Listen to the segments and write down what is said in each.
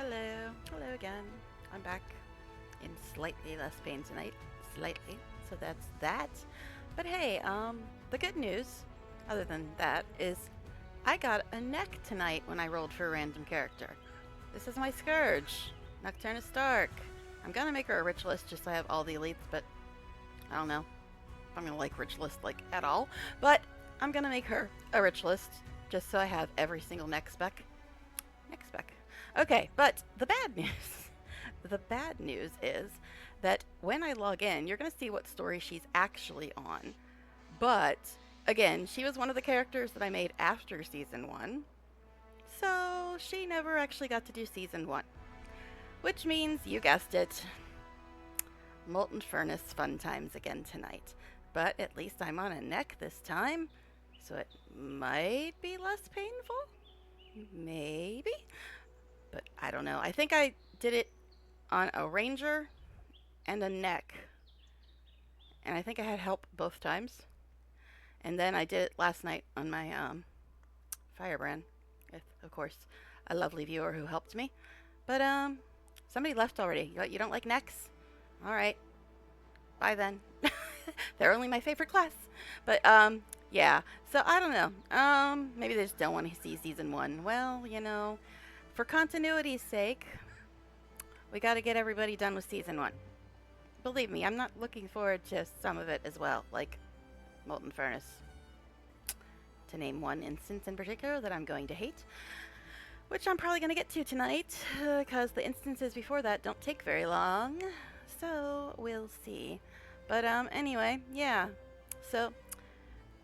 Hello. Hello again. I'm back in slightly less pain tonight. Slightly. So that's that. But hey, the good news, other than that, is I got a neck tonight when I rolled for a random character. This is my Scourge, Nocturnus Stark. I'm gonna make her a rich list just so I have all the elites, but I don't know if I'm gonna like rich list like at all. But I'm gonna make her a rich list just so I have every single neck spec. Next spec. Okay, but the bad news. The bad news is that when I log in, you're going to see what story she's actually on. But again, she was one of the characters that I made after season 1. So she never actually got to do season 1. Which means, you guessed it, Molten Furnace fun times again tonight. But at least I'm on a neck this time, so it might be less painful. Maybe? But I don't know. I think I did it on a ranger and a neck. And I think I had help both times. And then I did it last night on my firebrand with, of course, a lovely viewer who helped me. But somebody left already. You don't like necks? All right. Bye then. They're only my favorite class. But yeah. So I don't know. Maybe they just don't want to see season 1. Well, for continuity's sake, we got to get everybody done with season 1. Believe me, I'm not looking forward to some of it as well, like Molten Furnace. To name one instance in particular that I'm going to hate, which I'm probably going to get to tonight, because the instances before that don't take very long. So we'll see. But anyway, yeah. So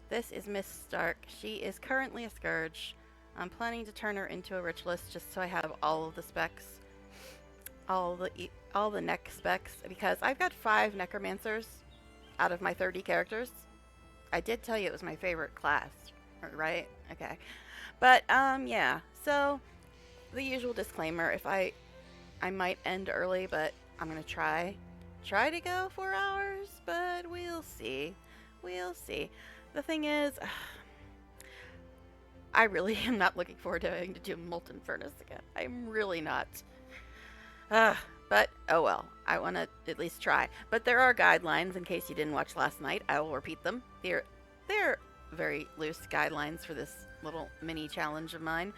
this is Miss Stark. She is currently a Scourge. I'm planning to turn her into a rich list just so I have all of the specs, all the neck specs, because I've got 5 necromancers out of my 30 characters. I did tell you it was my favorite class, right? Okay. But yeah. So the usual disclaimer, if I might end early, but I'm going to try to go 4 hours, but we'll see. We'll see. The thing is, I really am not looking forward to having to do Molten Furnace again. I'm really not. But, oh well. I want to at least try. But there are guidelines, in case you didn't watch last night. I will repeat them. They're very loose guidelines for this little mini challenge of mine.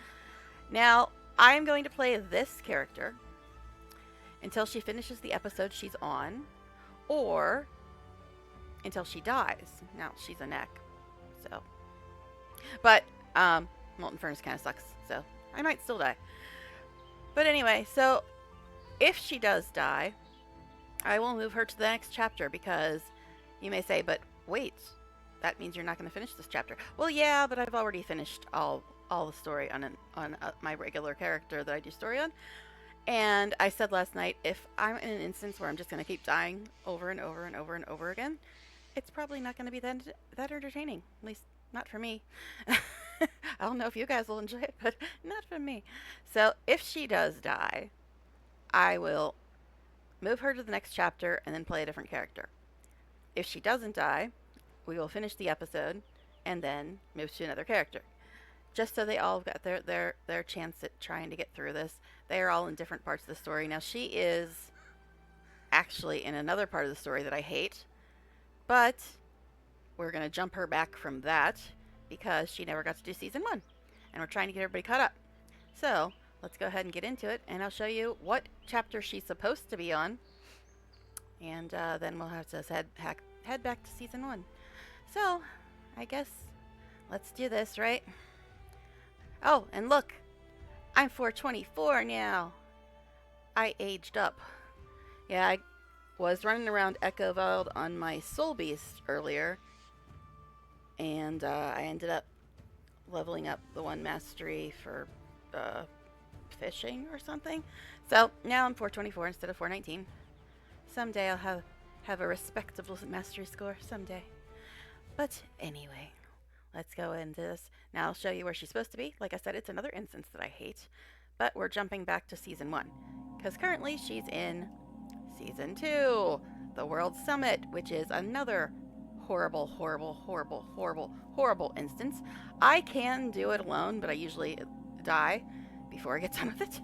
Now, I am going to play this character until she finishes the episode she's on, or until she dies. Now, she's a neck, so. But, Molten Furnace kind of sucks, so I might still die. But anyway, so if she does die, I will move her to the next chapter, because you may say, but wait, that means you're not going to finish this chapter. Well, yeah, but I've already finished all the story on my regular character that I do story on. And I said last night, if I'm in an instance where I'm just going to keep dying over and over and over and over again, it's probably not going to be that entertaining. At least not for me. I don't know if you guys will enjoy it, but not for me. So if she does die, I will move her to the next chapter and then play a different character. If she doesn't die, we will finish the episode and then move to another character. Just so they all got their chance at trying to get through this. They are all in different parts of the story. Now, she is actually in another part of the story that I hate, but we're going to jump her back from that because she never got to do season 1. And we're trying to get everybody caught up. So let's go ahead and get into it, and I'll show you what chapter she's supposed to be on. And then we'll have to head back to season 1. So, I guess let's do this, right? Oh, and look, I'm 424 now. I aged up. Yeah, I was running around Echo Veld on my Soul Beast earlier, and I ended up leveling up the 1 mastery for fishing or something. So now I'm 424 instead of 419. Someday I'll have a respectable mastery score someday. But anyway, let's go into this. Now I'll show you where she's supposed to be. Like I said, it's another instance that I hate. But we're jumping back to season 1. Because currently she's in season 2. The World Summit, which is another horrible instance. I can do it alone, but I usually die before I get done with it.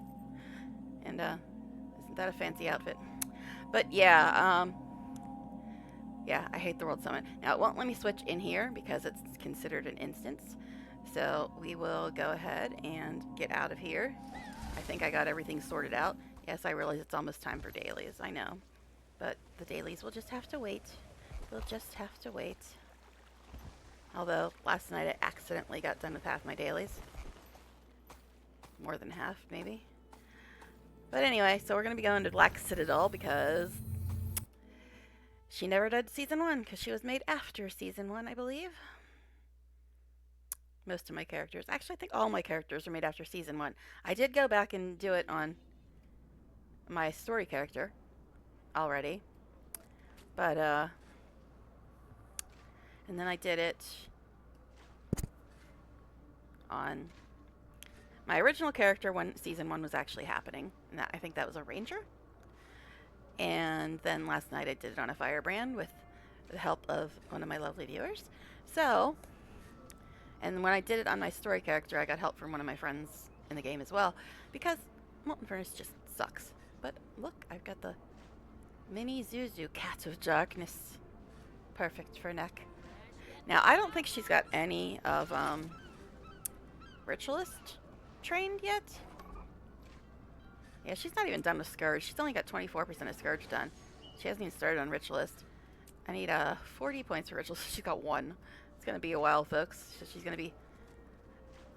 And isn't that a fancy outfit? But yeah, yeah, I hate the world summon. Now it won't let me switch in here because it's considered an instance. So we will go ahead and get out of here. I think I got everything sorted out. Yes, I realize it's almost time for dailies, I know. But the dailies will just have to wait. They'll just have to wait. Although, last night I accidentally got done with half my dailies. More than half, maybe. But anyway, so we're going to be going to Black Citadel because she never did Season 1 because she was made after Season 1, I believe. Most of my characters. Actually, I think all my characters are made after Season 1. I did go back and do it on my story character already. But, and then I did it on my original character when Season 1 was actually happening. And I think that was a ranger. And then last night I did it on a firebrand with the help of one of my lovely viewers. So, and when I did it on my story character, I got help from one of my friends in the game as well. Because Molten Furnace just sucks. But look, I've got the mini Zuzu, Cat of Darkness. Perfect for neck. Now, I don't think she's got any of Ritualist trained yet. Yeah, she's not even done with Scourge. She's only got 24% of Scourge done. She hasn't even started on Ritualist. I need 40 points for Ritualist. She's got 1. It's going to be a while, folks. So she's going to be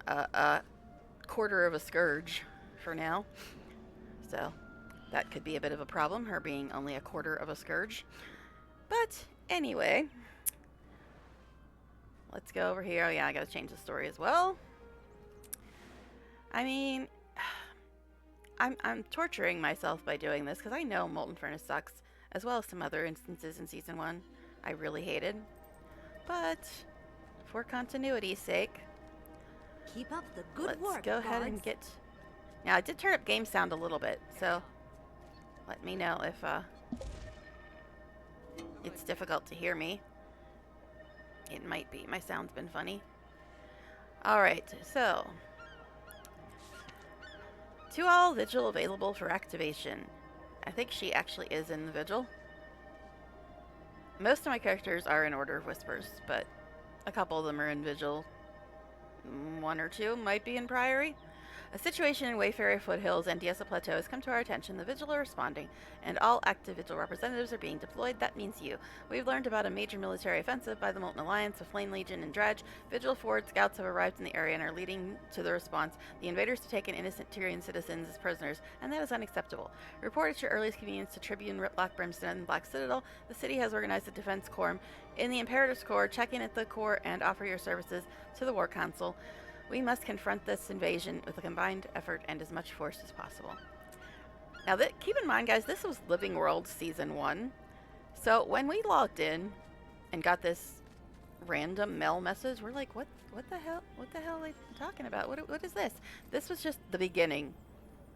a quarter of a Scourge for now. So that could be a bit of a problem, her being only a quarter of a Scourge. But anyway, let's go over here. Oh yeah, I got to change the story as well. I mean, I'm torturing myself by doing this because I know Molten Furnace sucks, as well as some other instances in Season 1 I really hated. But for continuity's sake, keep up the good work. Let's go ahead and get. Now I did turn up game sound a little bit, so let me know if it's difficult to hear me. It might be. My sound's been funny. All right, so. To all Vigil available for activation. I think she actually is in the Vigil. Most of my characters are in Order of Whispers, but a couple of them are in Vigil. 1 or 2 might be in Priory. A situation in Wayfarer Foothills and Diesa Plateau has come to our attention. The Vigil are responding, and all active Vigil representatives are being deployed. That means you. We've learned about a major military offensive by the Molten Alliance, the Flame Legion, and Dredge. Vigil Forward scouts have arrived in the area and are leading to the response. The invaders have taken innocent Tyrian citizens as prisoners, and that is unacceptable. Report at your earliest convenience to Tribune Ritlock Brimstone and Black Citadel. The city has organized a defense corps. In the Imperator's Corps, check in at the Corps and offer your services to the War Council. We must confront this invasion with a combined effort and as much force as possible. Now, keep in mind, guys, this was Living World Season 1. So when we logged in and got this random mail message, we're like, what the hell? What the hell are they talking about? What is this? This was just the beginning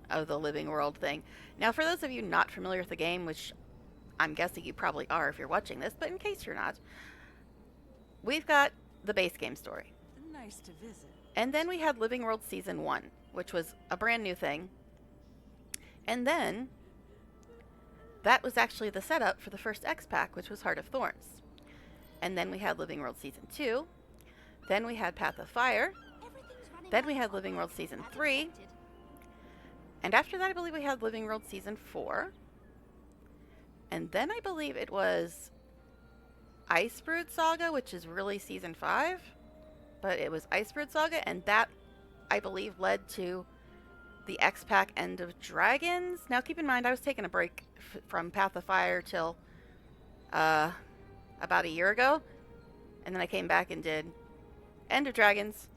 of the Living World thing. Now, for those of you not familiar with the game, which I'm guessing you probably are if you're watching this, but in case you're not, we've got the base game story. Nice to visit. And then we had Living World Season 1, which was a brand new thing. And then, that was actually the setup for the first X-Pack, which was Heart of Thorns. And then we had Living World Season 2. Then we had Path of Fire. Then we had Living World Season 3. And after that, I believe we had Living World Season 4. And then I believe it was Icebrood Saga, which is really Season 5. But it was Icebrood Saga, and that, I believe, led to the X-Pack End of Dragons. Now, keep in mind, I was taking a break from Path of Fire till about a year ago. And then I came back and did End of Dragons.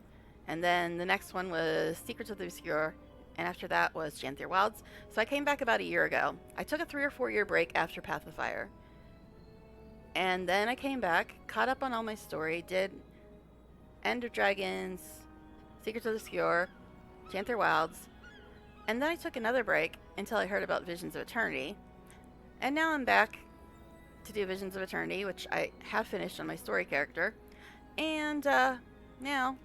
And then the next one was Secrets of the Obscure. And after that was Janthier Wilds. So I came back about a year ago. I took a 3 or 4 year break after Path of Fire. And then I came back, caught up on all my story, did End of Dragons, Secrets of the Obscure, Janthier Wilds, and then I took another break until I heard about Visions of Eternity, and now I'm back to do Visions of Eternity, which I have finished on my story character, and now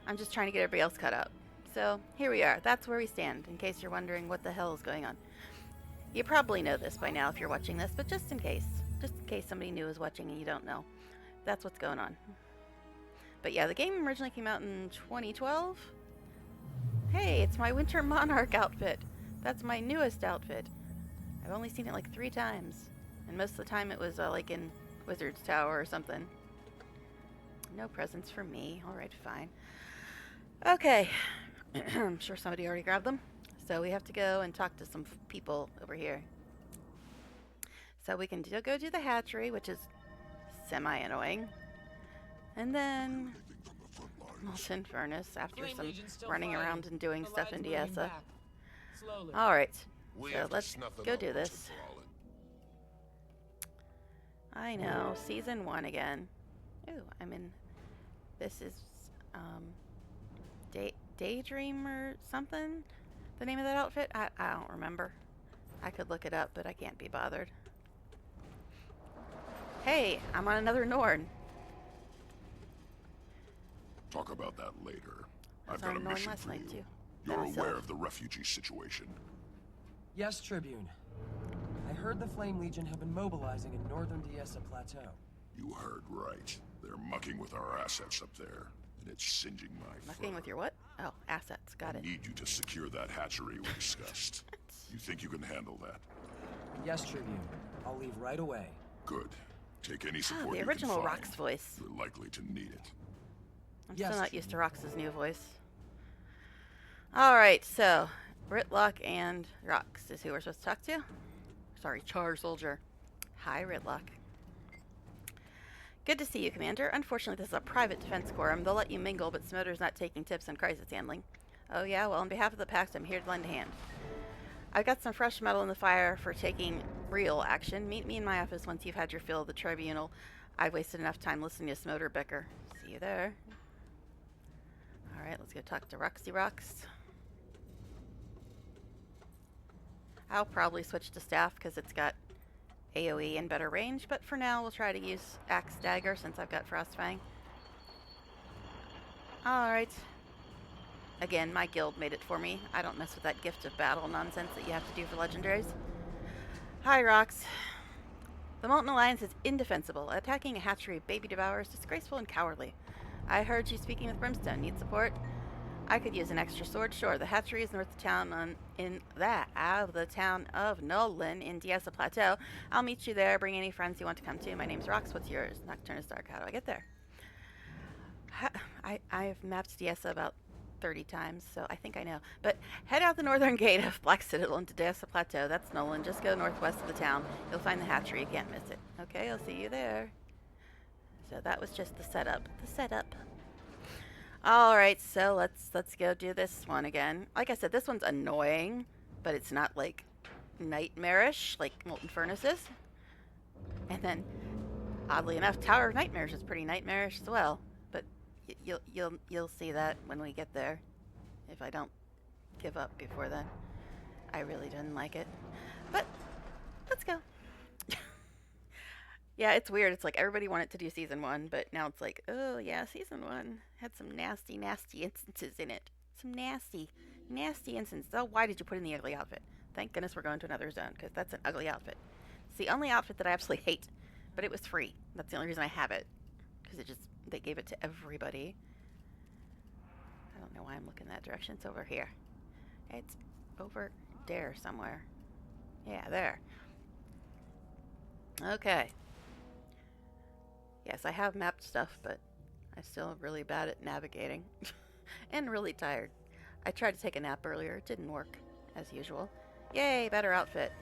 I'm just trying to get everybody else caught up. so here we are. That's where we stand, in case you're wondering what the hell is going on. You probably know this by now if you're watching this, but just in case somebody new is watching and you don't know, that's what's going on. But yeah, the game originally came out in 2012. Hey, it's my Winter Monarch outfit. That's my newest outfit. I've only seen it like 3 times, and most of the time it was like in Wizard's Tower or something. No presents for me. Alright, fine. Okay. I'm sure somebody already grabbed them. So we have to go and talk to some people over here. So we can go do the hatchery, which is semi-annoying. And then Molten Furnace after some running around and doing stuff in Diessa. Alright, so let's go do this. I know, Season 1 again. Ooh, I'm in... This is, Daydream or something? The name of that outfit? I don't remember. I could look it up, but I can't be bothered. Hey, I'm on another Norn. Talk about that later. I I've got a Norn mission last for night you. too. You're aware of the refugee situation. Yes, Tribune. I heard the Flame Legion have been mobilizing in northern Diessa Plateau. You heard right. They're mucking with our assets up there, and it's singeing my Mucking fur. with your what? Oh, assets. Got I it. need you to secure that hatchery we discussed. You think you can handle that? Yes, Tribune. I'll leave right away. Good. Take any Oh, support the you original can find. Rox voice. You're likely to need it. I'm Yes, still not used to Rox's new voice. Alright, so Ritlock and Rox is who we're supposed to talk to. Sorry, Char Soldier. Hi, Ritlock. Good to see you, Commander. Unfortunately, this is a private defense quorum. They'll let you mingle, but Smoder's not taking tips on crisis handling. Oh yeah? Well, on behalf of the Pact, I'm here to lend a hand. I've got some fresh metal in the fire for taking real action. Meet me in my office once you've had your fill of the tribunal. I've wasted enough time listening to Smoder bicker. See you there. Alright, let's go talk to Roxy Rox. I'll probably switch to staff because it's got AoE and better range, but for now we'll try to use Axe Dagger since I've got Frostfang. Alright. Again, my guild made it for me. I don't mess with that gift of battle nonsense that you have to do for legendaries. Hi, Rox. The Molten Alliance is indefensible. Attacking a hatchery of baby devourers is disgraceful and cowardly. I heard you speaking with Brimstone. Need support? I could use an extra sword. Sure, the hatchery is north of town the town of Nolan in Diessa Plateau. I'll meet you there. Bring any friends you want to come to. My name's Rox. What's yours? Nocturnus Dark. How do I get there? I've mapped Diessa about 30 times, so I think I know. But head out the northern gate of Black Citadel into Diessa Plateau. That's Nolan. Just go northwest of the town. You'll find the hatchery. You can't miss it. Okay, I'll see you there. So that was just the setup. The setup. Alright, so let's go do this one again. Like I said, this one's annoying, but it's not like nightmarish like Molten Furnace is. And then, oddly enough, Tower of Nightmares is pretty nightmarish as well. But you'll see that when we get there. If I don't give up before then. I really didn't like it. But let's go. Yeah, it's weird. It's like everybody wanted to do Season 1, but now it's like, oh yeah, Season 1 had some nasty, nasty instances in it. Some nasty, nasty instances. Oh, why did you put in the ugly outfit? Thank goodness we're going to another zone, because that's an ugly outfit. It's the only outfit that I absolutely hate, but it was free. That's the only reason I have it, because they gave it to everybody. I don't know why I'm looking that direction. It's over here. It's over there somewhere. Yeah, there. Okay. Yes, I have mapped stuff, but I'm still really bad at navigating. And really tired. I tried to take a nap earlier. It didn't work, as usual. Yay, better outfit.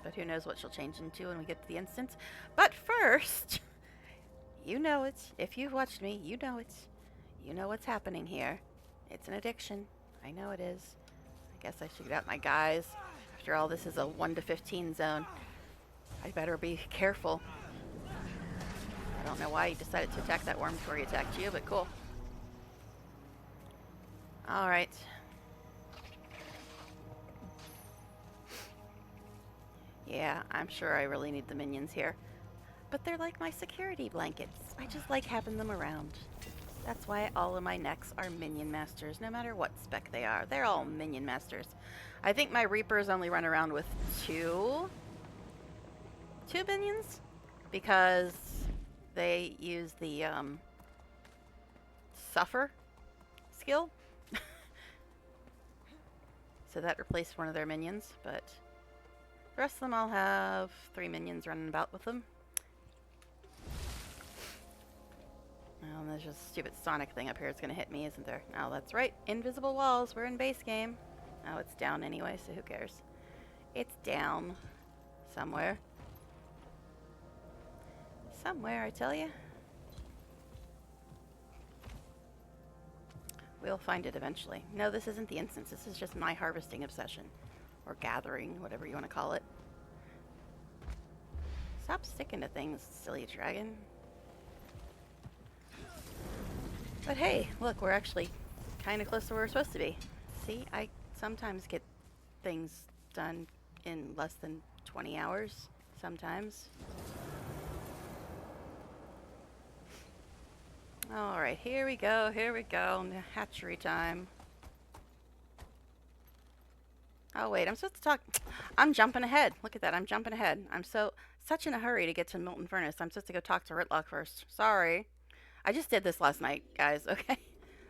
But who knows what she'll change into when we get to the instance. But first, you know it. If you've watched me, you know it. You know what's happening here. It's an addiction. I know it is. I guess I should get out my guys. After all, this is a 1 to 15 zone. I better be careful. I don't know why he decided to attack that worm before he attacked you, but cool. Alright. Yeah, I'm sure I really need the minions here. But they're like my security blankets. I just like having them around. That's why all of my necks are minion masters, no matter what spec they are. They're all minion masters. I think my Reapers only run around with two minions because they use the Suffer skill. So that replaced one of their minions, but the rest of them all have 3 minions running about with them. Oh, there's just a stupid Sonic thing up here. It's going to hit me, isn't there? Oh, that's right. Invisible walls. We're in base game. Oh, it's down anyway, so who cares? It's down. Somewhere. Somewhere, I tell you. We'll find it eventually. No, this isn't the instance. This is just my harvesting obsession. Or gathering, whatever you want to call it. Stop sticking to things, silly dragon. But hey, look, we're actually kind of close to where we're supposed to be. See, I sometimes get things done in less than 20 hours. Sometimes. Alright, here we go, hatchery time. Oh wait, I'm supposed to talk. I'm jumping ahead. Look at that, I'm jumping ahead. I'm such in a hurry to get to Molten Furnace. I'm supposed to go talk to Ritlock first. Sorry. I just did this last night, guys, okay?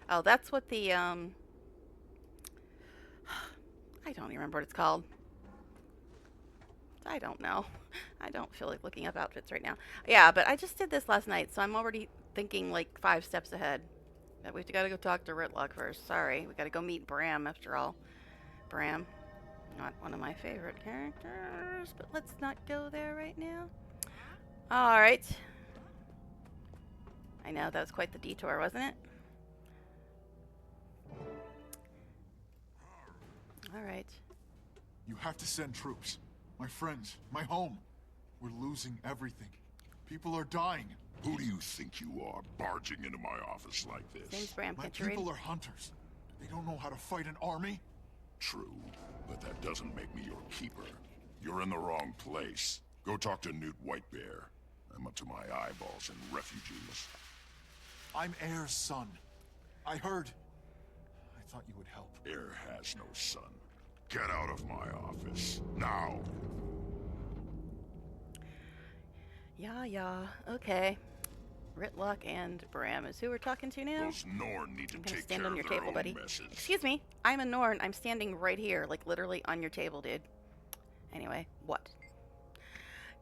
Oh, that's what the, I don't even remember what it's called. I don't know. I don't feel like looking up outfits right now. Yeah, but I just did this last night, so I'm already thinking like 5 steps ahead. But we've got to go talk to Ritlock first. Sorry, we got to go meet Bram after all. Bram, not one of my favorite characters, but let's not go there right now. All right. I know, that was quite the detour, wasn't it? All right. You have to send troops. My friends, my home. We're losing everything. People are dying. Who do you think you are, barging into my office like this? Name's Bram, My can't you read? people are hunters. They don't know how to fight an army. True, but that doesn't make me your keeper. You're in the wrong place. Go talk to Newt Whitebear. I'm up to my eyeballs in refugees. I'm Heir's son. I heard. I thought you would help. Heir has no son. Get out of my office, now! Yeah, okay. Ritlock and Bram is who we're talking to now. Those Norn need to I'm gonna take stand care on of your their table, own buddy. messes. Excuse me, I'm a Norn. I'm standing right here, like literally on your table, dude. Anyway, what?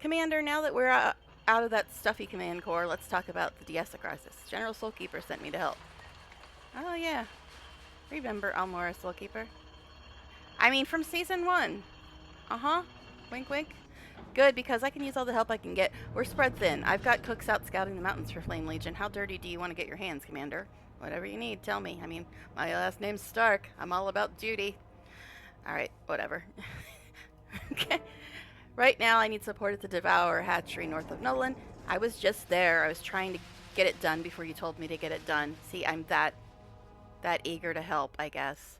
Commander, now that we're out of that stuffy command core, let's talk about the Diessa crisis. General Soulkeeper sent me to help. Oh yeah, remember Almora Soulkeeper? I mean, from season 1. Uh-huh. Wink, wink. Good, because I can use all the help I can get. We're spread thin. I've got cooks out scouting the mountains for Flame Legion. How dirty do you want to get your hands, Commander? Whatever you need, tell me. I mean, my last name's Stark. I'm all about duty. Alright, whatever. Okay. Right now, I need support at the Devour hatchery north of Nolan. I was just there. I was trying to get it done before you told me to get it done. See, I'm that eager to help, I guess.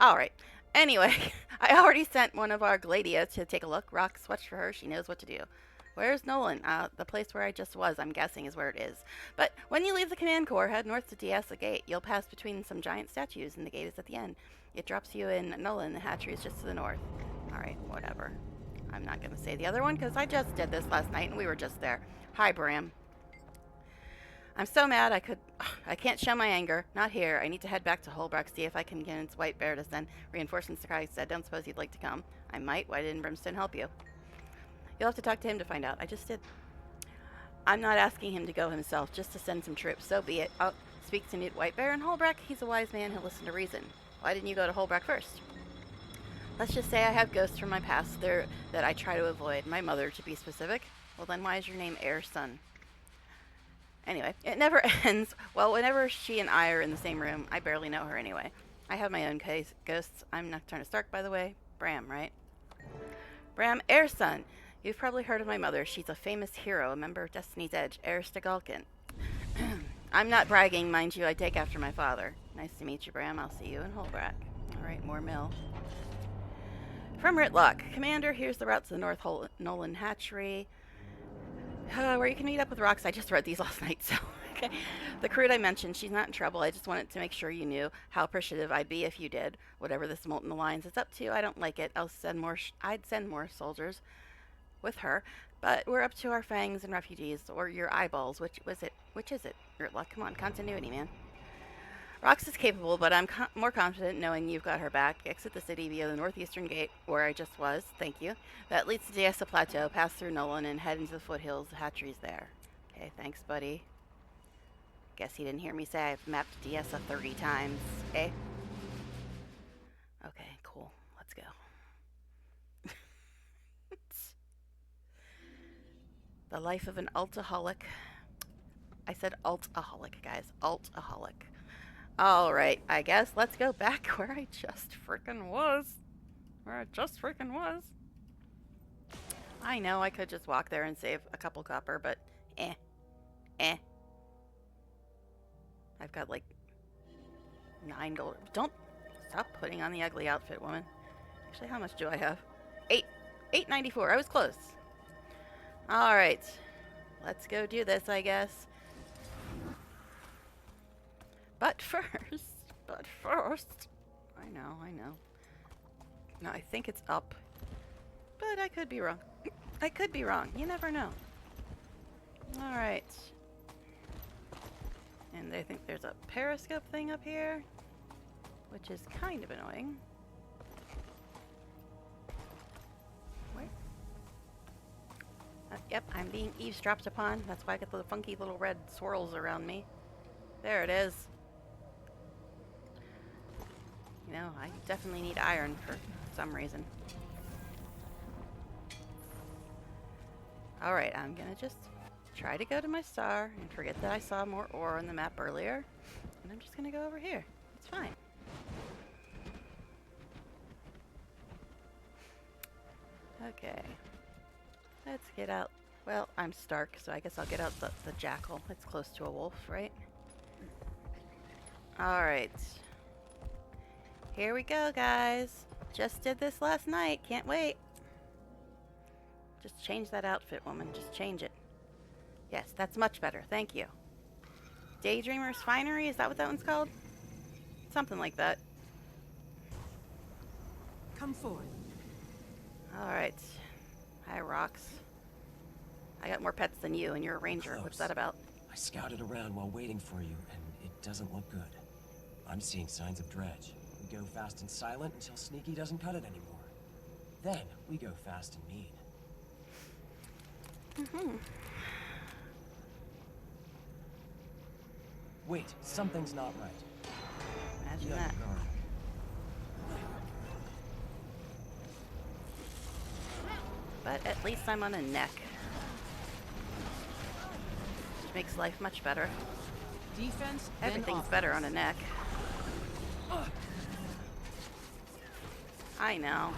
Alright. Anyway, I already sent one of our Gladia to take a look. Rox, watch for her. She knows what to do. Where's Nolan? The place where I just was, I'm guessing, is where it is. But when you leave the command core, head north to Diessa Gate. You'll pass between some giant statues, and the gate is at the end. It drops you in Nolan. The hatchery is just to the north. Alright, whatever. I'm not going to say the other one, because I just did this last night, and we were just there. Hi, Bram. I'm so mad I can't show my anger. Not here. I need to head back to Holbrook, see if I can convince Whitebear to send reinforcements to Christ. I don't suppose you'd like to come. I might. Why didn't Brimstone help you? You'll have to talk to him to find out. I just did. I'm not asking him to go himself, just to send some troops. So be it. I'll speak to Newt Whitebear in Holbrook. He's a wise man. He'll listen to reason. Why didn't you go to Holbrook first? Let's just say I have ghosts from my past there that I try to avoid. My mother, to be specific. Well, then why is your name Heir's son? Anyway, it never ends. Well, whenever she and I are in the same room, I barely know her anyway. I have my own ghosts. I'm Nocturna Stark, by the way. Bram, right? Bram, Heir's son. You've probably heard of my mother. She's a famous hero, a member of Destiny's Edge, Heir Stagalkin. I'm not bragging, mind you. I take after my father. Nice to meet you, Bram. I'll see you in Holbrook. All right, more mill. From Ritlock. Commander, here's the route to the North Nolan Hatchery. Where you can meet up with Rox. I just read these last night, so Okay. The crude I mentioned, she's not in trouble. I just wanted to make sure you knew how appreciative I'd be if you did. Whatever this Molten Alliance is up to, I don't like it. I'd send more soldiers with her. But we're up to our fangs and refugees, or your eyeballs. Which was it? Which is it? Like, come on, continuity, man. Rox is capable, but I'm more confident knowing you've got her back. Exit the city via the northeastern gate, where I just was. Thank you. That leads to Diasa Plateau. Pass through Nolan and head into the foothills. The hatchery's there. Okay, thanks, buddy. Guess he didn't hear me say I've mapped Diasa 30 times, eh? Okay, cool. Let's go. The life of an altaholic. I said altaholic, guys. Altaholic. Alright, I guess let's go back where I just freaking was. I know I could just walk there and save a couple copper, but eh. I've got like 9 gold. Don't stop putting on the ugly outfit, woman. Actually, how much do I have? 894. I was close. Alright. Let's go do this, I guess. But first. I know. No, I think it's up. But I could be wrong. You never know. Alright. And I think there's a periscope thing up here, which is kind of annoying. Wait. Yep, I'm being eavesdropped upon. That's why I get the funky little red swirls around me. There it is. You know, I definitely need iron for some reason. Alright, I'm gonna just try to go to my star and forget that I saw more ore on the map earlier. And I'm just gonna go over here. It's fine. Okay. Let's get out. Well, I'm Stark, so I guess I'll get out the jackal. It's close to a wolf, right? Alright. Here we go, guys. Just did this last night. Can't wait. Just change that outfit, woman. Just change it. Yes, that's much better. Thank you. Daydreamer's Finery? Is that what that one's called? Something like that. Come forward. Alright. Hi, Rox. I got more pets than you, and you're a ranger. Close. What's that about? I scouted around while waiting for you, and it doesn't look good. I'm seeing signs of dredge. We go fast and silent until Sneaky doesn't cut it anymore. Then we go fast and mean. Wait, something's not right. Imagine Be on that. your guard. But at least I'm on a neck. Which makes life much better. Defense, then Everything's offense. better on a neck. I know.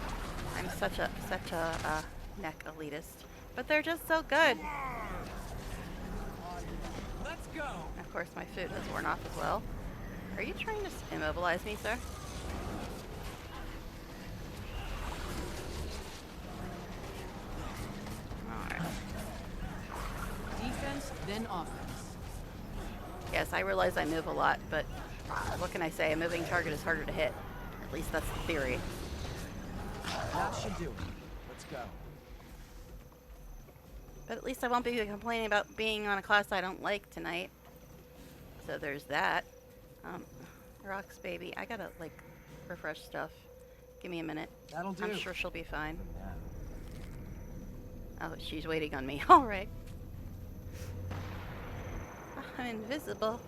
I'm such a neck elitist. But they're just so good. Let's go! Of course, my food has worn off as well. Are you trying to immobilize me, sir? Alright. Defense, then offense. Yes, I realize I move a lot, but what can I say? A moving target is harder to hit. At least that's the theory. That should do it. Let's go. But at least I won't be complaining about being on a class I don't like tonight. So there's that. Rocks, baby. I gotta, like, refresh stuff. Give me a minute. That'll do. I'm sure she'll be fine. Yeah. Oh, she's waiting on me. Alright. I'm invisible.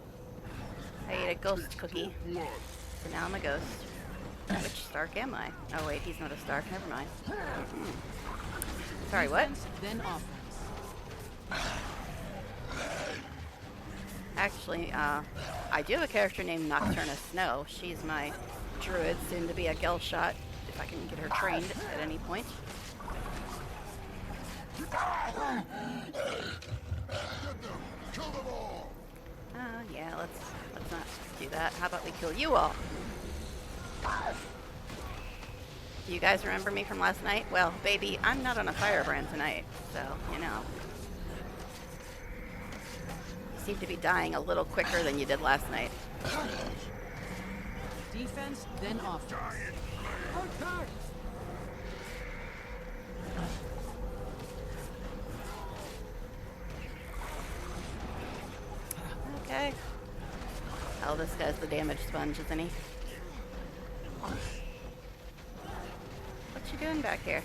I ate a ghost cookie. So now I'm a ghost. Which Stark am I? Oh wait, he's not a Stark. Never mind. Sorry, what? Defense, then offense. Actually, I do have a character named Nocturna Snow. She's my druid, soon to be a Gel shot, if I can get her trained at any point. Kill them all! Yeah, let's not do that. How about we kill you all? Do you guys remember me from last night? Well, baby, I'm not on a firebrand tonight, so, you know. seem to be dying a little quicker than you did last night. Defense, then offense. Okay. Oh, this guy's the damage sponge, isn't he? What you doing back here?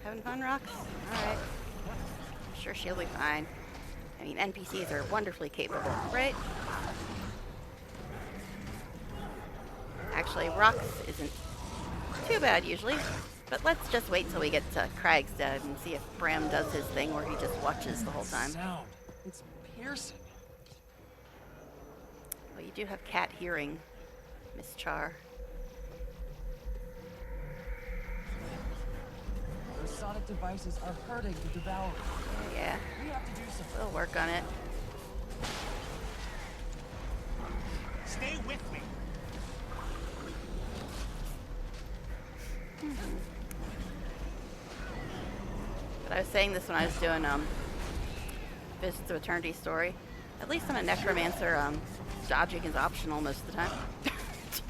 Having fun, Rox? Alright. I'm sure she'll be fine. I mean, NPCs are wonderfully capable, right? Actually, Rox isn't too bad usually, but let's just wait till we get to Kragstad and see if Bram does his thing where he just watches the whole time. Sound. It's piercing. Well, you do have cat hearing, Miss Char. Those sonic devices are hurting the devourer. Yeah, We have to do something. we'll work on it. Stay with me. But I was saying this when I was doing Visits of Eternity story. At least I'm a necromancer. Dodging is optional most of the time. It's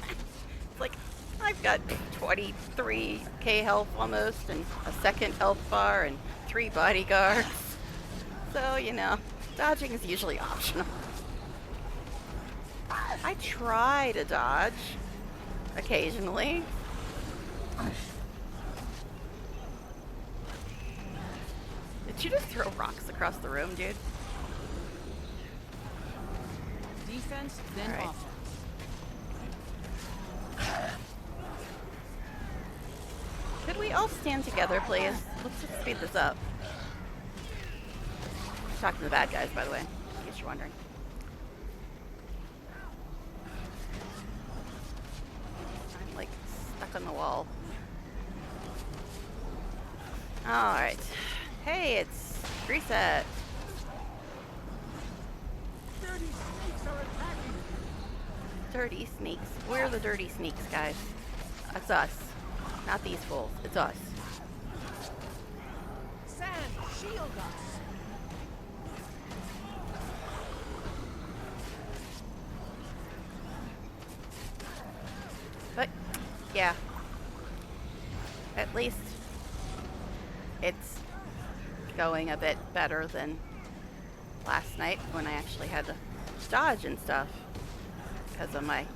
like I've got 23k health almost, and a second health bar, and 3 bodyguards. So you know, dodging is usually optional. I try to dodge occasionally. Did you just throw rocks across the room, dude? Defense, then All right. offense. Could we all stand together, please? Let's just speed this up. Talking to the bad guys, by the way, in case you're wondering. I'm like stuck on the wall. Alright. Hey, it's reset. Dirty sneaks. We're the dirty sneaks, guys. That's us. Not these fools. It's us. Sand, shield us. But, yeah. At least it's going a bit better than last night when I actually had to dodge and stuff because of my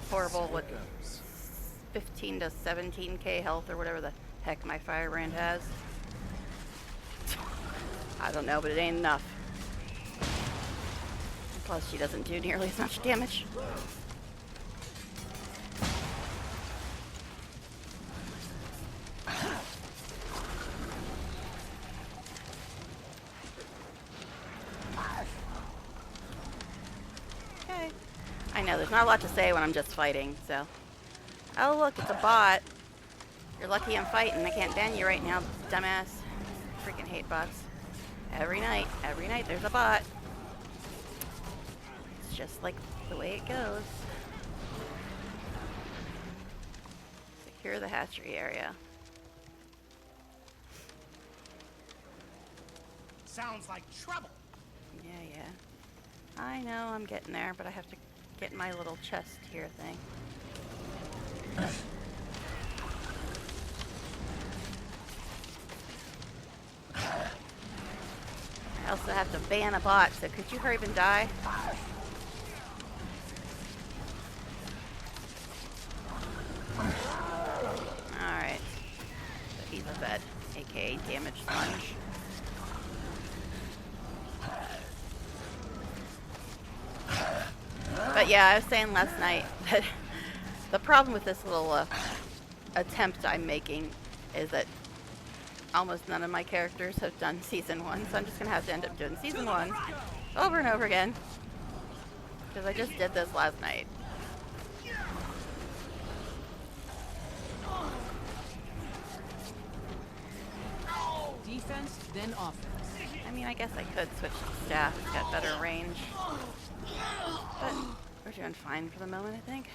horrible, what, 15 to 17k health or whatever the heck my firebrand has. I don't know, but it ain't enough. Plus, she doesn't do nearly as much damage. Okay. I know, there's not a lot to say when I'm just fighting, so. Oh, look, it's a bot. You're lucky I'm fighting. I can't ban you right now, dumbass. Freaking hate bots. Every night there's a bot. It's just like the way it goes. Secure the hatchery area. Sounds like trouble. Yeah. I know I'm getting there, but I have to get my little chest here thing. I also have to ban a bot, so could you hurry up and die? Alright. So he's a vet, aka damage sponge. But yeah, I was saying last night that the problem with this little attempt I'm making is that almost none of my characters have done Season 1, so I'm just going to have to end up doing Season 1 over and over again. Because I just did this last night. Defense, then offense. I mean, I guess I could switch to staff. It's got better range. But we're doing fine for the moment, I think.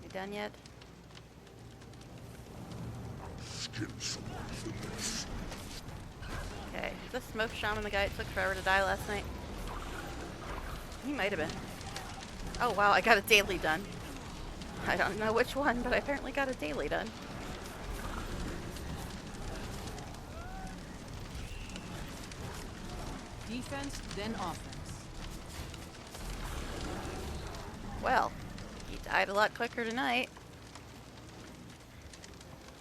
You done yet? Skin someone for this. Okay. smoke shaman, the guy that took forever to die last night? He might have been. Oh wow, I got a daily done. I don't know which one, but I apparently got a daily done. Defense, then offense. Well, he died a lot quicker tonight.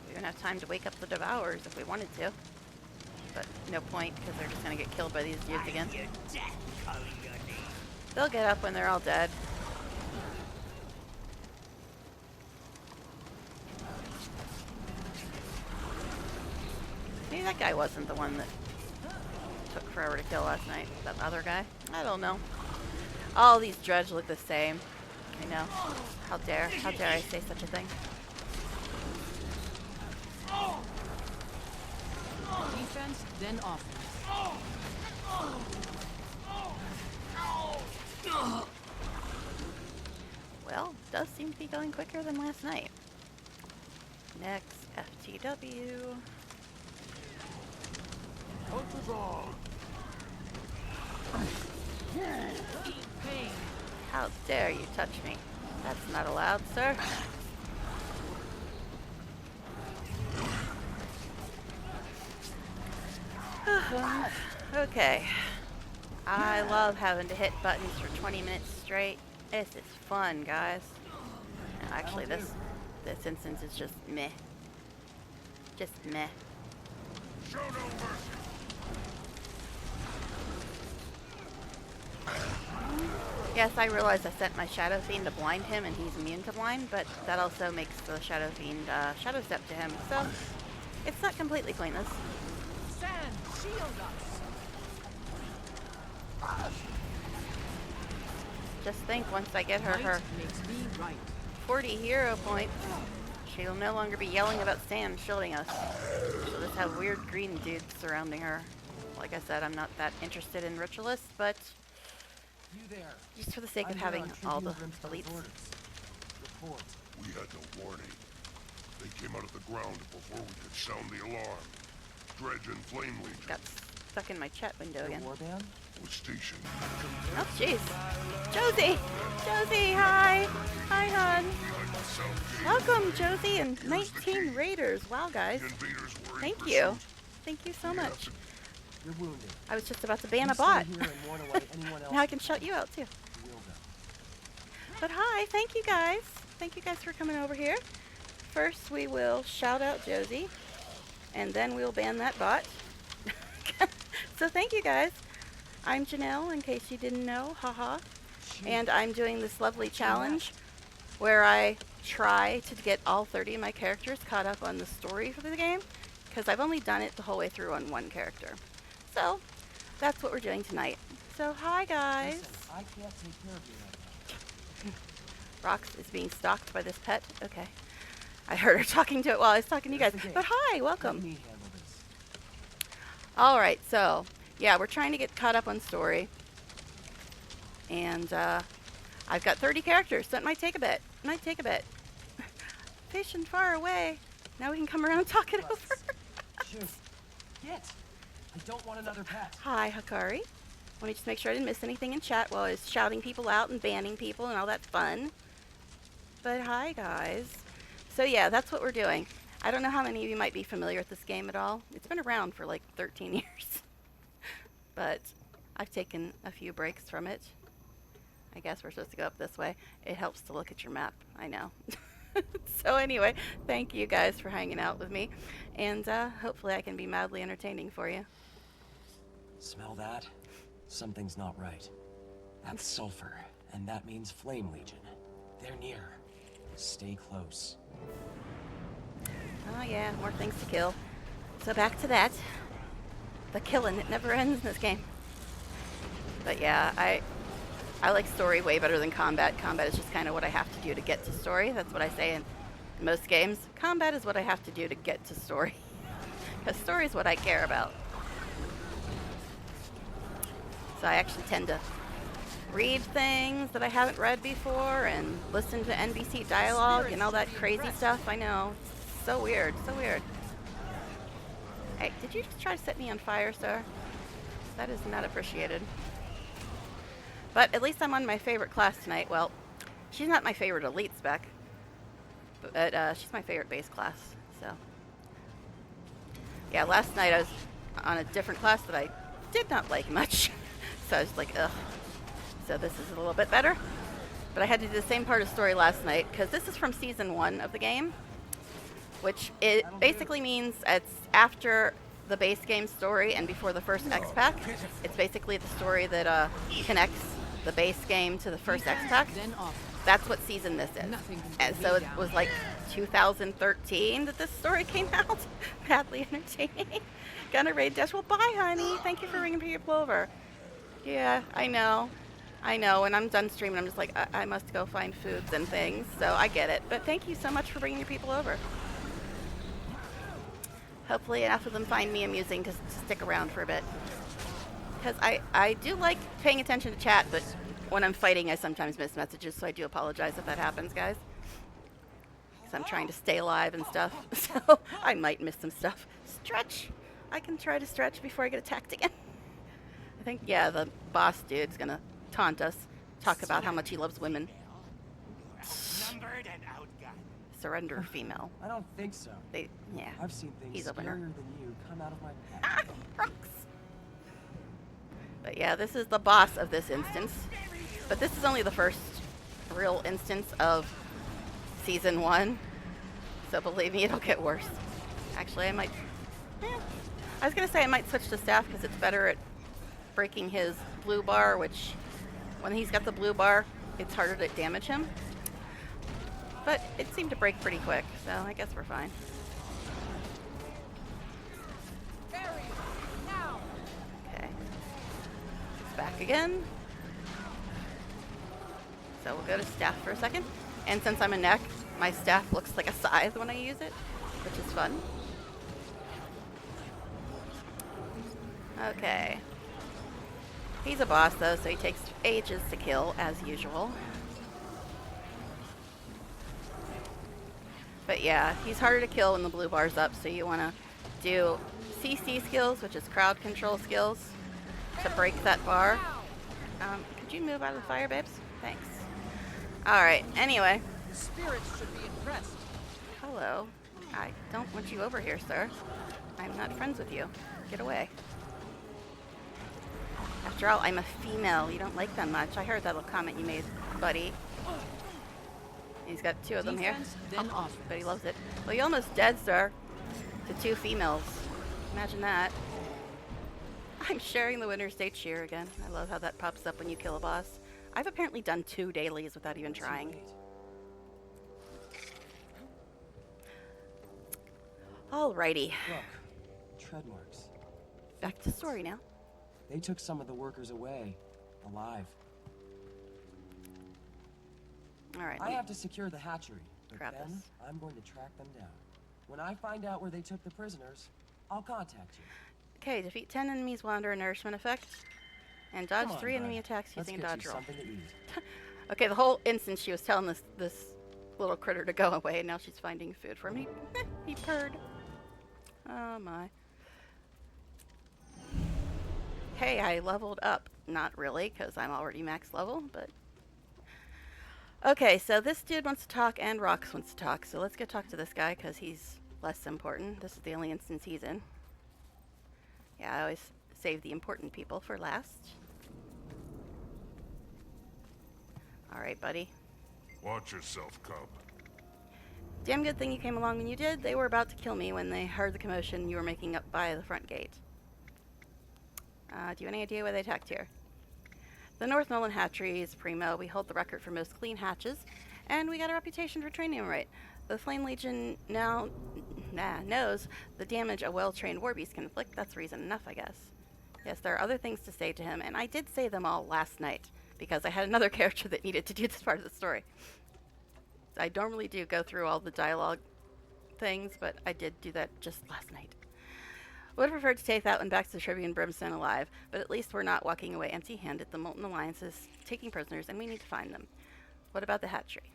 We don't have time to wake up the Devourers if we wanted to. But no point, because they're just going to get killed by these dudes again. They'll get up when they're all dead. Maybe that guy wasn't the one that took forever to kill last night. That other guy? I don't know. All these dredge look the same. I know. How dare I say such a thing? Defense, then offense. Well, does seem to be going quicker than last night. Next, FTW. Eat pain. How dare you touch me? That's not allowed, sir. Okay. I love having to hit buttons for 20 minutes straight. This is fun, guys. No, actually, this instance is just meh. Just meh. Show no mercy. Yes, I realize I sent my Shadow Fiend to blind him, and he's immune to blind, but that also makes the Shadow Fiend Shadow Step to him, so it's not completely pointless. Sand, shield us. Just think, once I get her Right makes me right. 40 hero points, she'll no longer be yelling about Sand shielding us. She'll just have weird green dudes surrounding her. Like I said, I'm not that interested in ritualists, but You there. just for the sake of I'm having here on all the Tribune Brimstone's elites. orders. Report. We had no warning. They came out of the ground before we could sound the alarm. Dredge and Flame Legion Got stuck in my chat window The again. warband? was stationed. Oh, jeez. Josie! Josie, hi! Hi, hon. Behind the south gate. Welcome, Josie, and 19 raiders. Wow, guys. The invaders were in Thank you. pursuit. Thank you so We much. had to You're wounded. I was just about to ban You a bot. Stay here and warn away anyone else Now I who can shut you out, too. will go. But hi, thank you guys. Thank you guys for coming over here. First, we will shout out Josie, and then we'll ban that bot. So thank you guys. I'm Janelle, in case you didn't know, haha. And I'm doing this lovely challenge where I try to get all 30 of my characters caught up on the story for the game, because I've only done it the whole way through on one character. So that's what we're doing tonight. So hi guys. Listen, I can't take care of you right now. Rox is being stalked by this pet. Okay. I heard her talking to it while I was talking to you guys. There's the gate. But hi, Let welcome. me handle this. Alright, so yeah, we're trying to get caught up on story. And I've got 30 characters, so it might take a bit. Might take a bit. Fish and far away. Now we can come around and talk it over. Shoot. Get. I don't want another pet. Hi, Hakari. Let me just make sure I didn't miss anything in chat while I was shouting people out and banning people and all that fun. But hi, guys. So yeah, that's what we're doing. I don't know how many of you might be familiar with this game at all. It's been around for like 13 years. But I've taken a few breaks from it. I guess we're supposed to go up this way. It helps to look at your map, I know. So anyway, thank you guys for hanging out with me. And hopefully I can be mildly entertaining for you. Smell that? Something's not right. That's sulfur, and that means Flame Legion. They're near. Stay close. Oh yeah, more things to kill. So back to that. The killing, it never ends in this game. But yeah, I like story way better than combat. Combat is just kind of what I have to do to get to story. That's what I say in most games. Combat is what I have to do to get to story. Because story is what I care about. So I actually tend to read things that I haven't read before and listen to NBC dialogue and all that crazy stuff. I know. So weird. So weird. Hey, did you just try to set me on fire, sir? That is not appreciated. But at least I'm on my favorite class tonight. Well, she's not my favorite elite spec, but she's my favorite base class. So, yeah, last night I was on a different class that I did not like much. So I was like, ugh. So this is a little bit better. But I had to do the same part of story last night because this is from season 1 of the game, which it basically means it's after the base game story and before the first X pack. It's basically the story that connects the base game to the first X pack. Then offense. That's what season this is. Nothing can And put so me it down. was like 2013 that this story came out. Badly entertaining. Gonna raid Dash. Well, bye, honey. Thank you for ringing people over. Yeah, I know. I know. When I'm done streaming, I'm just like, I must go find foods and things. So I get it. But thank you so much for bringing your people over. Hopefully enough of them find me amusing to stick around for a bit. Because I do like paying attention to chat, but when I'm fighting, I sometimes miss messages, so I do apologize if that happens, guys. Because I'm trying to stay alive and stuff, so I might miss some stuff. Stretch! I can try to stretch before I get attacked again. I think, yeah, the boss dude's gonna taunt us, talk about how much he loves women. Outnumbered and outgunned. Surrender, female. I don't think so. Yeah. I've seen things He's scarier a winner. than you come out of my Ah, path. rocks! But yeah, this is the boss of this instance. But this is only the first real instance of season 1. So believe me, it'll get worse. Actually, I might... I was going to say I might switch to staff because it's better at breaking his blue bar, which when he's got the blue bar, it's harder to damage him. But it seemed to break pretty quick, so I guess we're fine. Okay. It's back again. So we'll go to staff for a second. And since I'm a neck, my staff looks like a scythe when I use it, which is fun. Okay. He's a boss though, so he takes ages to kill, as usual. But yeah, he's harder to kill when the blue bar's up, so you want to do CC skills, which is crowd control skills, to break that bar. Could you move out of the fire, babes? Thanks. Alright, anyway. The spirits should be impressed. Hello. I don't want you over here, sir. I'm not friends with you. Get away. After all, I'm a female. You don't like them much. I heard that little comment you made, buddy. He's got 2 of them here. Defense, then offense. But he loves it. Well, you're almost dead, sir. To 2 females. Imagine that. I'm sharing the winner's day cheer again. I love how that pops up when you kill a boss. I've apparently done 2 dailies without even trying. Alrighty. Look, tread marks. Back to story now. They took some of the workers away, alive. Alright. I have to secure the hatchery, but Grab then this. I'm going to track them down. When I find out where they took the prisoners, I'll contact you. Okay, defeat 10 enemies while under a nourishment effect. And dodge Come on, 3 bud. enemy attacks Let's using a get dodge you roll. something to eat. Okay, the whole instance she was telling this little critter to go away, and now she's finding food for him. He purred. Oh my. Hey, I leveled up. Not really, because I'm already max level, but... Okay, so this dude wants to talk, and Rox wants to talk, so let's go talk to this guy, because he's less important. This is the only instance he's in. Yeah, I always save the important people for last. Alright, buddy. Watch yourself, cub. Damn good thing you came along when you did. They were about to kill me when they heard the commotion you were making up by the front gate. Do you have any idea why they attacked here? The North Nolan hatchery is primo. We hold the record for most clean hatches, and we got a reputation for training them right. The Flame Legion now knows the damage a well-trained warbeast can inflict. That's reason enough, I guess. Yes, there are other things to say to him, and I did say them all last night, because I had another character that needed to do this part of the story. I normally do go through all the dialogue things, but I did do that just last night. Would have preferred to take that one back to the Tribune Brimstone alive, but at least we're not walking away empty-handed. The Molten Alliance is taking prisoners, and we need to find them. What about the hatchery?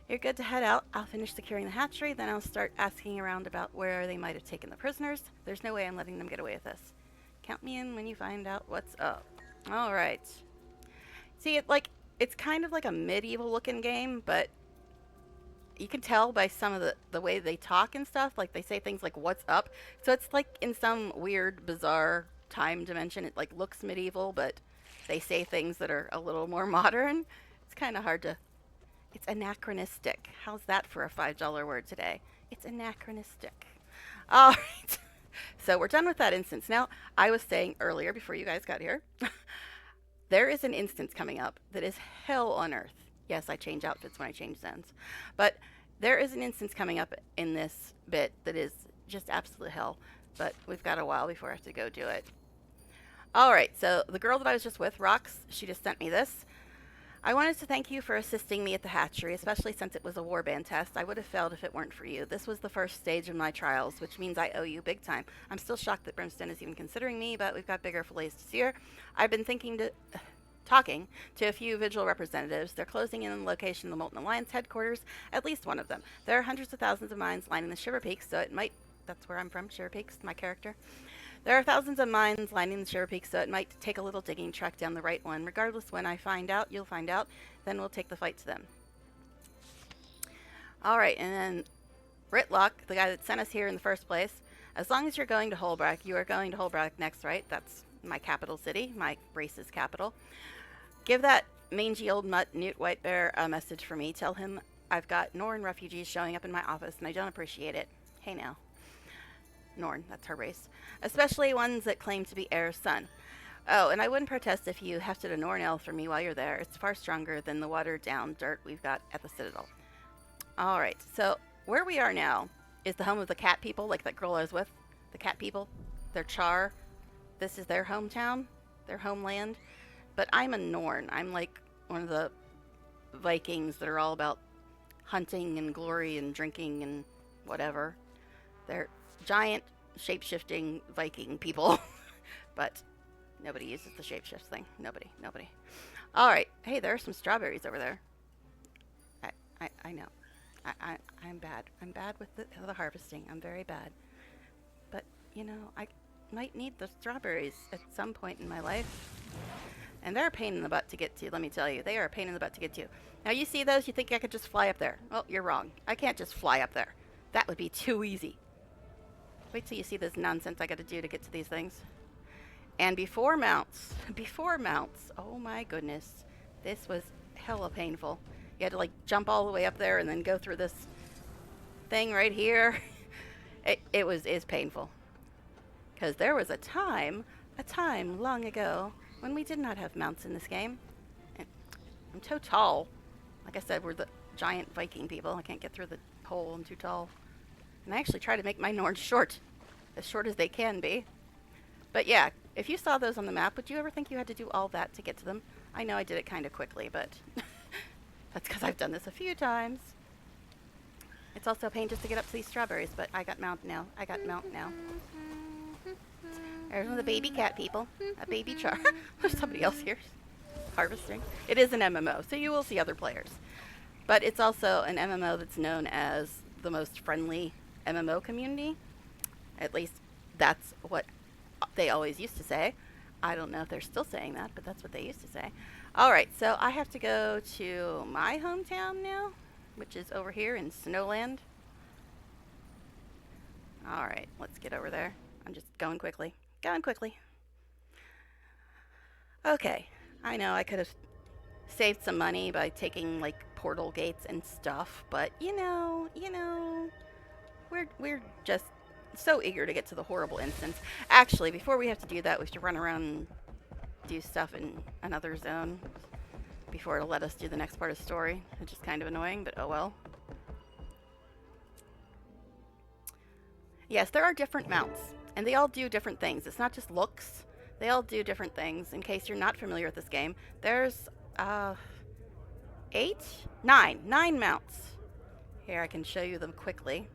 You're good to head out. I'll finish securing the hatchery, then I'll start asking around about where they might have taken the prisoners. There's no way I'm letting them get away with this. Count me in when you find out what's up. All right. See, it's kind of like a medieval looking game, but you can tell by some of the way they talk and stuff. Like they say things like "What's up?" So it's like in some weird, bizarre time dimension. It like looks medieval, but they say things that are a little more modern. It's kind of hard to. It's anachronistic. How's that for a $5 word today? It's anachronistic. All right. So we're done with that instance. Now, I was saying earlier before you guys got here, there is an instance coming up that is hell on earth. Yes, I change outfits when I change zones. But there is an instance coming up in this bit that is just absolute hell. But we've got a while before I have to go do it. All right, so the girl that I was just with, Rox, she just sent me this. I wanted to thank you for assisting me at the hatchery, especially since it was a warband test. I would have failed if it weren't for you. This was the first stage of my trials, which means I owe you big time. I'm still shocked that Brimstone is even considering me, but we've got bigger fillets to sear. I've been talking to a few Vigil representatives. They're closing in on the location of the Molten Alliance headquarters, at least one of them. There are hundreds of thousands of mines lining the Shiver Peaks, so it might... That's where I'm from, Shiver Peaks, my character. There are thousands of mines lining the Shiver Peaks, so it might take a little digging to track down the right one. Regardless, when I find out, you'll find out. Then we'll take the fight to them. Alright, and then Ritlock, the guy that sent us here in the first place. As long as you're going to Holbrook, you are going to Holbrook next, right? That's my capital city, my race's capital. Give that mangy old mutt, Newt Whitebear, a message for me. Tell him I've got Norn refugees showing up in my office, and I don't appreciate it. Hey now. Norn, that's her race. Especially ones that claim to be Air's son. Oh, and I wouldn't protest if you hefted a Norn ale for me while you're there. It's far stronger than the watered-down dirt we've got at the Citadel. Alright, so where we are now is the home of the cat people, like that girl I was with. The cat people. Their char. This is their hometown, their homeland. But I'm a Norn. I'm like one of the Vikings that are all about hunting and glory and drinking and whatever. They're giant shape-shifting Viking people. But nobody uses the shape-shift thing. Nobody. Alright. Hey, there are some strawberries over there. I know. I'm bad. I'm bad with the harvesting. I'm very bad. But, you know, I might need the strawberries at some point in my life. And they're a pain in the butt to get to, let me tell you. They are a pain in the butt to get to. Now, you see those? You think I could just fly up there? Well, you're wrong. I can't just fly up there. That would be too easy. Wait till you see this nonsense I got to do to get to these things. And before mounts, oh my goodness, this was hella painful. You had to like jump all the way up there and then go through this thing right here. It is painful. Because there was a time long ago when we did not have mounts in this game. And I'm so tall. Like I said, we're the giant Viking people. I can't get through the hole. I'm too tall. And I actually try to make my Norns short as they can be. But yeah, if you saw those on the map, would you ever think you had to do all that to get to them? I know I did it kind of quickly, but that's because I've done this a few times. It's also a pain just to get up to these strawberries, but I got mount now. There's one of the baby cat people. A baby char. There's somebody else here harvesting. It is an MMO, so you will see other players. But it's also an MMO that's known as the most friendly MMO community. At least that's what they always used to say. I don't know if they're still saying that, but that's what they used to say. Alright, so I have to go to my hometown now, which is over here in Snowland. Alright, let's get over there. I'm just going quickly. Okay, I know I could have saved some money by taking like portal gates and stuff, but you know, we're just so eager to get to the horrible instance. Actually, before we have to do that, we have to run around and do stuff in another zone before it'll let us do the next part of the story, which is kind of annoying, but oh well. Yes, there are different mounts, and they all do different things. It's not just looks. They all do different things. In case you're not familiar with this game, there's 9 mounts. Here, I can show you them quickly.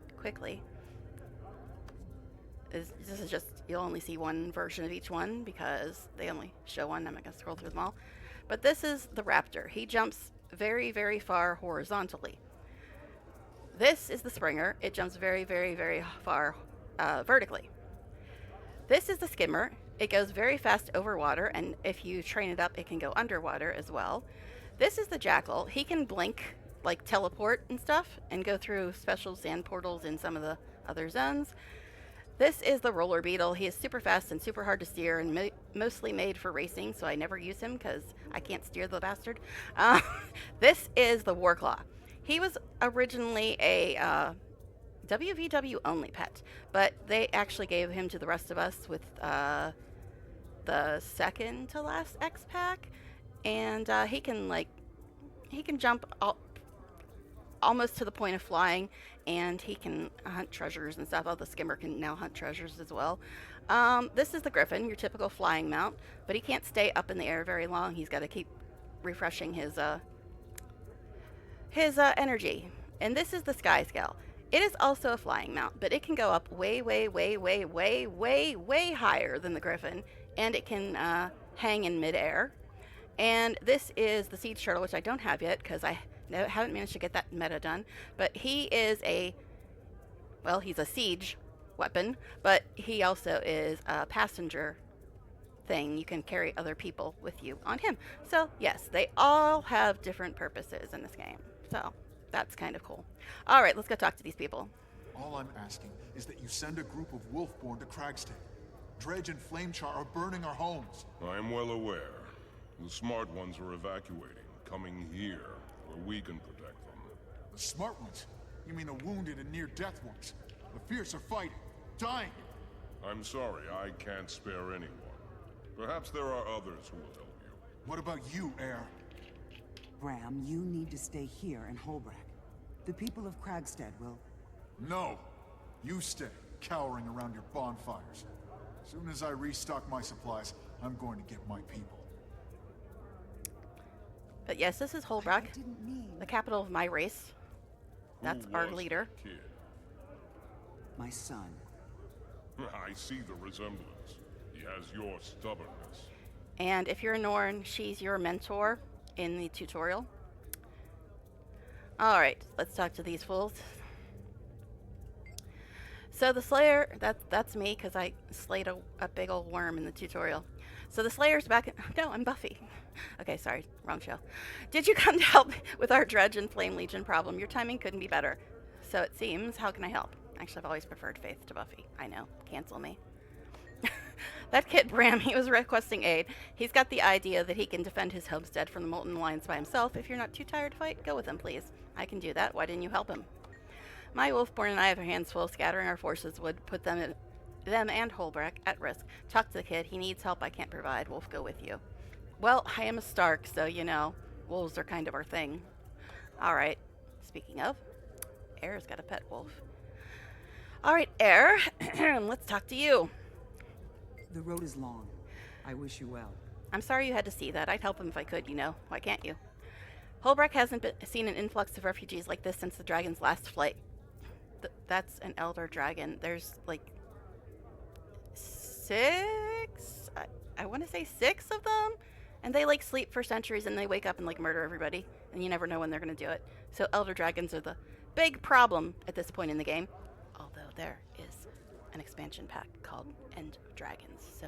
This is just, you'll only see one version of each one because they only show one. I'm not going to scroll through them all. But this is the Raptor. He jumps very, very far horizontally. This is the Springer. It jumps very, very, very far vertically. This is the Skimmer. It goes very fast over water, and if you train it up, it can go underwater as well. This is the jackal. He can blink, like teleport and stuff, and go through special sand portals in some of the other zones. This is the roller beetle. He is super fast and super hard to steer and mostly made for racing, so I never use him because I can't steer the bastard. Uh, this is the warclaw. He was originally a WVW only pet, but they actually gave him to the rest of us with the second to last X pack, and he can jump almost to the point of flying, and he can hunt treasures and stuff. Oh, the skimmer can now hunt treasures as well. This is the griffin, your typical flying mount, but he can't stay up in the air very long. He's got to keep refreshing his energy. And this is the sky scale. It is also a flying mount, but it can go up way, way, way, way, way, way, way higher than the griffin, and it can hang in midair. And this is the siege turtle, which I don't have yet because I haven't managed to get that meta done. But he is he's a siege weapon, but he also is a passenger thing. You can carry other people with you on him. So yes, they all have different purposes in this game. So that's kind of cool. All right, let's go talk to these people. All I'm asking is that you send a group of Wolfborn to Cragstead. Dredge and Flamechar are burning our homes. I am well aware. The smart ones are evacuating, coming here, where we can protect them. The smart ones? You mean the wounded and near-death ones? The fierce are fighting, dying. I'm sorry, I can't spare anyone. Perhaps there are others who will help you. What about you, Air? Bram, you need to stay here in Holbrook. The people of Cragstead will... No! You stay, cowering around your bonfires. Soon as I restock my supplies, I'm going to get my people. But yes, this is I Holbrook, didn't mean... the capital of my race. That's Who our was leader. the kid? My son. I see the resemblance. He has your stubbornness. And if you're a Norn, she's your mentor in the tutorial. Alright, let's talk to these fools. So the Slayer, that's me, because I slayed a big old worm in the tutorial. So the Slayer's back no, I'm Buffy. Okay, sorry, wrong show. Did you come to help with our Dredge and Flame Legion problem? Your timing couldn't be better. So it seems, how can I help? Actually, I've always preferred Faith to Buffy. I know, cancel me. That kid Bram, he was requesting aid. He's got the idea that he can defend his homestead from the Molten Alliance by himself. If you're not too tired to fight, go with him, please. I can do that. Why didn't you help him? My Wolfborn and I have our hands full. Scattering our forces would put them and Holbrook at risk. Talk to the kid. He needs help I can't provide. Wolf, go with you. Well, I am a Stark, so, you know, wolves are kind of our thing. Alright. Speaking of, Air's got a pet wolf. Alright, Air. Let's talk to you. The road is long. I wish you well. I'm sorry you had to see that. I'd help him if I could, you know. Why can't you? Holbrook hasn't seen an influx of refugees like this since the dragon's last flight. That's an elder dragon. There's like 6? I want to say 6 of them. And they like sleep for centuries and they wake up and like murder everybody. And you never know when they're going to do it. So elder dragons are the big problem at this point in the game. Although there is an expansion pack called End of Dragons. So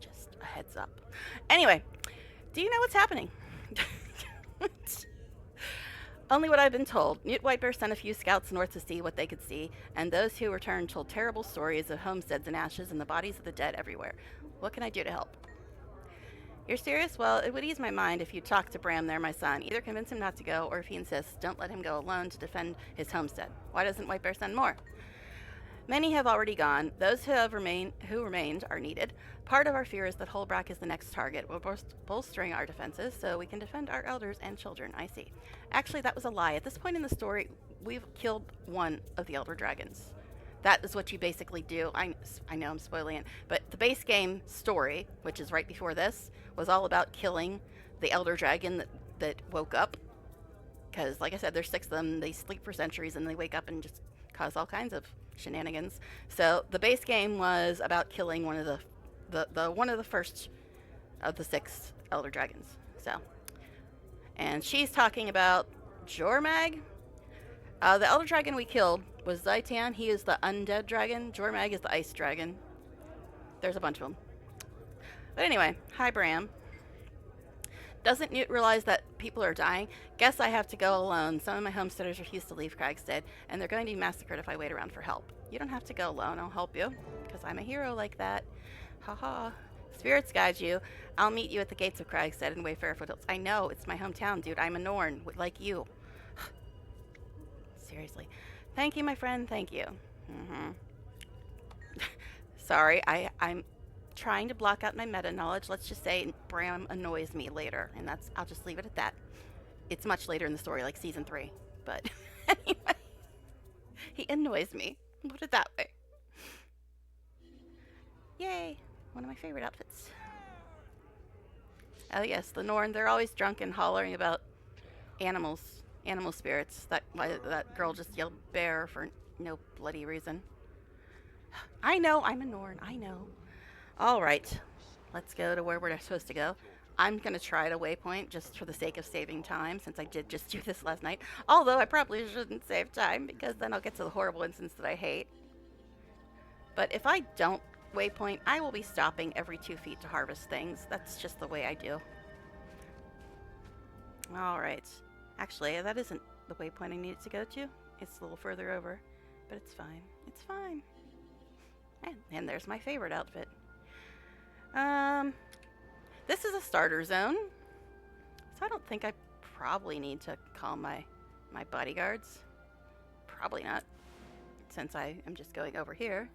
just a heads up. Anyway, do you know what's happening? Only what I've been told. Newt Whitebear sent a few scouts north to see what they could see, and those who returned told terrible stories of homesteads in ashes and the bodies of the dead everywhere. What can I do to help? You're serious? Well, it would ease my mind if you talk to Bram there, my son. Either convince him not to go, or if he insists, don't let him go alone to defend his homestead. Why doesn't Whitebear send more? Many have already gone. Those who remained are needed. Part of our fear is that Holbrook is the next target. We're bolstering our defenses so we can defend our elders and children. I see. Actually, that was a lie. At this point in the story, we've killed one of the elder dragons. That is what you basically do. I know I'm spoiling it, but the base game story, which is right before this, was all about killing the elder dragon that woke up. Because, like I said, there's 6 of them. They sleep for centuries and they wake up and just cause all kinds of shenanigans. So the base game was about killing one of the first of the 6 elder dragons. So, and she's talking about Jormag. The elder dragon we killed was Zaitan. He is the undead dragon. Jormag is the ice dragon. There's a bunch of them. But anyway, hi Bram. Doesn't Newt realize that people are dying? Guess I have to go alone. Some of my homesteaders refuse to leave Cragstead, and they're going to be massacred if I wait around for help. You don't have to go alone. I'll help you, because I'm a hero like that. Haha. Spirits guide you. I'll meet you at the gates of Cragstead and Wayfarer Foothills. I know, it's my hometown, dude. I'm a Norn, like you. Seriously. Thank you, my friend. Thank you. Sorry, I'm trying to block out my meta knowledge. Let's just say Bram annoys me later, and I'll just leave it at that. It's much later in the story, like season 3, but anyway, he annoys me. Put it that way. Yay, one of my favorite outfits. Oh yes, the Norn, they're always drunk and hollering about animal spirits. That girl just yelled bear for no bloody reason. I know, I'm a Norn, I know. Alright, let's go to where we're supposed to go. I'm going to try to waypoint just for the sake of saving time, since I did just do this last night. Although I probably shouldn't save time, because then I'll get to the horrible instance that I hate. But if I don't waypoint, I will be stopping every 2 feet to harvest things. That's just the way I do. Alright. Actually, that isn't the waypoint I needed to go to. It's a little further over. But it's fine. It's fine. And there's my favorite outfit. This is a starter zone, so I don't think I probably need to call my bodyguards. Probably not, since I am just going over here.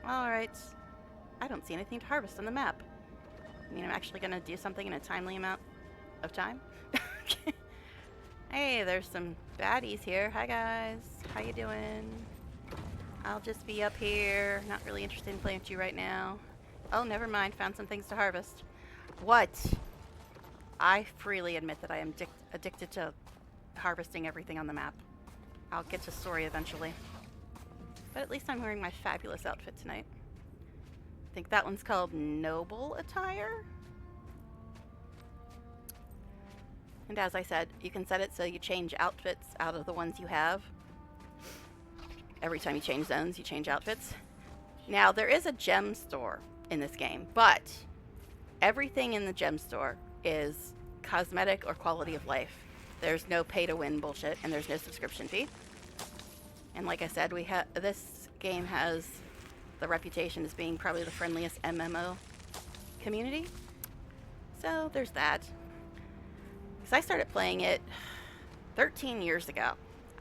Alright, I don't see anything to harvest on the map. I mean, I'm actually going to do something in a timely amount of time. Hey, there's some baddies here. Hi guys, how you doing? I'll just be up here, not really interested in playing with you right now. Oh, never mind, found some things to harvest. What? I freely admit that I am addicted to harvesting everything on the map. I'll get to story eventually. But at least I'm wearing my fabulous outfit tonight. I think that one's called Noble Attire. And as I said, you can set it so you change outfits out of the ones you have. Every time you change zones, you change outfits. Now, there is a gem store in this game, but everything in the gem store is cosmetic or quality of life. There's no pay-to-win bullshit, and there's no subscription fee. And like I said, this game has the reputation as being probably the friendliest MMO community. So there's that. Because I started playing it 13 years ago.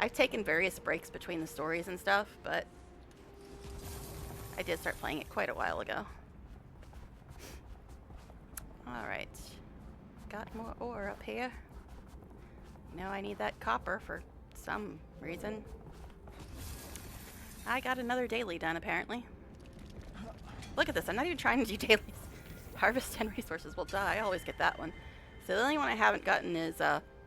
I've taken various breaks between the stories and stuff, but I did start playing it quite a while ago. Alright. Got more ore up here. Now I need that copper for some reason. I got another daily done, apparently. Look at this, I'm not even trying to do dailies. Harvest 10 resources. Well, duh, I always get that one. So the only one I haven't gotten is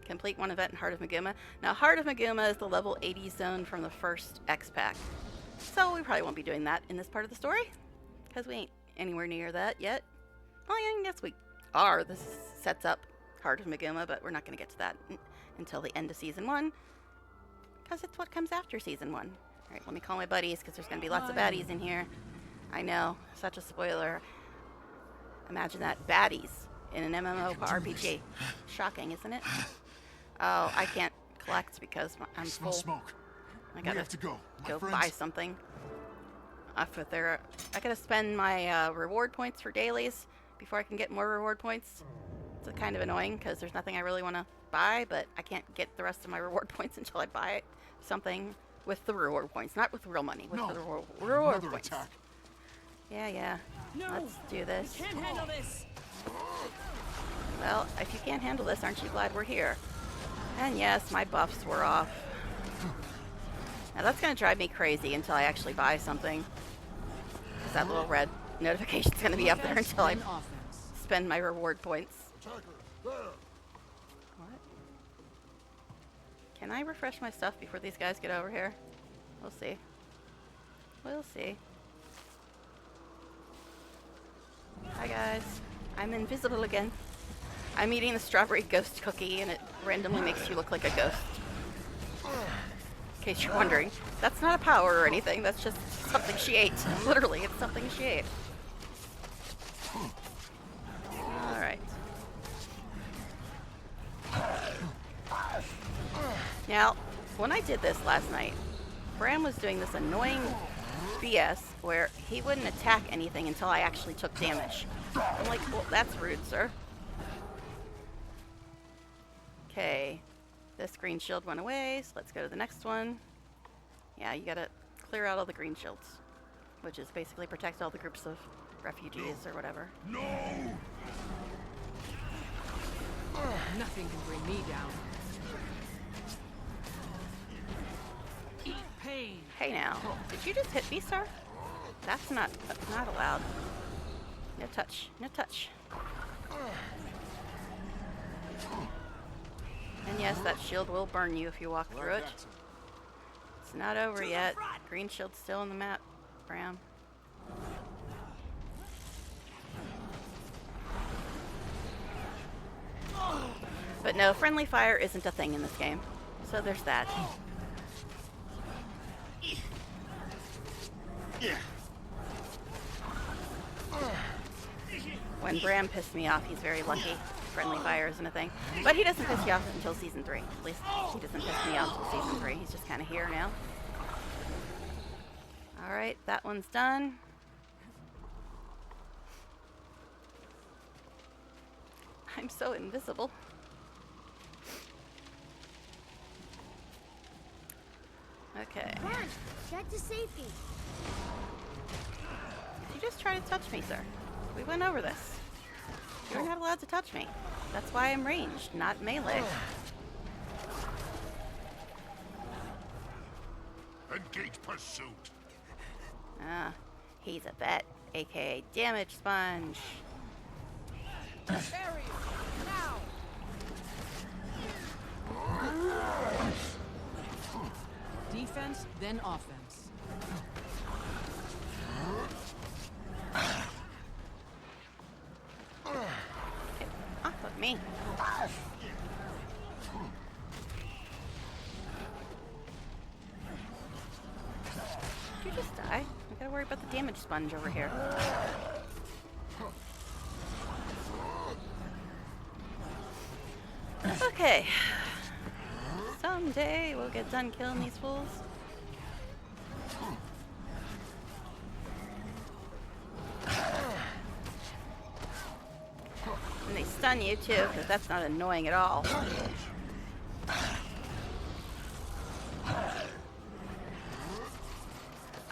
complete one event in Heart of Maguma. Now, Heart of Maguma is the level 80 zone from the first X-Pack. So we probably won't be doing that in this part of the story, because we ain't anywhere near that yet. Well, yeah, I guess we are. This sets up Heart of Maguma, but we're not going to get to that until the end of Season 1, because it's what comes after Season 1. Alright, let me call my buddies, because there's going to be lots of baddies in here. I know, such a spoiler. Imagine that, baddies in an MMO RPG. Shocking, isn't it? Oh, I can't collect because I'm full. Smoke. I gotta have to go. Go buy something. I gotta spend my reward points for dailies before I can get more reward points. It's kind of annoying because there's nothing I really want to buy, but I can't get the rest of my reward points until I buy something with the reward points, not with real money, with the reward points. Attack. Yeah. No, Let's do this. we can't handle this. Well, if you can't handle this, aren't you glad we're here? And yes, my buffs were off. Now that's going to drive me crazy until I actually buy something. That little red notification's going to be up there until I spend my reward points. What? Can I refresh my stuff before these guys get over here? We'll see. We'll see. Hi guys. I'm invisible again. I'm eating the strawberry ghost cookie and it randomly makes you look like a ghost. In case you're wondering. That's not a power or anything, that's just something she ate. Literally, it's something she ate. Alright. Now, when I did this last night, Bram was doing this annoying BS where he wouldn't attack anything until I actually took damage. I'm like, well, that's rude, sir. Okay. This green shield went away, so let's go to the next one. Yeah, you gotta clear out all the green shields, which is basically protect all the groups of refugees or whatever. No! Nothing can bring me down. Eat pain. Hey now, did you just hit me, sir? That's not allowed. No touch, no touch. And yes, that shield will burn you if you walk through it. It's not over yet. Green shield's still on the map, Bram. But no, friendly fire isn't a thing in this game. So there's that. When Bram pissed me off, he's very lucky. Friendly fire isn't a thing. But he doesn't piss you off until Season 3. At least he doesn't piss me off until Season 3. He's just kind of here now. Alright, that one's done. I'm so invisible. Okay. Burn! Check the safety. Did you just try to touch me, sir? We went over this. You're not allowed to touch me. That's why I'm ranged, not melee. Engage pursuit. Ah, he's a vet, aka damage sponge. Barrier! Now! Defense, then offense. Get off of me. Did you just die? I gotta worry about the damage sponge over here. Okay. Someday we'll get done killing these fools. And they stun you too, because that's not annoying at all.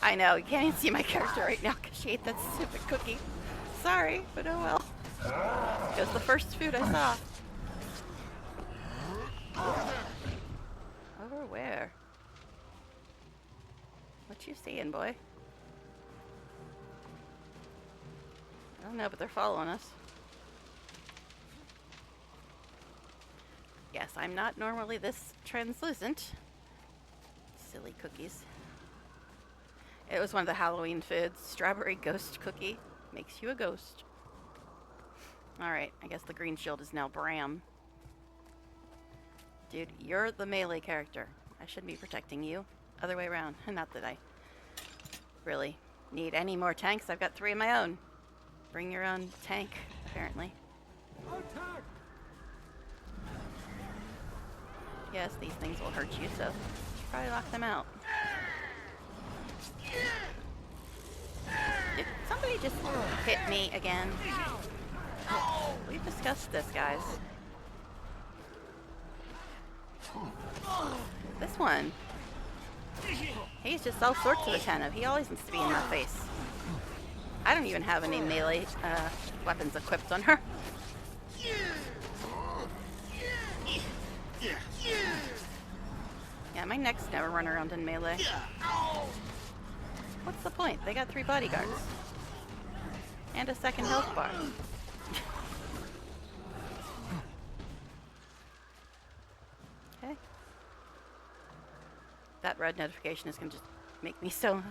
I know, you can't even see my character right now because she ate that stupid cookie. Sorry, but oh well. It was the first food I saw. Over where? What you seeing, boy? I don't know, but they're following us. Yes, I'm not normally this translucent. Silly cookies. It was one of the Halloween foods. Strawberry ghost cookie. Makes you a ghost. Alright, I guess the green shield is now Bram. Dude, you're the melee character. I should be protecting you. Other way around. Not that I really need any more tanks. I've got 3 of my own. Bring your own tank, apparently. Attack! Yes, these things will hurt you, so you should probably lock them out. Did somebody just hit me again? We've discussed this, guys. This one, he's just all sorts of attentive. He always wants to be in my face. I don't even have any melee weapons equipped on her. Yeah, my necks never run around in melee. What's the point? They got 3 bodyguards. And a second health bar. Okay. That red notification is gonna just make me so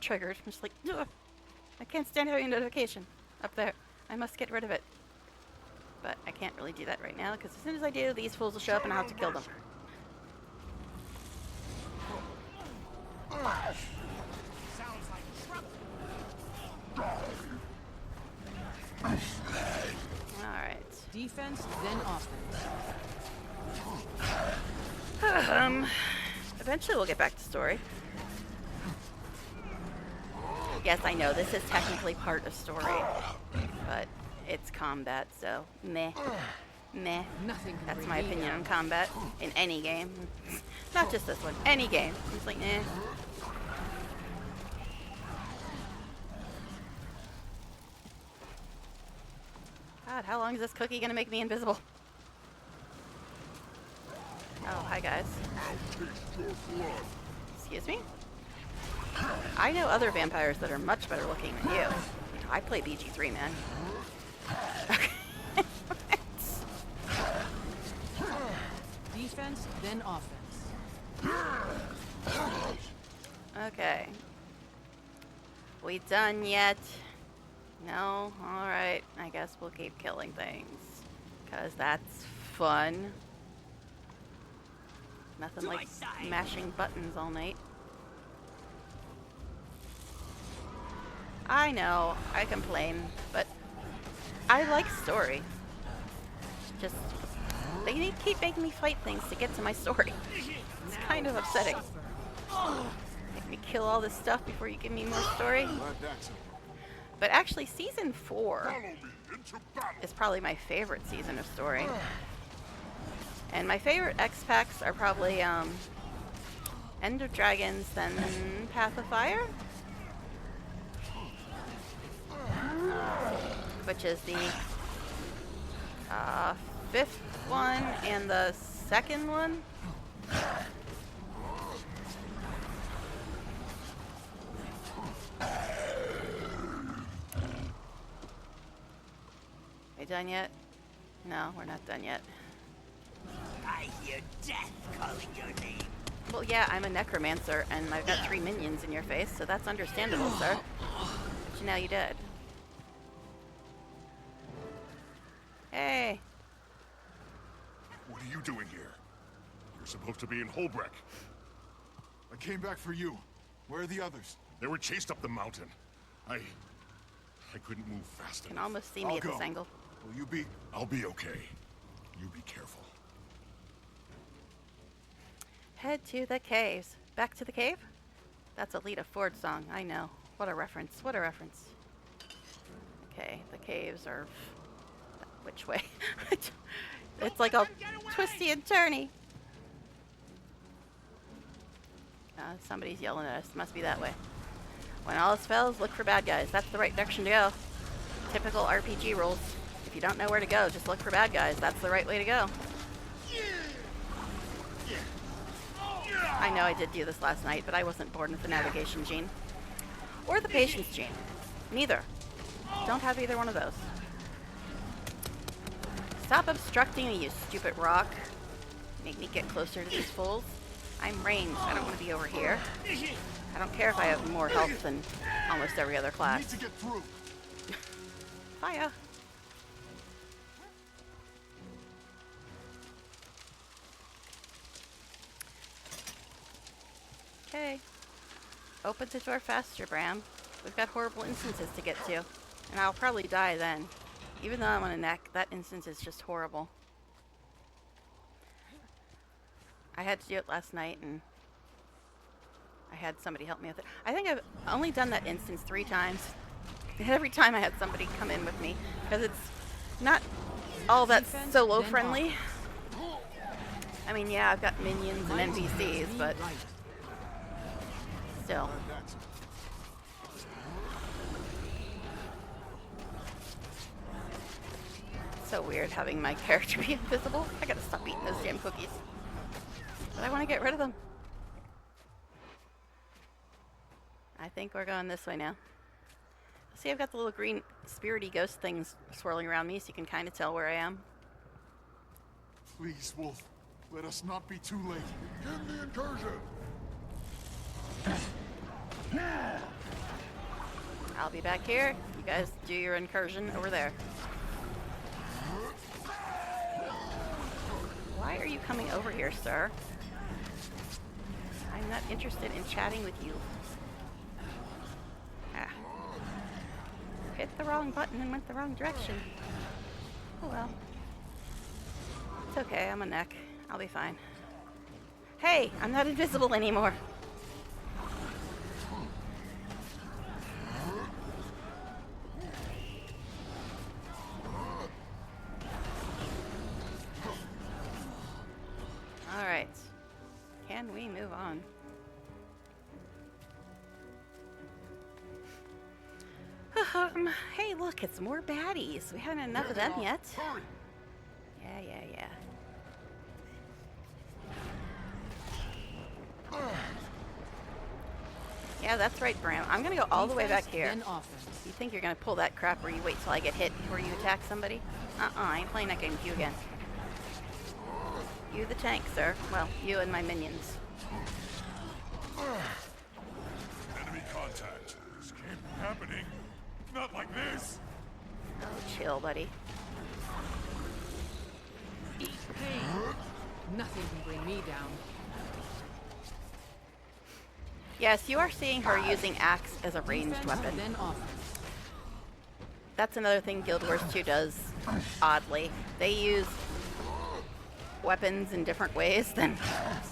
triggered. I'm just like, ugh, I can't stand having a notification up there. I must get rid of it. But I can't really do that right now, because as soon as I do, these fools will show up and I'll have to kill them. Sounds Defense, then offense. Eventually we'll get back to story. Yes, I know, this is technically part of story, but it's combat, so meh. Meh. Nothing can That's bring my me opinion down. on combat in any game. Not just this one, any game. It's like, eh. God, how long is this cookie gonna make me invisible? Oh, hi guys. Excuse me? I know other vampires that are much better looking than you. I play BG3, man. Defense, then offense. Okay. We done yet? No? Alright. I guess we'll keep killing things. Because that's fun. Nothing like mashing buttons all night. I know, I complain, but I like story. Just, they keep making me fight things to get to my story. It's kind of upsetting. Make me kill all this stuff before you give me more story. But actually, Season 4 is probably my favorite season of story. And my favorite X-Packs are probably End of Dragons, then Path of Fire, which is the 5th one and the 2nd one. We done yet? No, we're not done yet. I hear death calling your name. Well, yeah, I'm a necromancer, and I've got 3 minions in your face, so that's understandable, sir. But now you dead. Hey. What are you doing here? You're supposed to be in Holbreck. I came back for you. Where are the others? They were chased up the mountain. I couldn't move fast Can enough. almost see me at this angle. Will you be? I'll be okay. You be careful. Head to the caves. Back to the cave? That's a Lita Ford song. I know. What a reference. What a reference. Okay, the caves are... Which way? It's like all twisty and turny. Somebody's yelling at us. Must be that way. When all else fails, look for bad guys. That's the right direction to go. Typical RPG rules. If you don't know where to go, just look for bad guys. That's the right way to go. I know I did do this last night, but I wasn't born with the navigation gene. Or the patience gene. Neither. Don't have either one of those. Stop obstructing me, you stupid rock. Make me get closer to these fools. I'm ranged. I don't want to be over here. I don't care if I have more health than almost every other I class. need to get through. Fire. Okay. Open the door faster, Bram. We've got horrible instances to get to. And I'll probably die then. Even though I'm on a neck, that instance is just horrible. I had to do it last night, and I had somebody help me with it. I think I've only done that instance 3 times. And every time I had somebody come in with me, because it's not all that Defense, solo then friendly. I mean, yeah, I've got minions and NPCs, but Right. still. That's it. So weird having my character be invisible. I gotta stop eating those damn cookies. But I want to get rid of them. I think we're going this way now. See, I've got the little green spirity ghost things swirling around me, so you can kind of tell where I am. Please, Wolf. Let us not be too late. Begin the incursion! I'll be back here. You guys do your incursion over there. Why are you coming over here, sir? I'm not interested in chatting with you. Ah. Hit the wrong button and went the wrong direction. Oh well. It's okay, I'm a neck. I'll be fine. Hey, I'm not invisible anymore. Alright. Can we move on? Hey, look, it's more baddies. We haven't enough of them yet. Yeah. Yeah, that's right, Bram. I'm gonna go all the way back here. Then offense. You think you're gonna pull that crap where you wait till I get hit before you attack somebody? I ain't playing that game with you again. You the tank, sir. Well, you and my minions. Enemy contact. This can't be happening. Not like this. Oh, chill, buddy. Eat pain. Nothing can bring me down. Yes, you are seeing her using axe as a ranged Defense, weapon. then offense. That's another thing Guild Wars 2 does, oddly. They use weapons in different ways than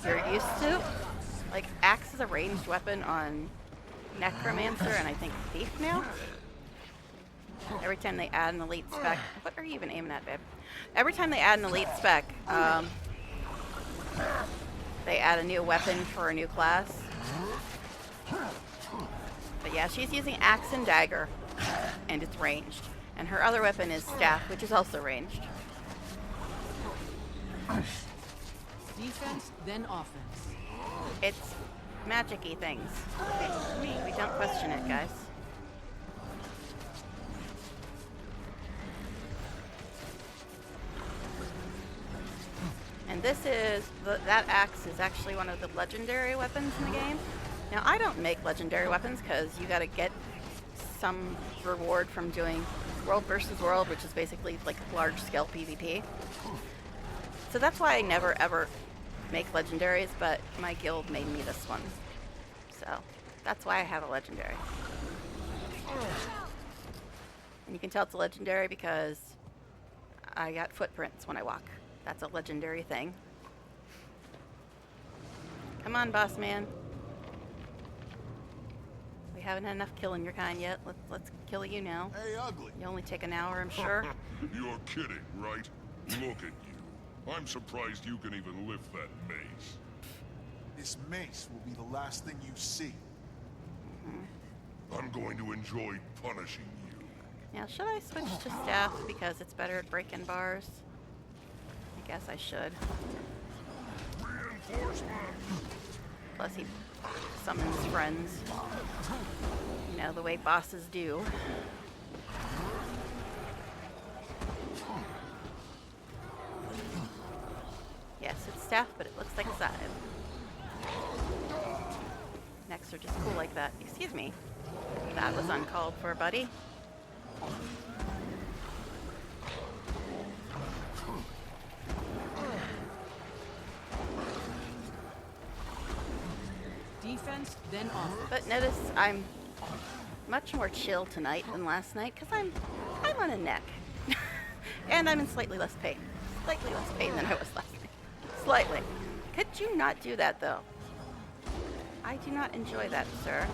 you're used to. Like, axe is a ranged weapon on Necromancer and I think Thief now. Every time they add an elite spec. What are you even aiming at, babe? Every time they add an elite spec, they add a new weapon for a new class. But yeah, she's using axe and dagger, and it's ranged. And her other weapon is staff, which is also ranged. Defense, then offense. It's magic-y things. We don't question it, guys. And this is, that axe is actually one of the legendary weapons in the game. Now, I don't make legendary weapons because you gotta get some reward from doing world versus world, which is basically like large-scale PvP. So that's why I never ever make legendaries, but my guild made me this one. So that's why I have a legendary. And you can tell it's a legendary because I got footprints when I walk. That's a legendary thing. Come on, boss man. We haven't had enough killing your kind yet. Let's kill you now. Hey, ugly. You only take an hour, I'm sure. You're kidding, right? Look at you. I'm surprised you can even lift that mace. This mace will be the last thing you see. I'm going to enjoy punishing you. Now, should I switch to staff because it's better at breaking bars? I guess I should. Reinforcement! Plus he summons friends. You know, the way bosses do. Yes, it's staff, but it looks like a scythe. Necks are just cool like that. Excuse me. That was uncalled for, buddy. Defense, then offense. But notice I'm much more chill tonight than last night because I'm on a neck. And I'm in slightly less pain. Slightly less pain than I was last night. Slightly. Could you not do that, though? I do not enjoy that, sir.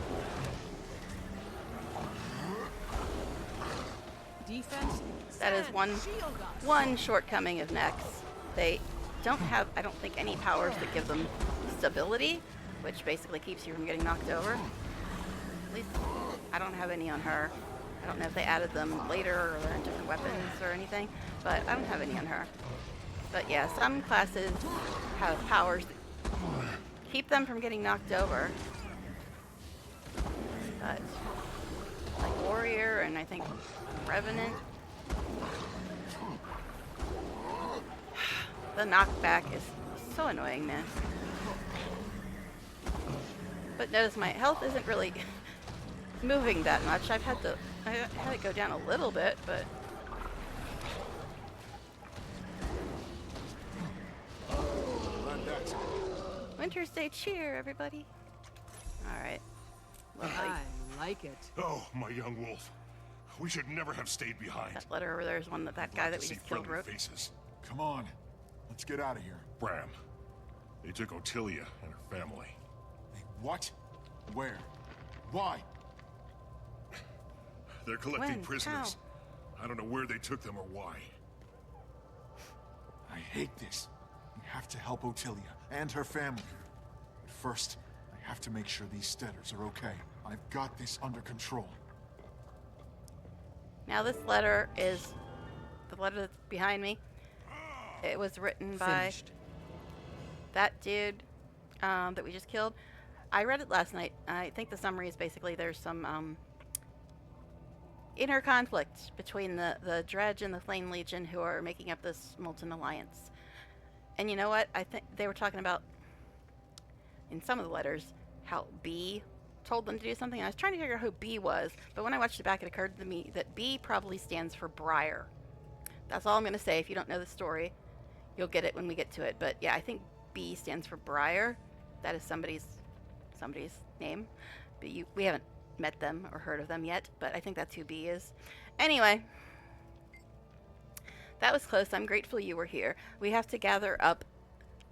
Defense. That is stand. one Shield us. one shortcoming of Nex. They don't have, I don't think, any powers that give them stability, which basically keeps you from getting knocked over. At least I don't have any on her. I don't know if they added them later or they're in different weapons or anything, but I don't have any on her. But yeah, some classes have powers that keep them from getting knocked over. But like Warrior and I think Revenant, the knockback is so annoying, man. But notice my health isn't really moving that much. I had it go down a little bit, but Winter's Day cheer, everybody. All right. Lovely. I like it. Oh, my young wolf. We should never have stayed behind. That letter over there is one that guy that we See just killed friendly wrote. faces. Come on. Let's get out of here. Bram. They took Otilia and her family. They what? Where? Why? They're collecting When? prisoners. I don't know where they took them or why. I hate this. We have to help Otilia and her family. But first, I have to make sure these Steaders are okay. I've got this under control. Now this letter is the letter that's behind me. It was written by Finished. that dude that we just killed. I read it last night. I think the summary is basically there's some inner conflict between the Dredge and the Flame Legion who are making up this Molten Alliance. And you know what? I think they were talking about, in some of the letters, how B told them to do something. I was trying to figure out who B was, but when I watched it back, it occurred to me that B probably stands for Briar. That's all I'm going to say. If you don't know the story, you'll get it when we get to it. But yeah, I think B stands for Briar. That is somebody's name. But we haven't met them or heard of them yet, but I think that's who B is. Anyway, that was close. I'm grateful you were here. We have to gather up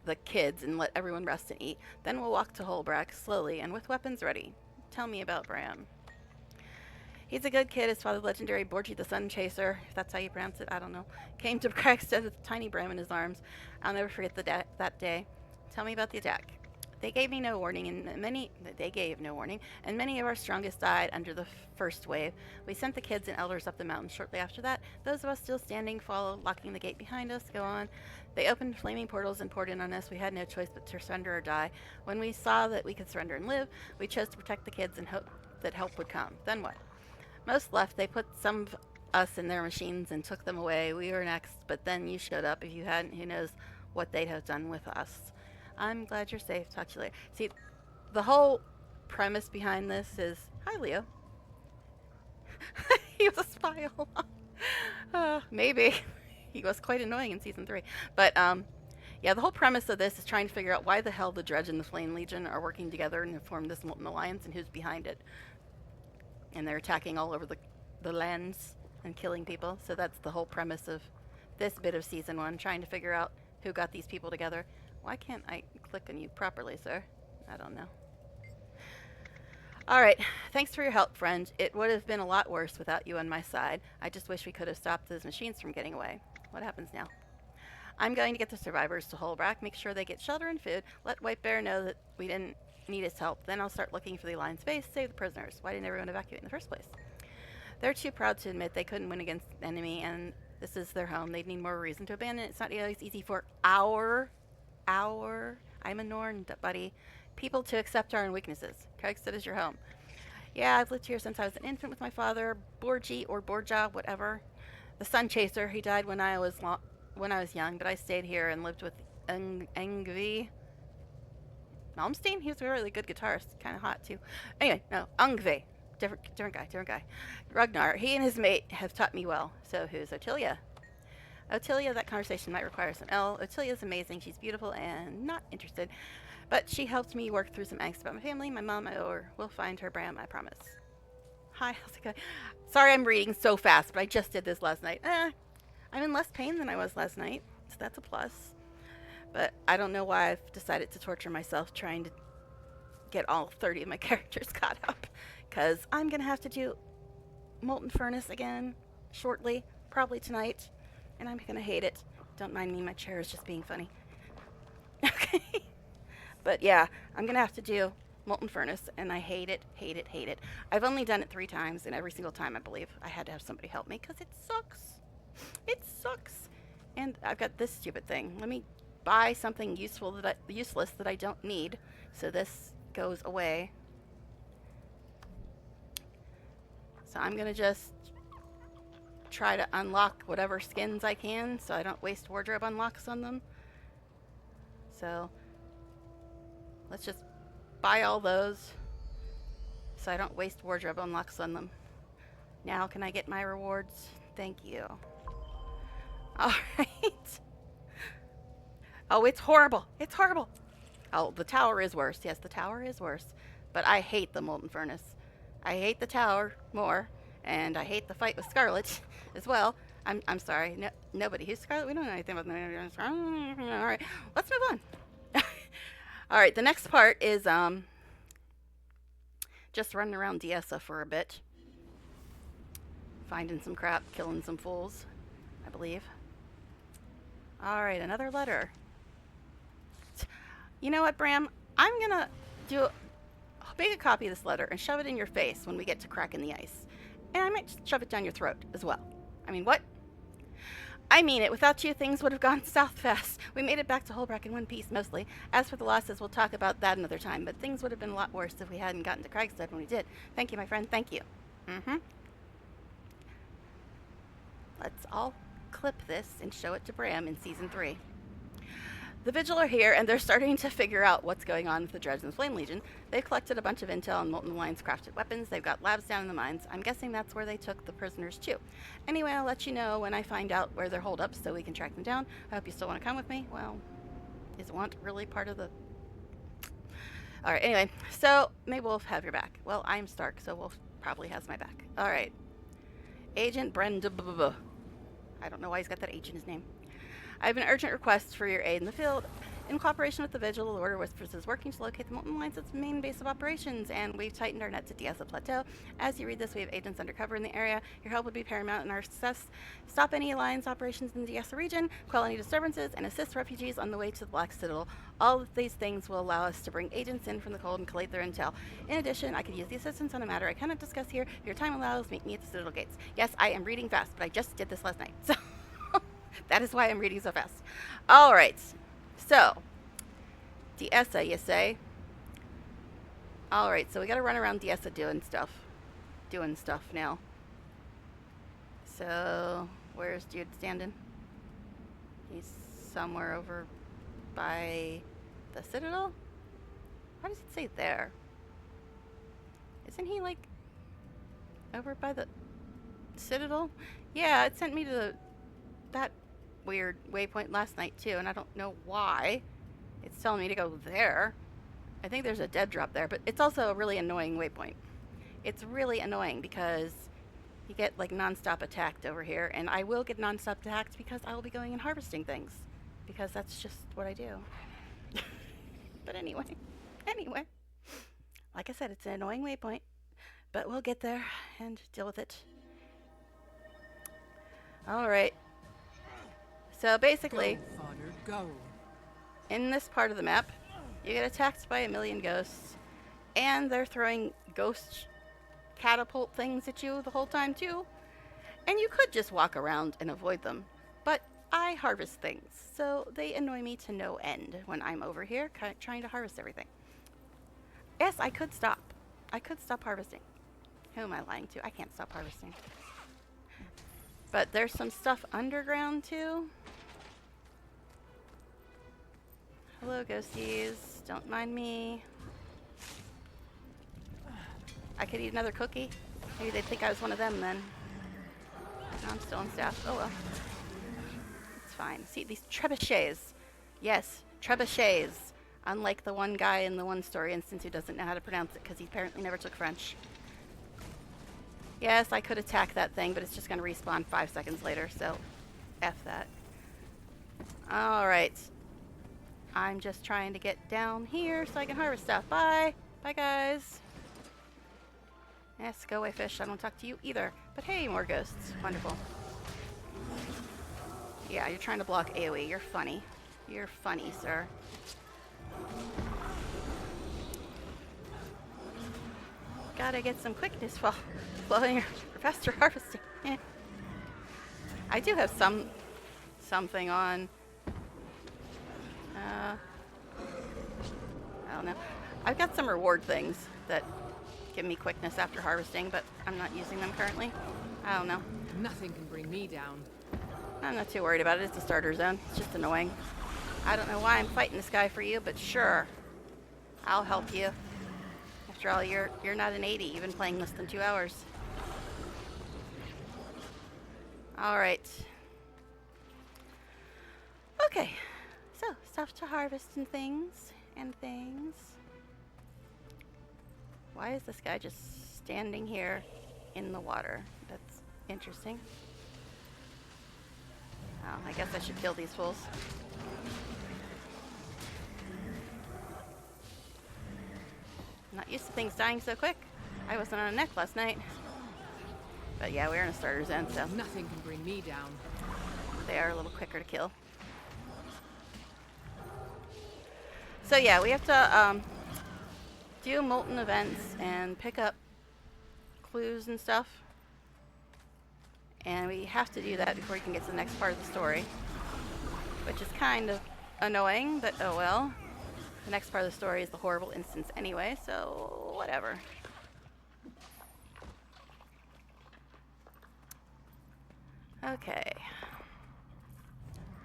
the kids and let everyone rest and eat. Then we'll walk to Holbrack slowly and with weapons ready. Tell me about Bram. He's a good kid. His father, legendary Borgi the Sun Chaser, if that's how you pronounce it, I don't know, came to Cragstead with tiny Bram in his arms. I'll never forget that day. Tell me about the attack. They gave no warning, and many of our strongest died under the first wave. We sent the kids and elders up the mountain shortly after that. Those of us still standing followed, locking the gate behind us. Go on. They opened flaming portals and poured in on us. We had no choice but to surrender or die. When we saw that we could surrender and live, we chose to protect the kids and hope that help would come. Then what? Most left. They put some of us in their machines and took them away. We were next, but then you showed up. If you hadn't, who knows what they'd have done with us. I'm glad you're safe. Talk to you later. See, the whole premise behind this is... Hi, Leo. He was a spy all along. Maybe. He was quite annoying in Season 3. But, yeah, the whole premise of this is trying to figure out why the hell the Dredge and the Flame Legion are working together and have formed this Molten Alliance and who's behind it. And they're attacking all over the lands and killing people. So that's the whole premise of this bit of Season 1, trying to figure out who got these people together. Why can't I click on you properly, sir? I don't know. Alright, thanks for your help, friend. It would have been a lot worse without you on my side. I just wish we could have stopped those machines from getting away. What happens now? I'm going to get the survivors to Holbrack, make sure they get shelter and food, let White Bear know that we didn't need his help. Then I'll start looking for the Alliance base, save the prisoners. Why didn't everyone evacuate in the first place? They're too proud to admit they couldn't win against the enemy, and this is their home. They'd need more reason to abandon it. It's not always easy for I'm a Norn, buddy. People to accept our own weaknesses. Cragstead is your home. Yeah, I've lived here since I was an infant with my father, Borgi or Borja, whatever. The Sun Chaser. He died when I was young, but I stayed here and lived with Ngv Malmsteen. He was a really good guitarist, kind of hot too. Anyway, no, Ngv, different guy. Ragnar. He and his mate have taught me well. So who's Otilia? Otilia, that conversation might require some L. Otilia's amazing. She's beautiful and not interested. But she helped me work through some angst about my family. My mom, we'll find her, Bram, I promise. Hi, how's it going? Sorry I'm reading so fast, but I just did this last night. I'm in less pain than I was last night, so that's a plus. But I don't know why I've decided to torture myself trying to get all 30 of my characters caught up. Because I'm going to have to do Molten Furnace again shortly, probably tonight. And I'm going to hate it. Don't mind me, my chair is just being funny. Okay. But yeah, I'm going to have to do Molten Furnace, and I hate it. I've only done it 3 times, and every single time, I believe, I had to have somebody help me, because it sucks. It sucks. And I've got this stupid thing. Let me buy something useless that I don't need, so this goes away. So I'm going to just try to unlock whatever skins I can so I don't waste wardrobe unlocks on them. So let's just buy all those so I don't waste wardrobe unlocks on them. Now can I get my rewards? Thank you. Alright. Oh, it's horrible. It's horrible. Oh, the tower is worse. Yes, the tower is worse. But I hate the Molten Furnace. I hate the tower more. And I hate the fight with Scarlet as well. I'm sorry. No, nobody. Who's Scarlet? We don't know anything about the. All right, let's move on. All right, the next part is just running around Diessa for a bit, finding some crap, killing some fools, I believe. All right, another letter. You know what, Bram? I'm gonna make a copy of this letter and shove it in your face when we get to cracking the ice, and I might just shove it down your throat as well. I mean, what? I mean it. Without you, things would have gone south fast. We made it back to Holbrook in one piece, mostly. As for the losses, we'll talk about that another time, but things would have been a lot worse if we hadn't gotten to Kragstead when we did. Thank you, my friend. Thank you. Let's all clip this and show it to Bram in Season 3. The Vigil are here, and they're starting to figure out what's going on with the Dredge and the Flame Legion. They've collected a bunch of intel on Molten Alliance crafted weapons. They've got labs down in the mines. I'm guessing that's where they took the prisoners too. Anyway, I'll let you know when I find out where they're holed up so we can track them down. I hope you still want to come with me. Well, is want really part of the... Alright, anyway, so maybe we'll have your back. Well, I'm Stark, so Wolf probably has my back. Alright. Agent Brenda. I don't know why he's got that H in his name. I have an urgent request for your aid in the field. In cooperation with the Vigil, the Order Whispers is working to locate the Molten Alliance's main base of operations, and we've tightened our nets at Diessa Plateau. As you read this, we have agents undercover in the area. Your help would be paramount in our success. Stop any Alliance operations in the Diessa region, quell any disturbances, and assist refugees on the way to the Black Citadel. All of these things will allow us to bring agents in from the cold and collate their intel. In addition, I could use the assistance on a matter I cannot discuss here. If your time allows, meet me at the Citadel gates. Yes, I am reading fast, but I just did this last night, so... That is why I'm reading so fast. All right. So, Diessa, you say? All right. So we got to run around Diessa doing stuff now. So, where's Jude standing? He's somewhere over by the Citadel? Why does it say there? Isn't he like over by the Citadel? Yeah, it sent me to that weird waypoint last night too, and I don't know why it's telling me to go there. I think there's a dead drop there, but it's also a really annoying waypoint. It's really annoying because you get like non-stop attacked over here, and I will get non-stop attacked because I will be going and harvesting things, because that's just what I do. But anyway, like I said, it's an annoying waypoint, but we'll get there and deal with it. All right. So basically, Go, Father, go. in this part of the map, you get attacked by a million ghosts, and they're throwing ghost catapult things at you the whole time too. And you could just walk around and avoid them, but I harvest things, so they annoy me to no end when I'm over here trying to harvest everything. Yes, I could stop. I could stop harvesting. Who am I lying to? I can't stop harvesting. But there's some stuff underground too. Hello, ghosties. Don't mind me. I could eat another cookie. Maybe they'd think I was one of them then. No, I'm still on staff. Oh well. It's fine. See, these trebuchets. Yes, trebuchets. Unlike the one guy in the one story instance who doesn't know how to pronounce it because he apparently never took French. Yes, I could attack that thing, but it's just going to respawn 5 seconds later, so F that. Alright. I'm just trying to get down here so I can harvest stuff. Bye! Bye, guys. Yes, go away, fish. I don't talk to you either. But hey, more ghosts. Wonderful. Yeah, you're trying to block AoE. You're funny. You're funny, sir. Gotta get some quickness while flowing or faster harvesting. I do have something on. I don't know. I've got some reward things that give me quickness after harvesting, but I'm not using them currently. I don't know. Nothing can bring me down. I'm not too worried about it. It's a starter zone. It's just annoying. I don't know why I'm fighting this guy for you, but sure. I'll help you. After all, you're not an 80. You've been playing less than 2 hours. Alright. Okay. So, stuff to harvest and things. Why is this guy just standing here in the water? That's interesting. Oh, I guess I should kill these fools. I'm not used to things dying so quick. I wasn't on a neck last night. But yeah, we're in a starter zone, so Nothing can bring me down. they are a little quicker to kill. So yeah, we have to do molten events and pick up clues and stuff. And we have to do that before we can get to the next part of the story. Which is kind of annoying, but oh well. The next part of the story is the horrible instance anyway, so whatever. Okay.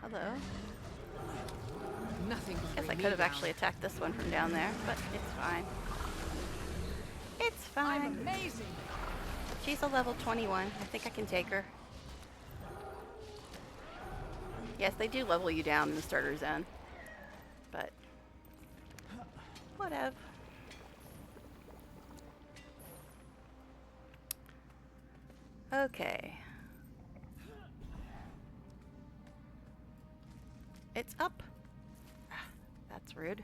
Hello. Nothing can Guess I bring me could have down. actually attacked this one from down there, but it's fine. It's fine. I'm amazing. She's a level 21. I think I can take her. Yes, they do level you down in the starter zone. But whatever. Okay. It's up. Ah, that's rude.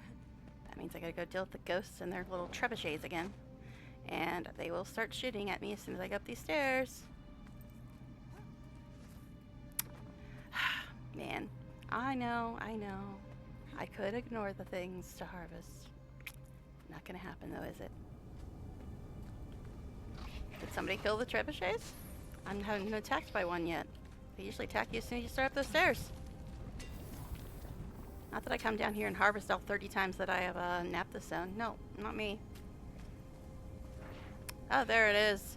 That means I gotta go deal with the ghosts and their little trebuchets again. And they will start shooting at me as soon as I go up these stairs. Man, I know. I could ignore the things to harvest. Not gonna happen though, is it? Did somebody kill the trebuchets? I haven't been attacked by one yet. They usually attack you as soon as you start up those stairs. Not that I come down here and harvest all 30 times that I have napped this zone. No, not me. Oh, there it is.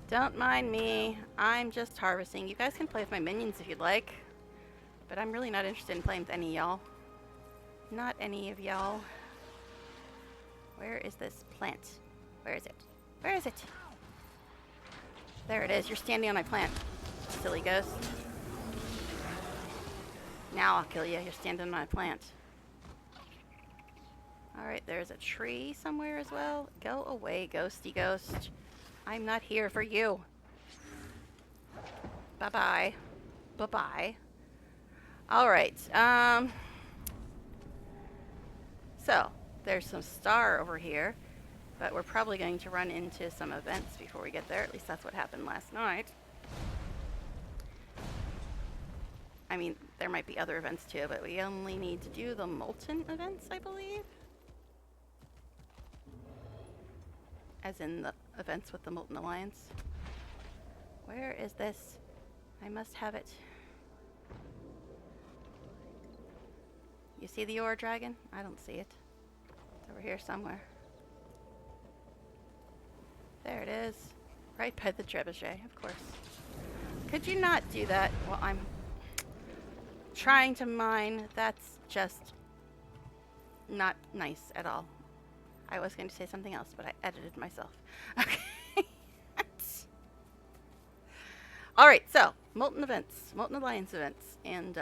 Don't mind me. I'm just harvesting. You guys can play with my minions if you'd like. But I'm really not interested in playing with any of y'all. Not any of y'all. Where is this plant? Where is it? Where is it? There it is. You're standing on my plant, silly ghost. Now I'll kill you. You're standing on my plant. Alright, there's a tree somewhere as well. Go away, ghosty ghost. I'm not here for you. Bye-bye. Bye-bye. Alright, so, there's some star over here, but we're probably going to run into some events before we get there. At least that's what happened last night. I mean, there might be other events too, but we only need to do the molten events, I believe. As in the events with the Molten Alliance. Where is this? I must have it. You see the ore dragon? I don't see it. It's over here somewhere. There it is. Right by the trebuchet, of course. Could you not do that while I'm trying to mine? That's just not nice at all. I was going to say something else, but I edited myself. Okay. Alright, so, Molten events. Molten Alliance events. And,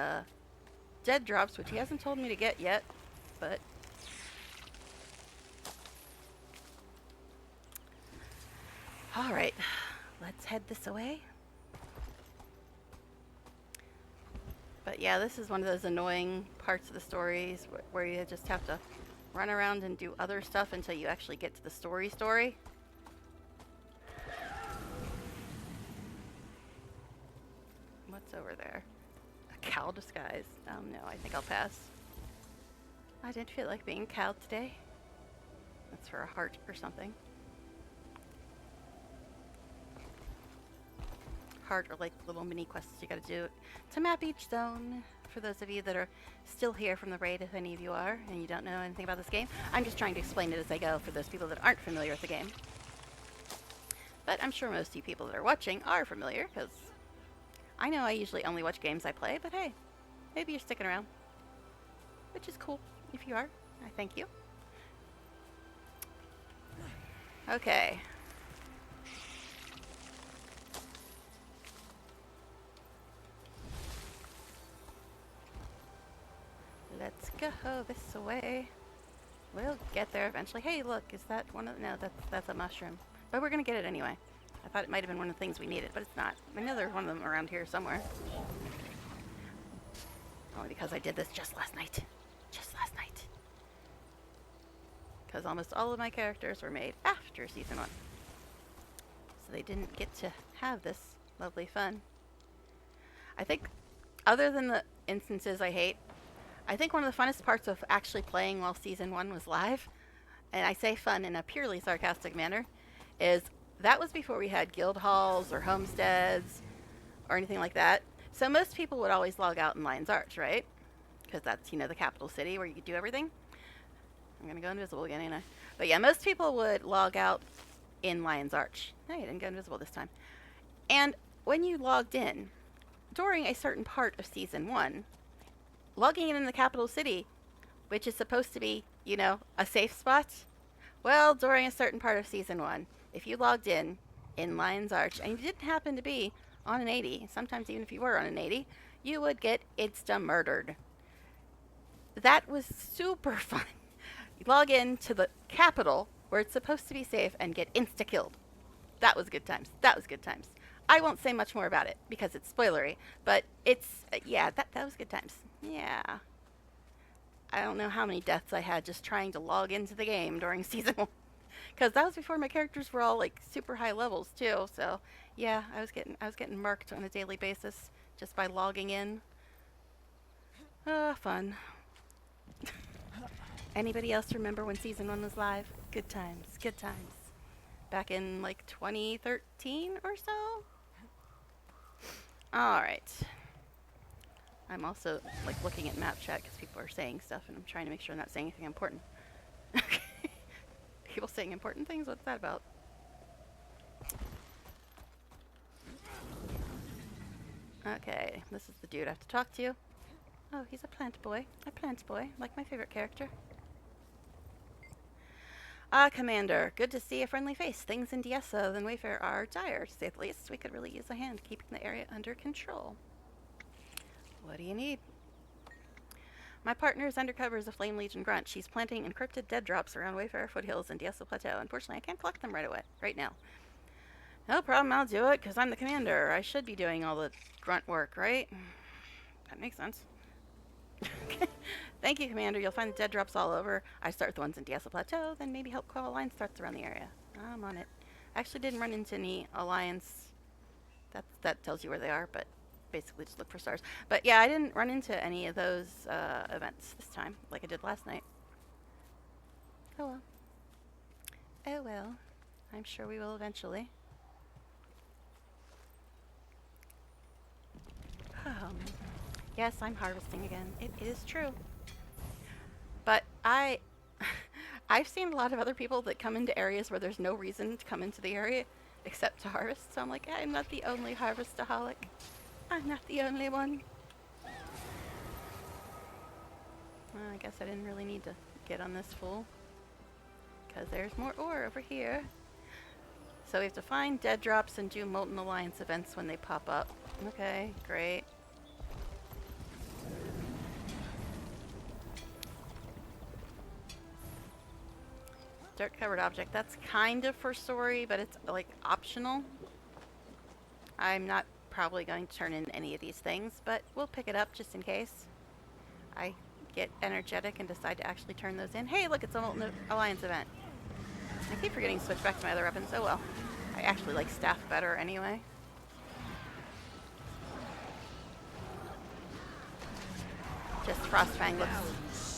dead drops, which he hasn't told me to get yet, but... Alright, let's head this away. But yeah, this is one of those annoying parts of the stories where you just have to run around and do other stuff until you actually get to the story. What's over there? A cow disguise. Oh no, I think I'll pass. I didn't feel like being cowed today. That's for a heart or something. Heart or like little mini quests you gotta do to map each zone. For those of you that are still here from the raid, if any of you are, and you don't know anything about this game, I'm just trying to explain it as I go for those people that aren't familiar with the game. But I'm sure most of you people that are watching are familiar, because I know I usually only watch games I play, but hey, maybe you're sticking around. Which is cool. If you are, I thank you. Okay. Let's go this way. We'll get there eventually. Hey, look, is that one of... No, that's a mushroom. But we're gonna get it anyway. I thought it might have been one of the things we needed, but it's not. I know there's one of them around here somewhere. Only because I did this just last night. Just last night. Because almost all of my characters were made after Season 1. So they didn't get to have this lovely fun. I think, other than the instances I hate, I think one of the funnest parts of actually playing while Season 1 was live, and I say fun in a purely sarcastic manner, is that was before we had guild halls or homesteads or anything like that. So most people would always log out in Lion's Arch, right? Because that's, you know, the capital city where you could do everything. I'm going to go invisible again, ain't I? But yeah, most people would log out in Lion's Arch. No, you didn't go invisible this time. And when you logged in, during a certain part of Season 1, logging in the capital city, which is supposed to be, you know, a safe spot, well, during a certain part of Season 1, if you logged in Lion's Arch, and you didn't happen to be on an 80, sometimes even if you were on an 80, you would get insta-murdered. That was super fun. You log in to the capital, where it's supposed to be safe, and get insta-killed. That was good times. That was good times. I won't say much more about it, because it's spoilery, but it's, yeah, that was good times. Yeah. I don't know how many deaths I had just trying to log into the game during Season 1. Because that was before my characters were all, like, super high levels, too, so, yeah, I was getting marked on a daily basis just by logging in. Fun. Anybody else remember when Season 1 was live? Good times, good times. Back in, like, 2013 or so? Alright. I'm also, like, looking at map chat because people are saying stuff, and I'm trying to make sure I'm not saying anything important. People saying important things? What's that about? Okay, this is the dude I have to talk to. Oh, he's a plant boy. A plant boy, like my favorite character. Ah, Commander. Good to see a friendly face. Things in Diesso and Wayfair are dire, to say the least. We could really use a hand keeping the area under control. What do you need? My partner is undercover as a Flame Legion grunt. She's planting encrypted dead drops around Wayfarer foothills and Diesso Plateau. Unfortunately, I can't collect them right now. No problem, I'll do it, because I'm the commander. I should be doing all the grunt work, right? That makes sense. Thank you, Commander. You'll find the dead drops all over. I start with the ones in Diesso Plateau, then maybe help call alliance starts around the area. I'm on it. I actually didn't run into any alliance. That tells you where they are, but basically just look for stars. But yeah, I didn't run into any of those events this time, like I did last night. Oh well. Oh well. I'm sure we will eventually. Yes, I'm harvesting again. It is true. But I've seen a lot of other people that come into areas where there's no reason to come into the area except to harvest. So I'm like, I'm not the only harvestaholic. I'm not the only one. Well, I guess I didn't really need to get on this fool, because there's more ore over here. So we have to find dead drops and do Molten Alliance events when they pop up. Okay, great. Dirt covered object. That's kind of for story, but it's like optional. I'm not probably going to turn in any of these things, but we'll pick it up just in case I get energetic and decide to actually turn those in. Hey, look, it's a Molten Alliance event. I keep forgetting to switch back to my other weapons. Oh well. I actually like staff better anyway. Just Frostfang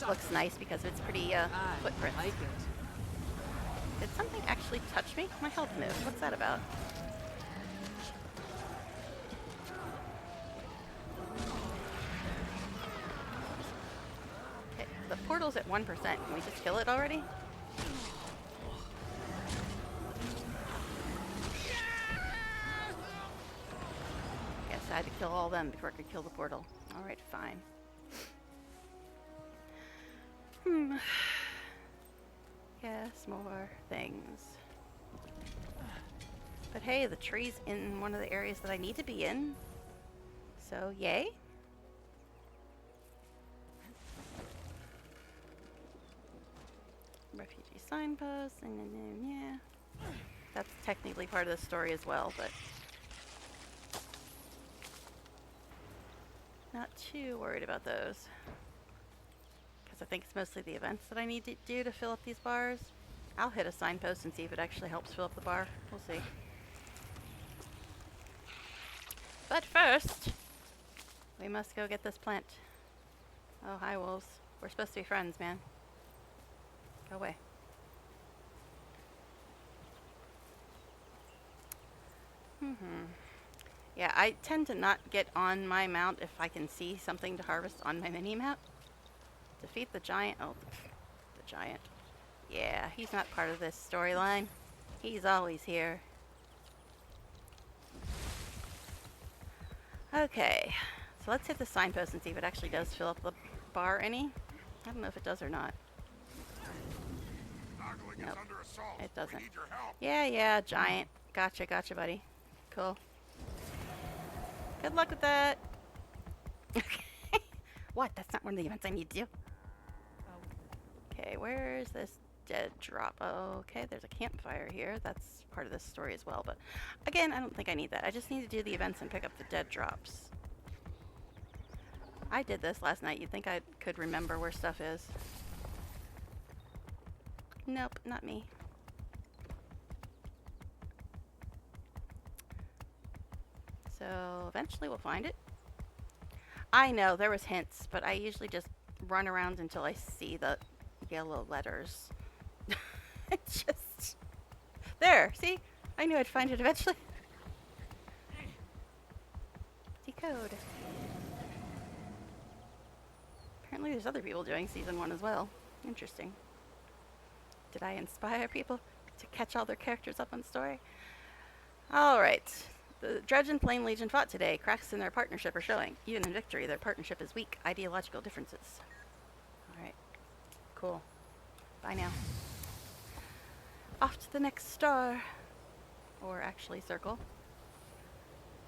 looks nice because of its pretty footprint. I like it. Did something actually touch me? My health moved. What's that about? Okay, the portal's at 1%. Can we just kill it already? Guess I had to kill all them before I could kill the portal. Alright, fine. Yes, more things. But hey, the tree's in one of the areas that I need to be in. So, yay. Refugee signposts, and yeah. That's technically part of the story as well, but... not too worried about those. Because I think it's mostly the events that I need to do to fill up these bars. I'll hit a signpost and see if it actually helps fill up the bar. We'll see. But first, we must go get this plant. Oh, hi, wolves. We're supposed to be friends, man. Go away. Yeah, I tend to not get on my mount if I can see something to harvest on my mini-map. Defeat the giant. Oh, the giant. Yeah, he's not part of this storyline. He's always here. Okay, so let's hit the signpost and see if it actually does fill up the bar any. I don't know if it does or not. Nope, it doesn't. Yeah, giant. Gotcha, giant. Cool. Good luck with that. Okay. What? That's not one of the events I need to do. Okay, where's this dead drop? Okay, there's a campfire here. That's part of this story as well, but again, I don't think I need that. I just need to do the events and pick up the dead drops. I did this last night. You'd think I could remember where stuff is. Nope, not me. So eventually we'll find it. I know there was hints, but I usually just run around until I see the yellow letters. It's just there. See, I knew I'd find it eventually. Decode. Apparently there's other people doing season 1 as well. Interesting. Did I inspire people to catch all their characters up on story? Alright. The Dredge and Flame Legion fought today. Cracks in their partnership are showing. Even in victory, their partnership is weak. Ideological differences. Alright. Cool. Bye now. Off to the next star. Or actually circle.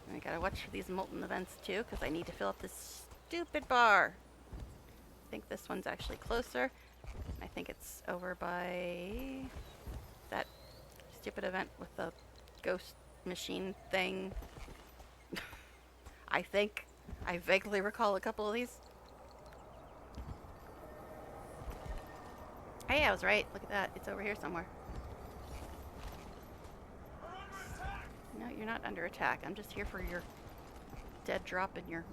And I gotta watch for these molten events too, because I need to fill up this stupid bar. I think this one's actually closer. I think it's over by that stupid event with the ghost machine thing. I think. I vaguely recall a couple of these. Hey, I was right. Look at that. It's over here somewhere. No, you're not under attack. I'm just here for your dead drop in your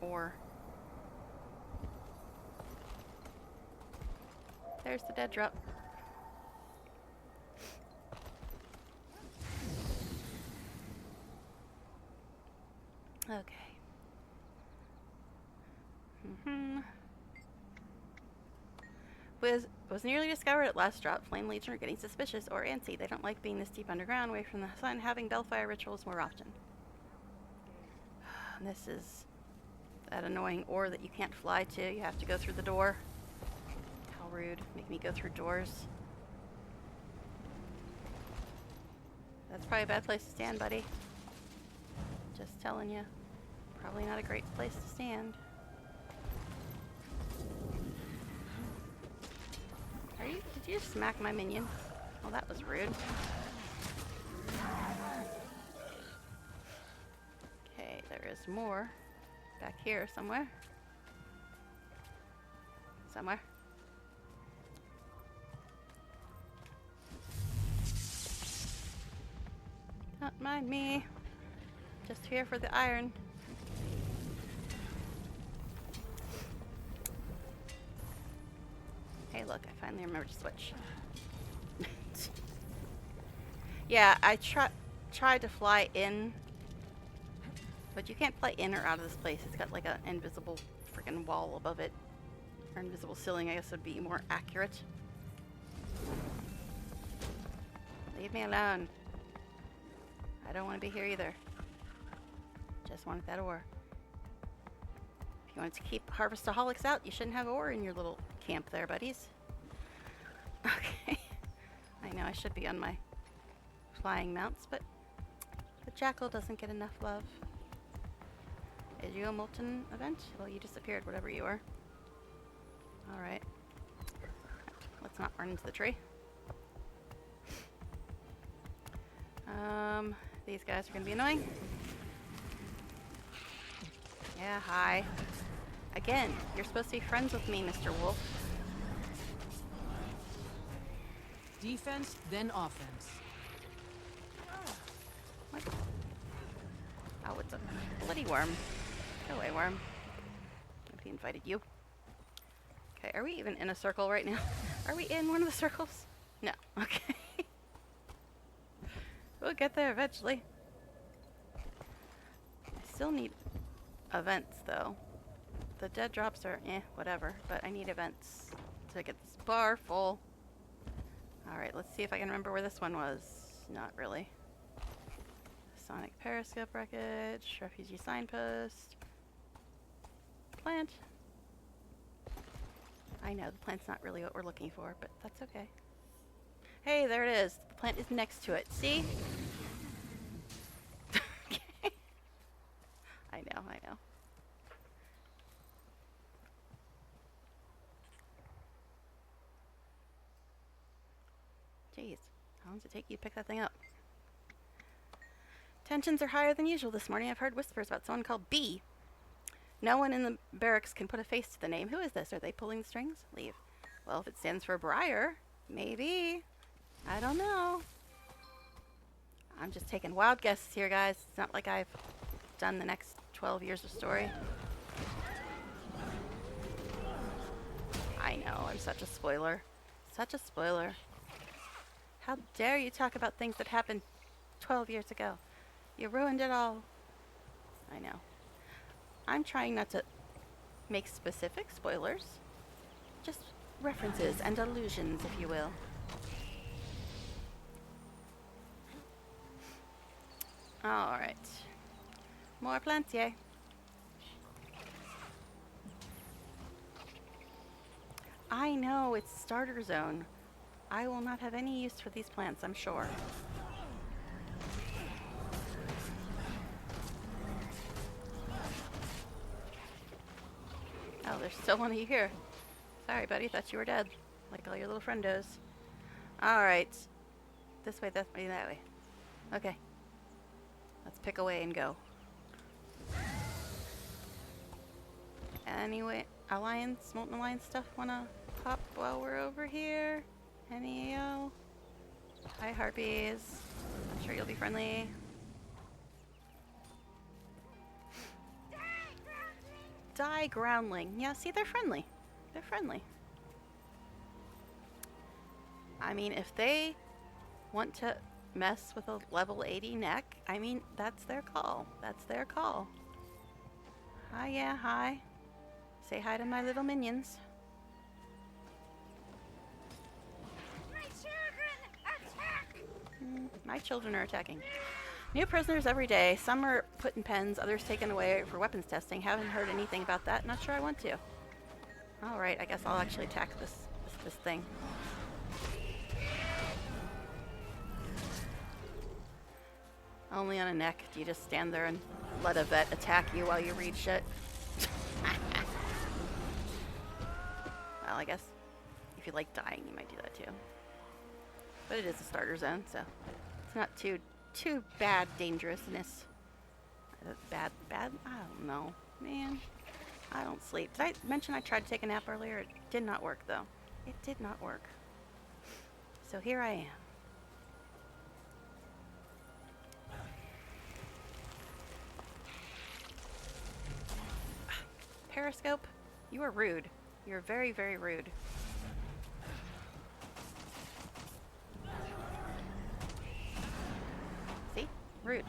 ore. There's the dead drop. Okay. Was nearly discovered at last drop. Flame Legion are getting suspicious or antsy. They don't like being this deep underground, away from the sun, having bellfire rituals more often. This is that annoying ore that you can't fly to. You have to go through the door. How rude. Make me go through doors. That's probably a bad place to stand, buddy. Just telling you. Probably not a great place to stand. Did you smack my minion? Well, that was rude. Okay, there is more back here somewhere. Don't mind me. Just here for the iron. Hey, look, I finally remembered to switch. Yeah, I tried to fly in, but you can't fly in or out of this place. It's got like an invisible freaking wall above it. Or invisible ceiling, I guess would be more accurate. Leave me alone. I don't want to be here either. Just wanted that ore. If you wanted to keep harvestaholics out, you shouldn't have ore in your little camp there, buddies. Okay. I know I should be on my flying mounts, but the jackal doesn't get enough love. Is you a molten event? Well, you disappeared, whatever you are. Alright. Let's not run into the tree. These guys are gonna be annoying. Yeah, hi. Again, you're supposed to be friends with me, Mr. Wolf. Defense, then offense. What? Oh, it's a bloody worm. Go away, worm. Nobody invited you. Okay, are we even in a circle right now? Are we in one of the circles? No. Okay. We'll get there eventually. I still need events, though. The dead drops are whatever, but I need events to get this bar full. Alright, let's see if I can remember where this one was. Not really. Sonic Periscope Wreckage, Refugee Signpost, Plant. I know, the plant's not really what we're looking for, but that's okay. Hey, there it is. The plant is next to it. See? Okay. I know. Jeez, how long does it take you to pick that thing up? Tensions are higher than usual this morning. I've heard whispers about someone called B. No one in the barracks can put a face to the name. Who is this? Are they pulling the strings? Leave. Well, if it stands for Briar, maybe. I don't know. I'm just taking wild guesses here, guys. It's not like I've done the next 12 years of story. I know, I'm such a spoiler. Such a spoiler. How dare you talk about things that happened 12 years ago? You ruined it all. I know. I'm trying not to make specific spoilers. Just references and allusions, if you will. Alright. More plantier. I know, it's starter zone. I will not have any use for these plants, I'm sure. Oh, there's still one of you here. Sorry, buddy, thought you were dead. Like all your little friendos. Alright. This way, that way, that way. Okay. Let's pick away and go. Anyway, Molten Alliance stuff wanna pop while we're over here? Any y'all? Hi, Harpies. I'm sure you'll be friendly. Die Groundling. Yeah, see, they're friendly. They're friendly. I mean, if they want to mess with a level 80 neck, I mean, that's their call. That's their call. Hi, yeah, hi. Say hi to my little minions. My children attack! My children are attacking. New prisoners every day. Some are put in pens, others taken away for weapons testing. Haven't heard anything about that. Not sure I want to. Alright, I guess I'll actually attack this thing. Only on a neck do you just stand there and let a vet attack you while you read shit. Well, I guess if you like dying, you might do that too. But it is a starter zone, so it's not too bad dangerousness. Bad? I don't know. Man, I don't sleep. Did I mention I tried to take a nap earlier? It did not work, though. It did not work. So here I am. Periscope, you are rude. You're very, very rude. See? Rude.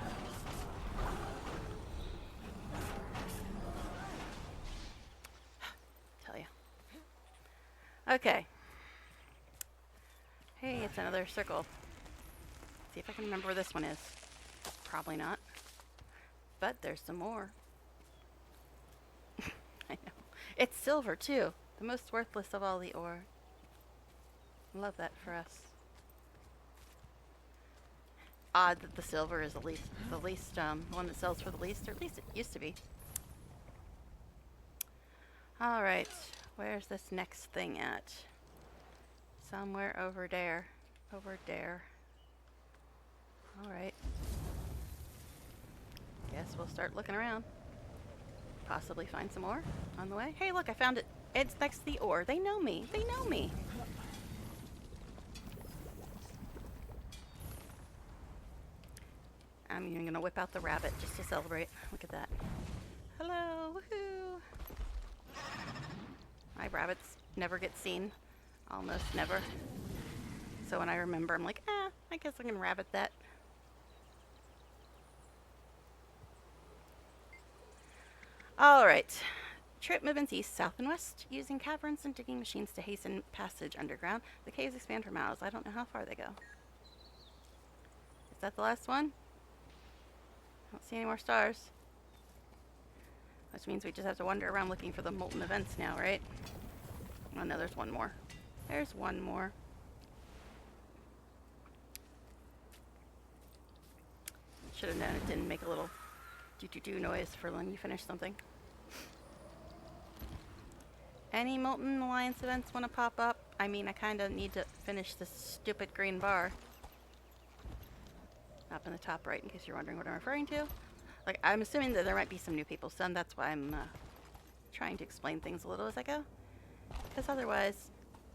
Tell you. Okay. Hey, it's another circle. See if I can remember where this one is. Probably not. But there's some more. I know. It's silver, too. The most worthless of all the ore. Love that for us. Odd that the silver is the least, one that sells for the least, or at least it used to be. Alright, where's this next thing at? Somewhere over there. Over there. Alright. Guess we'll start looking around. possibly find some ore on the way. Hey, look, I found it. It's next to the ore. They know me. They know me. I'm even gonna whip out the rabbit just to celebrate. Look at that. Hello, woohoo! My rabbits never get seen. Almost never. So when I remember, I'm like, I guess I can rabbit that. Alright. Trip movements east, south, and west, using caverns and digging machines to hasten passage underground. The caves expand for miles. I don't know how far they go. Is that the last one? I don't see any more stars. Which means we just have to wander around looking for the molten events now, right? Oh no, there's one more. There's one more. Should have known it didn't make a little do-do-do noise for when you finish something. Any Molten Alliance events want to pop up? I mean, I kind of need to finish this stupid green bar. Up in the top right, in case you're wondering what I'm referring to. Like, I'm assuming that there might be some new people, so that's why I'm trying to explain things a little as I go. Because otherwise,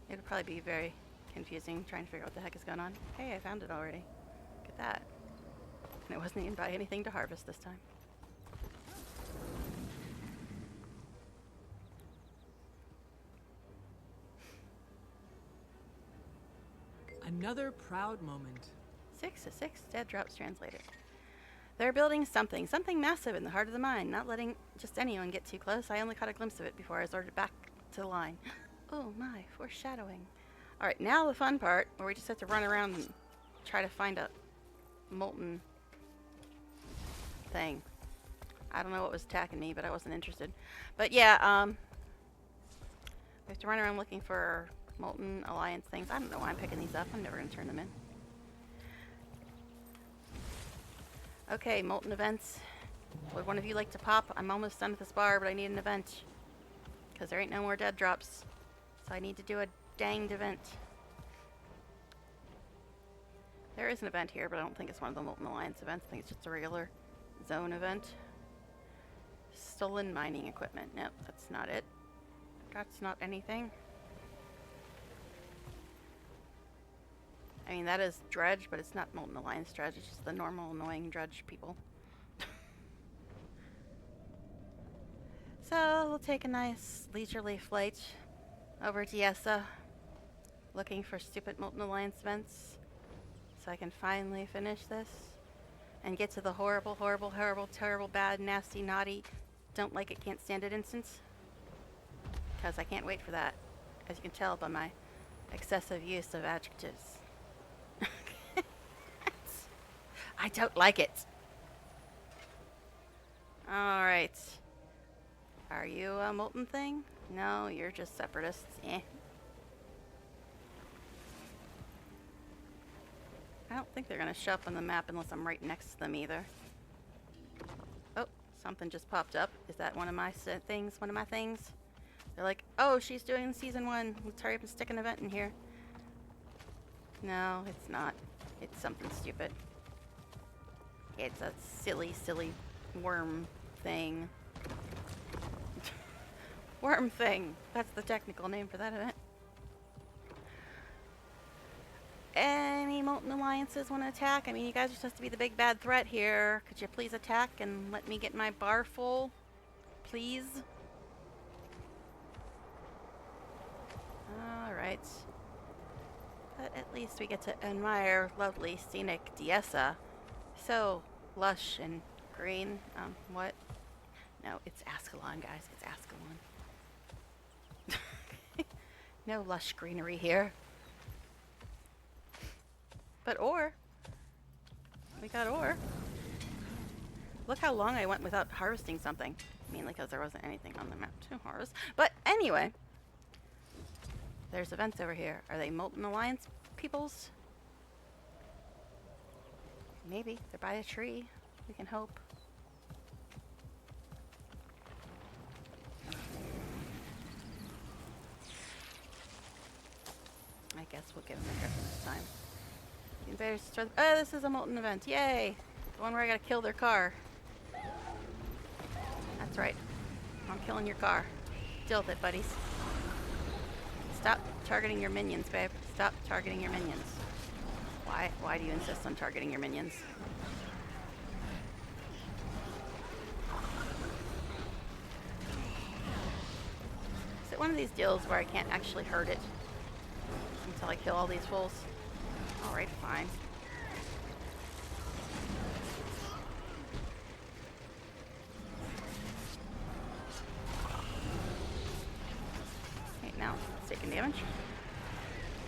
it would probably be very confusing trying to figure out what the heck is going on. Hey, I found it already. Look at that. And it wasn't even by anything to harvest this time. Another proud moment. 6 of 6 dead drops translated. They're building something massive in the heart of the mine, not letting just anyone get too close. I only caught a glimpse of it before I was ordered back to the line. Oh my, foreshadowing. Alright, now the fun part, where we just have to run around and try to find a molten thing. I don't know what was attacking me, but I wasn't interested. But yeah, we have to run around looking for Molten Alliance things. I don't know why I'm picking these up. I'm never going to turn them in. Okay, Molten Events. Would one of you like to pop? I'm almost done with this bar, but I need an event. Because there ain't no more dead drops. So I need to do a danged event. There is an event here, but I don't think it's one of the Molten Alliance events. I think it's just a regular zone event. Stolen mining equipment. Nope, that's not it. That's not anything. I mean, that is dredge, but it's not Molten Alliance dredge. It's just the normal annoying dredge people. So we'll take a nice leisurely flight over to Yessa, looking for stupid Molten Alliance events, so I can finally finish this and get to the horrible, horrible, horrible, terrible, bad, nasty, naughty, don't like it, can't stand it instance. Because I can't wait for that, as you can tell by my excessive use of adjectives. I don't like it. Alright. Are you a molten thing? No, you're just separatists. Eh. I don't think they're going to show up on the map unless I'm right next to them either. Oh, something just popped up. Is that one of my things? One of my things? They're like, oh, she's doing season 1. Let's hurry up and stick an event in here. No, it's not. It's something stupid. It's a silly, silly worm thing. Worm thing. That's the technical name for that event. Any Molten Alliances want to attack? I mean, you guys are supposed to be the big bad threat here. Could you please attack and let me get my bar full? Please? Alright. But at least we get to admire lovely scenic Diessa. So lush and green. What? No, it's Ascalon, guys. It's Ascalon. No lush greenery here. But ore. We got ore. Look how long I went without harvesting something. Mainly because there wasn't anything on the map to harvest. But anyway. There's events over here. Are they Molten Alliance peoples? Maybe. They're by a tree. We can hope. I guess we'll give them a trip this time. You better start. Oh, this is a Molten event. Yay! The one where I gotta kill their car. That's right. I'm killing your car. Deal with it, buddies. Stop targeting your minions, babe. Stop targeting your minions. Why do you insist on targeting your minions? Is it one of these deals where I can't actually hurt it until I kill all these fools? Alright, fine. Okay, now it's taking damage.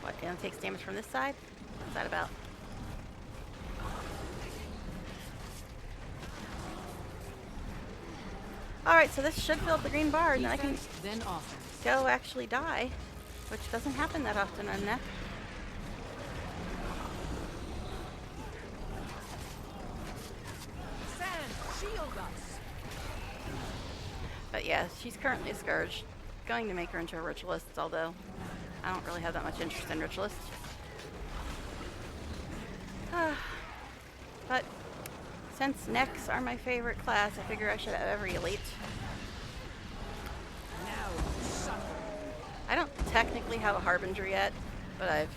What, it only takes damage from this side? What's that about? Alright, so this should fill up the green bar, and then I can Defense, then offense. go actually die, which doesn't happen that often on Neck. Sand, shield us. But yeah, she's currently a Scourge. Going to make her into a Ritualist, although I don't really have that much interest in Ritualist. But since Necks are my favorite class, I figure I should have every elite. Now suffer. I don't technically have a Harbinger yet, but I've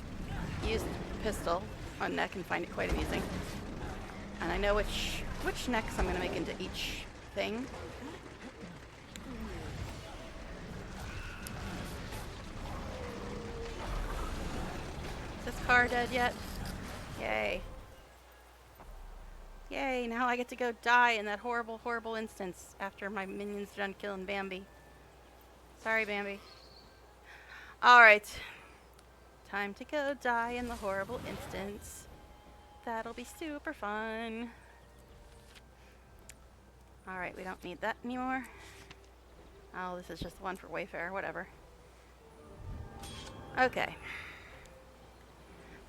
used pistol on Neck and find it quite amusing. And I know which Necks I'm going to make into each thing. Is this car dead yet? Yay. Yay, now I get to go die in that horrible, horrible instance after my minions are done killing Bambi. Sorry, Bambi. Alright. Time to go die in the horrible instance. That'll be super fun. Alright, we don't need that anymore. Oh, this is just the one for Wayfarer, whatever. Okay.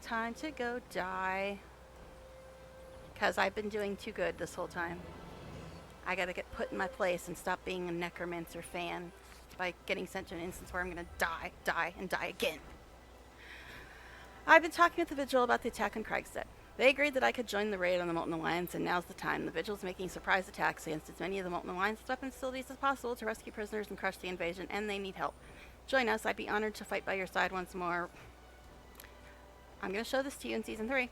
Time to go die. Because I've been doing too good this whole time. I gotta get put in my place and stop being a Necromancer fan by getting sent to an instance where I'm gonna die, and die again. I've been talking with the Vigil about the attack on Kragstead. They agreed that I could join the raid on the Molten Alliance, and now's the time. The Vigil's making surprise attacks against as many of the Molten Alliance weapon facilities as possible to rescue prisoners and crush the invasion, and they need help. Join us. I'd be honored to fight by your side once more. I'm gonna show this to you in Season 3.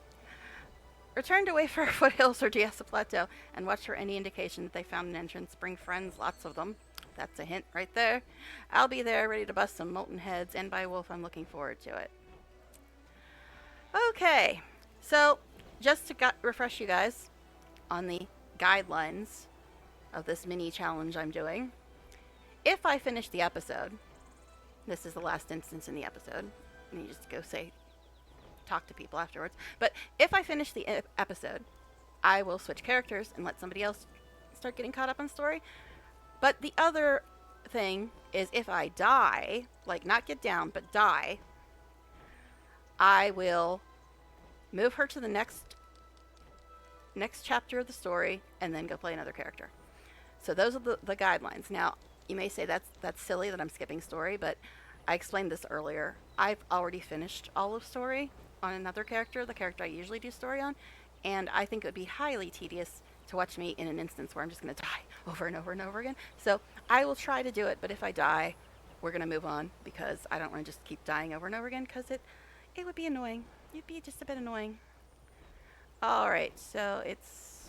Return to Wayfarer Foothills or Diasa Plateau and watch for any indication that they found an entrance. Bring friends, lots of them. That's a hint right there. I'll be there ready to bust some molten heads, and by wolf, I'm looking forward to it. Okay, so just to refresh you guys on the guidelines of this mini challenge I'm doing. If I finish the episode, this is the last instance in the episode, and you just go talk to people afterwards. But if I finish the episode, I will switch characters and let somebody else start getting caught up on story. But the other thing is if I die, like not get down, but die, I will move her to the next chapter of the story and then go play another character. So those are the guidelines. Now, you may say that's silly that I'm skipping story, but I explained this earlier. I've already finished all of story on another character, the character I usually do story on, and I think it would be highly tedious to watch me in an instance where I'm just going to die over and over and over again. So I will try to do it, but if I die, we're going to move on because I don't want to just keep dying over and over again because it would be annoying. It'd be just a bit annoying. Alright, so it's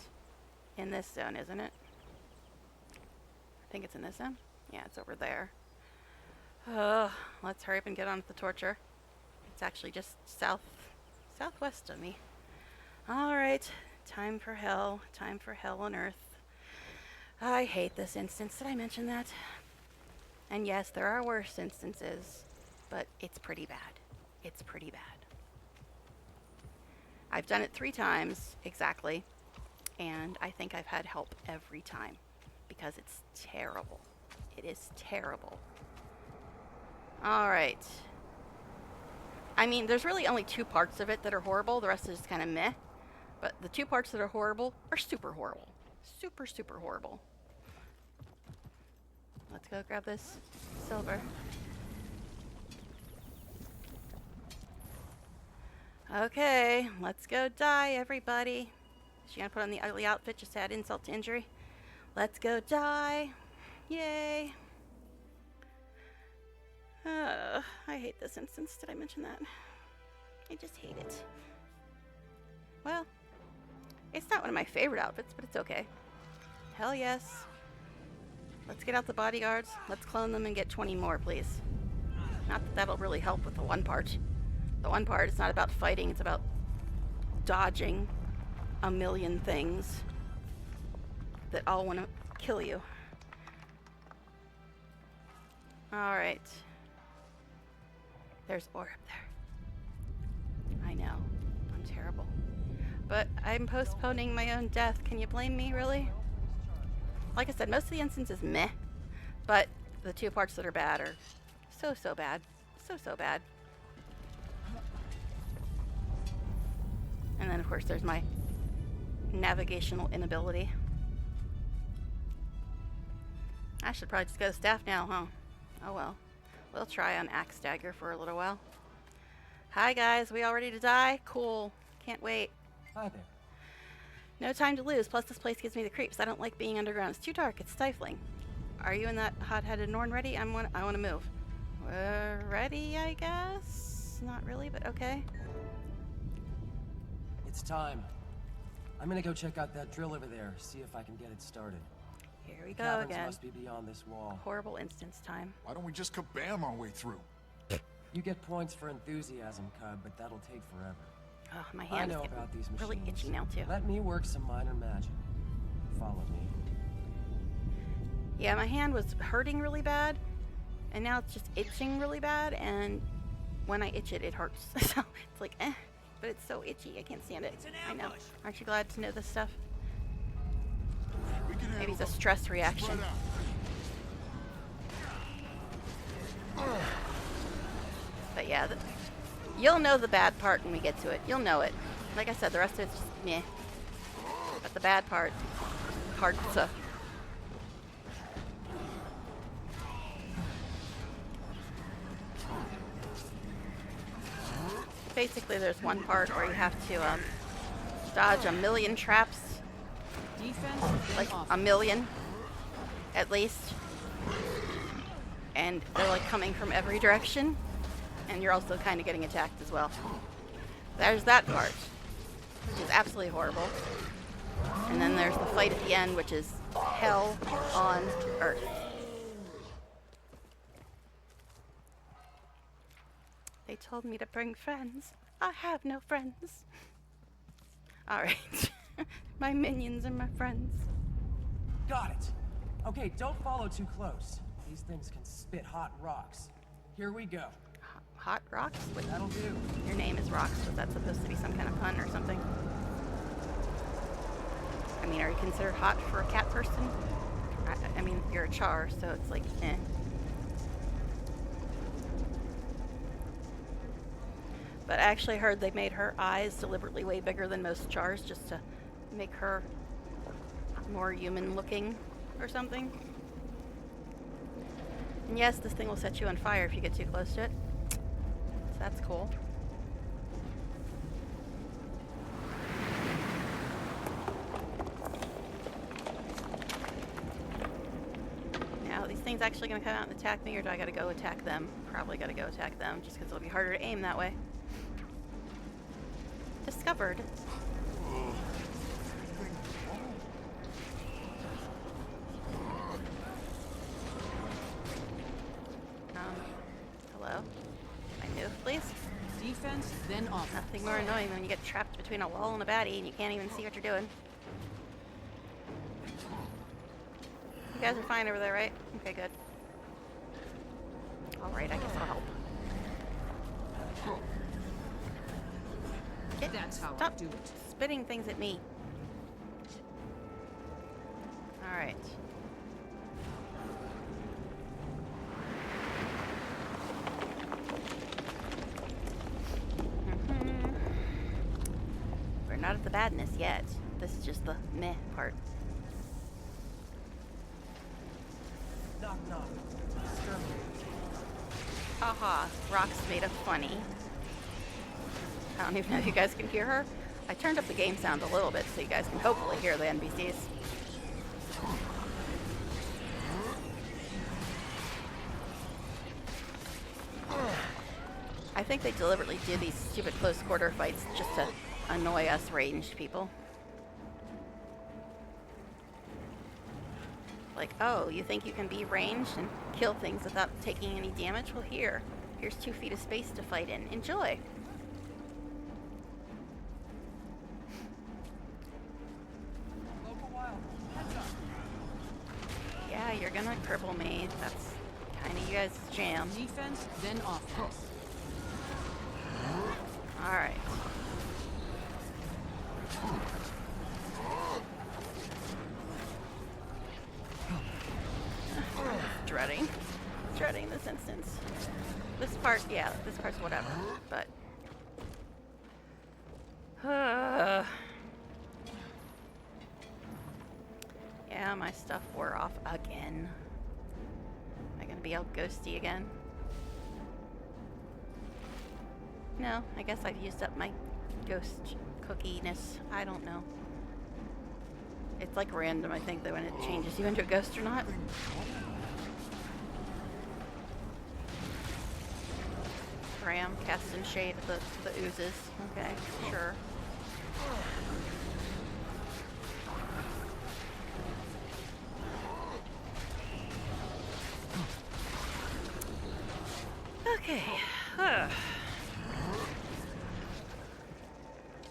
in this zone, isn't it? I think it's in this zone. Yeah, it's over there. Let's hurry up and get on with the torture. It's actually just southwest of me. Alright, time for hell. Time for hell on earth. I hate this instance. Did I mention that? And yes, there are worse instances, but it's pretty bad. It's pretty bad. I've done it 3 times exactly, and I think I've had help every time because it's terrible. It is terrible. Alright. I mean, there's really only 2 parts of it that are horrible. The rest is just kind of meh. But the 2 parts that are horrible are super horrible. Super, super horrible. Let's go grab this silver. Okay, let's go die, everybody. She gonna put on the ugly outfit just to add insult to injury. Let's go die. Yay. I hate this instance. Did I mention that? I just hate it. Well, it's not one of my favorite outfits, but it's okay. Hell yes. Let's get out the bodyguards. Let's clone them and get 20 more, please. Not that that'll really help with the one part. The one part, it's not about fighting, it's about dodging a million things that all want to kill you. Alright. There's ore up there. I know. I'm terrible. But I'm postponing my own death. Can you blame me, really? Like I said, most of the instance is meh. But the two parts that are bad are so bad. So bad. And then, of course, there's my navigational inability. I should probably just go to staff now, huh? Oh well. We'll try on Axe Dagger for a little while. Hi guys, we all ready to die? Cool. Can't wait. Hi there. No time to lose, plus this place gives me the creeps. I don't like being underground. It's too dark, it's stifling. Are you and that hot-headed Norn ready? I want to move. We're ready, I guess? Not really, but okay. It's time. I'm gonna go check out that drill over there, see if I can get it started. Here we The go caverns again. must be beyond this wall. Horrible instance time. Why don't we just kabam our way through? You get points for enthusiasm, Cub, but that'll take forever. Oh, my I hand's know getting about these machines. really itchy now, too. Let me work some minor magic. Follow me. Yeah, my hand was hurting really bad, and now it's just itching really bad, and when I itch it, it hurts. So it's like, eh, but it's so itchy, I can't stand it. It's an I know. ambush. Aren't you glad to know this stuff? We can Maybe handle it's a them. stress reaction. Spread out. But yeah, you'll know the bad part when we get to it. You'll know it. Like I said, the rest of it's just meh. But the bad part, hard to. Basically, there's one part where you have to dodge a million traps, Defense has been like off. a million, at least. And they're like coming from every direction, and you're also kind of getting attacked as well. There's that part, which is absolutely horrible. And then there's the fight at the end, which is hell on earth. They told me to bring friends. I have no friends. Alright. My minions are my friends. Got it. Okay, don't follow too close. These things can spit hot rocks. Here we go. Hot rocks? Wait, That'll do. your name is Rocks. Was that supposed to be some kind of pun or something? I mean, are you considered hot for a cat person? I mean, you're a char, so it's like, eh. But I actually heard they made her eyes deliberately way bigger than most chars just to make her more human looking or something. And yes, this thing will set you on fire if you get too close to it. So that's cool. Now, are these things actually going to come out and attack me, or do I got to go attack them? Probably got to go attack them, just because it'll be harder to aim that way. Discovered. Hello? Can I move, please? Defense, then offense. Nothing more annoying than when you get trapped between a wall and a baddie and you can't even see what you're doing. You guys are fine over there, right? Okay, good. Alright, I guess I'll help. That's how I Stop do it. spitting things at me. Alright. We're not at the badness yet. This is just the meh part. Knock, knock. Exterminate. Haha, Rock's made of funny. I don't even know if you guys can hear her. I turned up the game sound a little bit so you guys can hopefully hear the NPCs. think they deliberately do these stupid close quarter fights just to annoy us ranged people. Like, oh, you think you can be ranged and kill things without taking any damage? Well, here's 2 feet of space to fight in. Enjoy. Yeah, you're gonna cripple me. That's kind of you guys' jam. Defense, then offense. All right. Dreading this instance. This part's whatever, but yeah, my stuff wore off again. Am I gonna be all ghosty again? No, I guess I've used up my ghost cookiness. I don't know. It's like random, I think, that when it changes you into a ghost or not. Graham casting shade at the oozes. Okay, sure. Okay.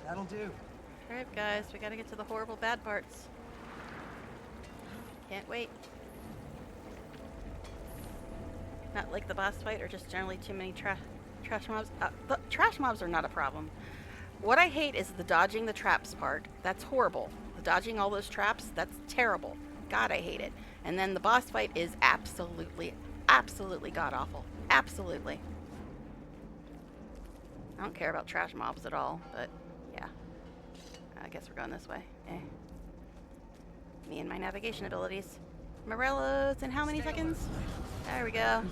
That'll do. Alright, guys, we gotta get to the horrible bad parts. Can't wait. Not like the boss fight, or just generally too many trash mobs. The trash mobs are not a problem. What I hate is the dodging the traps part. That's horrible. The dodging all those traps, that's terrible. God, I hate it. And then the boss fight is absolutely god-awful. Absolutely. I don't care about trash mobs at all, but yeah. I guess we're going this way. Eh. Me and my navigation abilities. Morello's in how many seconds? There we go.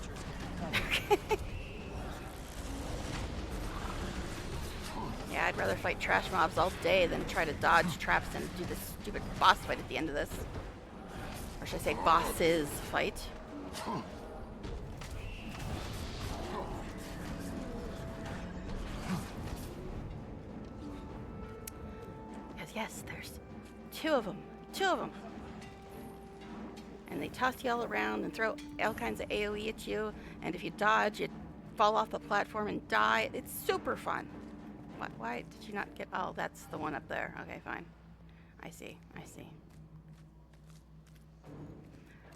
Yeah, I'd rather fight trash mobs all day than try to dodge traps and do this stupid boss fight at the end of this. Or should I say bosses fight. Because yes, there's 2 of them. 2 of them. And they toss you all around and throw all kinds of AoE at you. And if you dodge, you fall off the platform and die. It's super fun. Why did you not get... Oh, that's the one up there. Okay, fine. I see.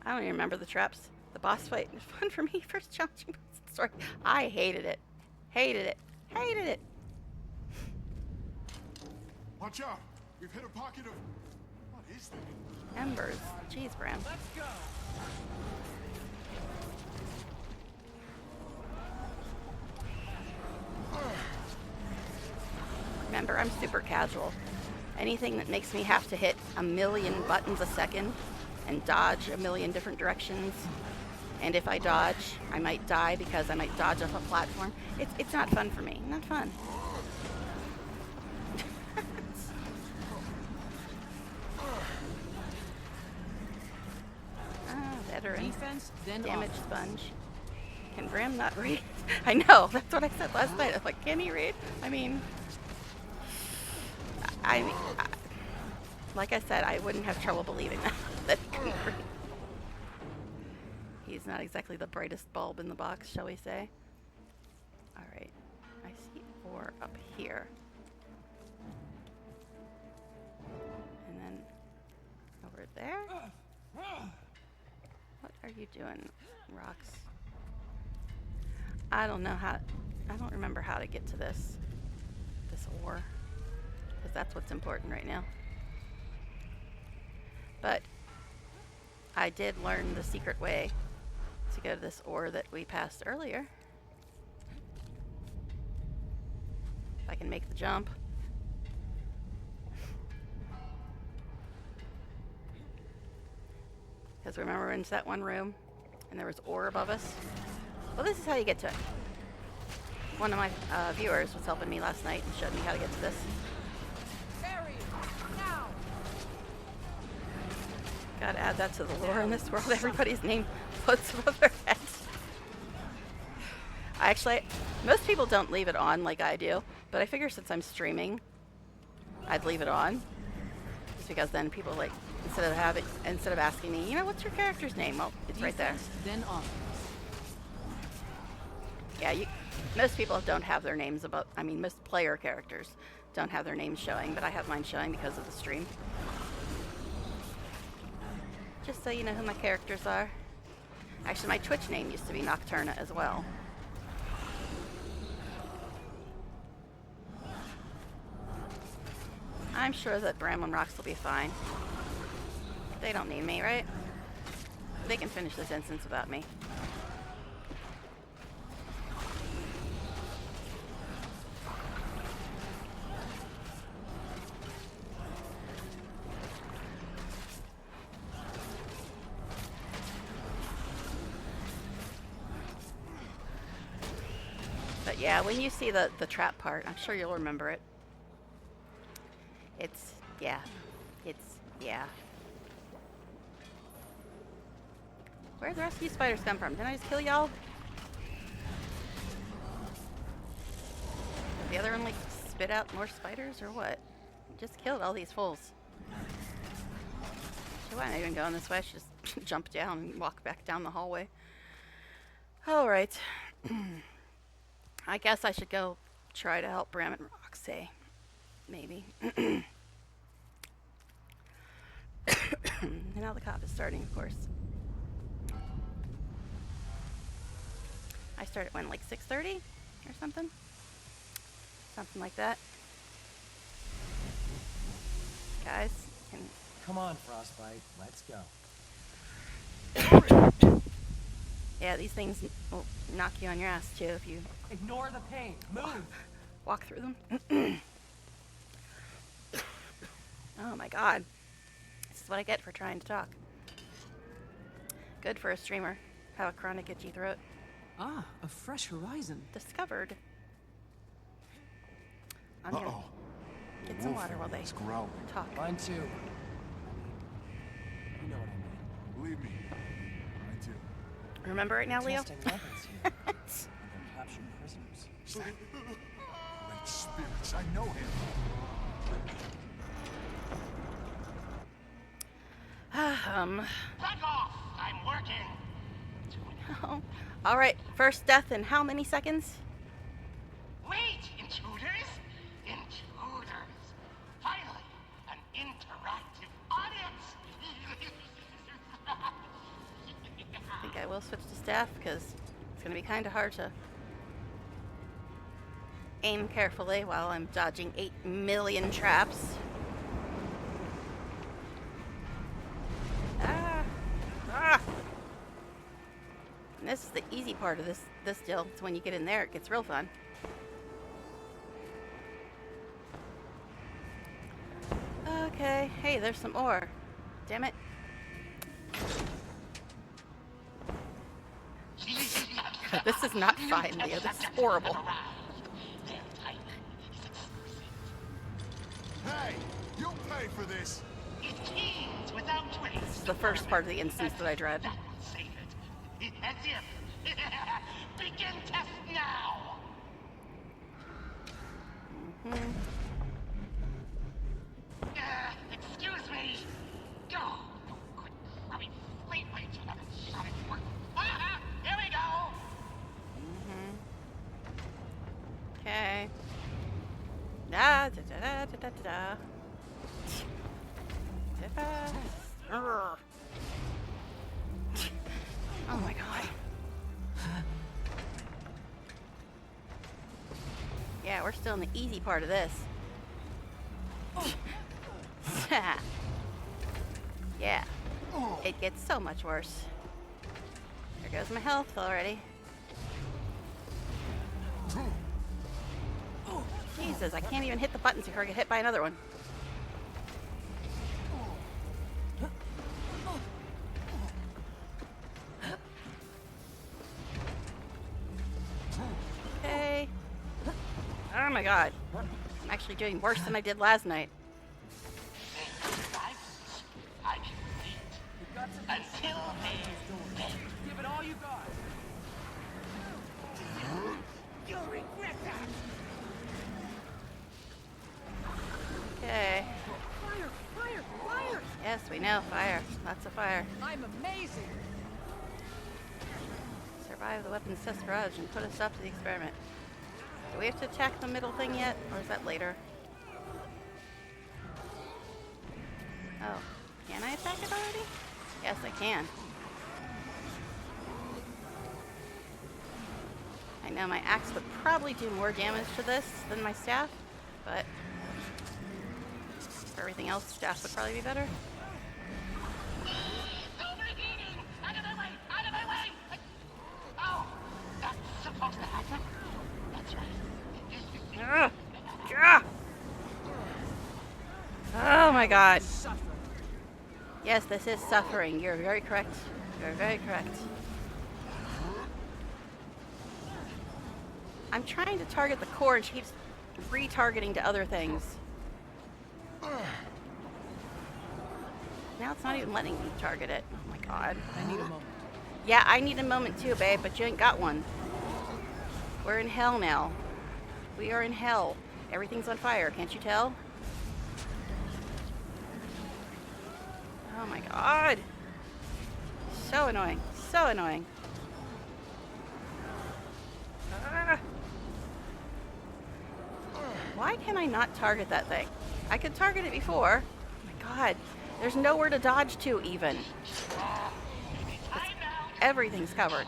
I don't even remember the traps. The boss fight was fun for me. First challenging boss story. I hated it. Hated it. Watch out! We've hit a pocket of... What is that? Embers. Jeez, Bram. Let's go. Remember, I'm super casual. Anything that makes me have to hit a million buttons a second and dodge a million different directions. And if I dodge, I might die because I might dodge off a platform. It's not fun for me. Not fun. Veteran. Defense, then Damage offense. sponge. Can Bram not read? I know. That's what I said last night. I was like, can he read? I mean, like I said, I wouldn't have trouble believing that he couldn't read. He's not exactly the brightest bulb in the box, shall we say? All right. I see ore up here. And then over there. What are you doing, rocks? I don't remember how to get to this ore, because that's what's important right now. But I did learn the secret way to go to this ore that we passed earlier. If I can make the jump. Because remember we went into that one room and there was ore above us? Well, this is how you get to it. One of my viewers was helping me last night and showed me how to get to this. Gotta add that to the lore in this world. Everybody's name floats above their heads. Most people don't leave it on like I do, but I figure since I'm streaming, I'd leave it on. Just because then people like instead of asking me, you know, what's your character's name? Well, it's right there. Defense, then offense. Yeah, most people don't have their names above. I mean, most player characters don't have their names showing, but I have mine showing because of the stream. Just so you know who my characters are. Actually, my Twitch name used to be Nocturna as well. I'm sure that Bramlin Rocks will be fine. They don't need me, right? They can finish this instance without me. But yeah, when you see the trap part, I'm sure you'll remember it. It's, yeah. Where'd the rest of you spiders come from? Didn't I just kill y'all? Did the other one, like, spit out more spiders, or what? Just killed all these fools. She wasn't even going this way. I should just jump down and walk back down the hallway. Alright. I guess I should go try to help Bram and Roxy. Maybe. And now the cop is starting, of course. I started when, like 6:30 or something? Something like that. Guys, can... Come on, Frostbite. Let's go. Yeah, these things will knock you on your ass too if you Ignore the pain. Move. walk through them. Oh my god. This is what I get for trying to talk. Good for a streamer. Have a chronic itchy throat. Ah, a fresh horizon. Discovered. I'm gonna get some water while they growling. talk. Mine too. You know what I mean. Believe me, I do. Remember it now, Leo? Testing weapons here. And they're captured prisoners. Great spirits, I know him. Back off! I'm working! Oh. All right, first death in how many seconds? Wait, intruders! Intruders! Finally, an interactive audience! I think I will switch to staff because it's going to be kind of hard to aim carefully while I'm dodging 8 million traps. And this is the easy part of this deal. It's when you get in there, it gets real fun. Okay, hey, there's some ore. Damn it. This is not fine, Leo. This is horrible. Hey, you'll pay for this. It teams without twins. This is the first part of the instance that I dread. That will save it. As if. Begin test now. Excuse me. Go. Quick, hurry. Wait. Another shot at work. Here we go. Okay. Da da da da da da da. Urgh. Oh my god. Yeah, we're still in the easy part of this. Yeah. It gets so much worse. There goes my health already. Jesus, I can't even hit the buttons before I get hit by another one. Okay. Oh my god. I'm actually doing worse than I did last night. I can wait until they Give it all you got. You're We know, fire. Lots of fire. I'm amazing. Survive the weapons test barrage and put a stop to the experiment. Do we have to attack the middle thing yet, or is that later? Oh, can I attack it already? Yes, I can. I know my axe would probably do more damage to this than my staff, but for everything else, staff would probably be better. Overheating! Out of my way! Out of my way! Oh, that's supposed to happen. That's right. Ugh. Ugh. Oh my god. Suffering. Yes, this is suffering. You're very correct. You're very correct. I'm trying to target the core and she keeps retargeting to other things. Now it's not even letting me target it. Oh my god. I need a moment. Yeah, I need a moment too, babe, but you ain't got one. We're in hell now. We are in hell. Everything's on fire, can't you tell? Oh my god. So annoying. So annoying. Ah. Why can I not target that thing? I could target it before. Oh my god. There's nowhere to dodge to even. Everything's covered.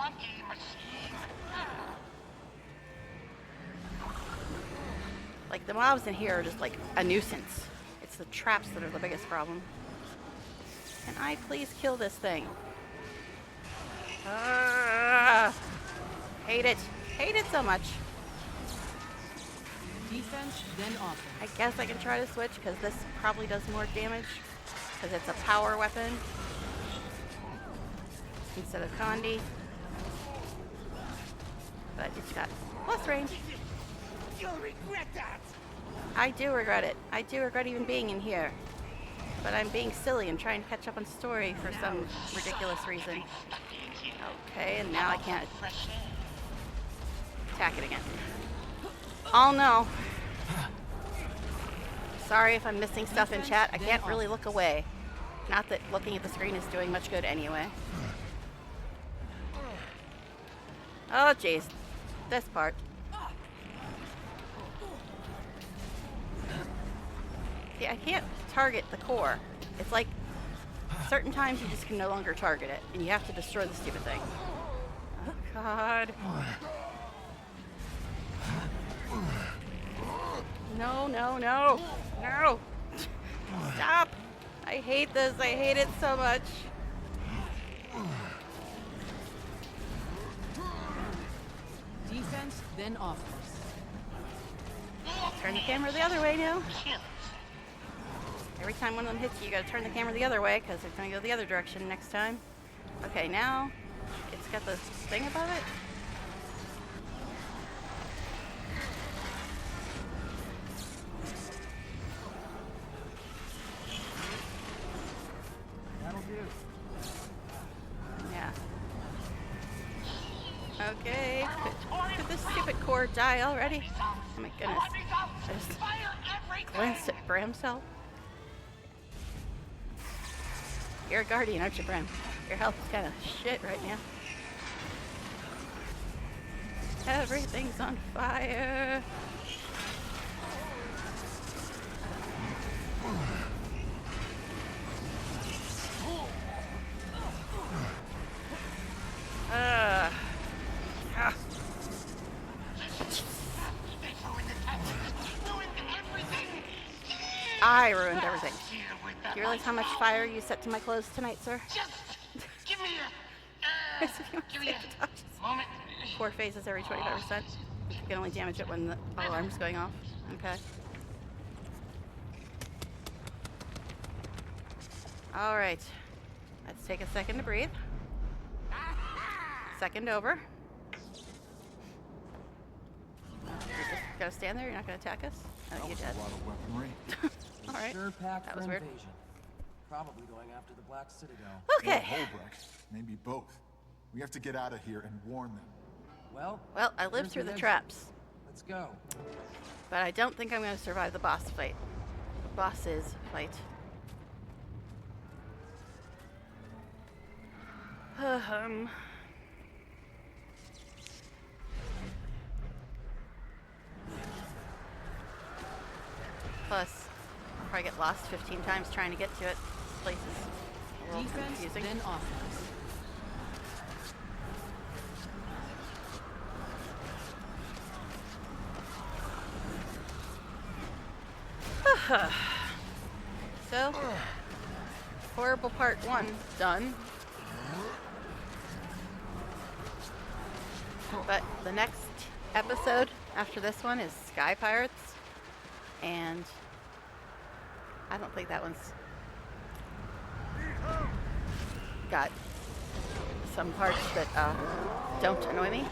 Like, the mobs in here are just like a nuisance. It's the traps that are the biggest problem. Can I please kill this thing? Ah, hate it. Hate it so much. Defense, then offense. I guess I can try to switch because this probably does more damage because it's a power weapon instead of Condi. But it's got plus range. You'll regret that! I do regret it. I do regret even being in here. But I'm being silly and trying to catch up on story for some ridiculous reason. Okay, and now I can't attack it again. Oh no. Sorry if I'm missing stuff in chat. I can't really look away. Not that looking at the screen is doing much good anyway. Oh jeez. This part. See, I can't target the core. It's like certain times you just can no longer target it and you have to destroy the stupid thing. Oh god. No, no, no. No. Stop. I hate this. I hate it so much. Defense, then offense. Turn the camera the other way now. Every time one of them hits you, you gotta turn the camera the other way because it's gonna go the other direction next time. Okay, now it's got this thing above it. That'll do. Yeah. Okay. Could this stupid core die already? Oh my goodness. I just glanced at Bram's health. You're a guardian, aren't you, Bram? Your health is kind of shit right now. Everything's on fire. Ah. I ruined everything. Do you realize how much fire you set to my clothes tonight, sir? Just give me a... give me a moment. 4 phases every 25%. You can only damage it when the alarm's going off. Okay. Alright. Let's take a second to breathe. Second over. You're just gonna stand there? You're not gonna attack us? Oh, you did. A lot of weaponry. Alright. Sure packed That for was weird. invasion. Probably going after the Black Citadel. Okay. Or Holbrook. Maybe both. We have to get out of here and warn them. Well, Well, I lived there's through the the exit. traps. Let's go. But I don't think I'm gonna survive the boss fight. The boss's fight. Um. Plus, I'll probably get lost 15 times trying to get to it. This place is a little Defense, confusing. then offense. So, horrible part 1 done. But the next episode after this one is Sky Pirates, and I don't think that one's got some parts that don't annoy me.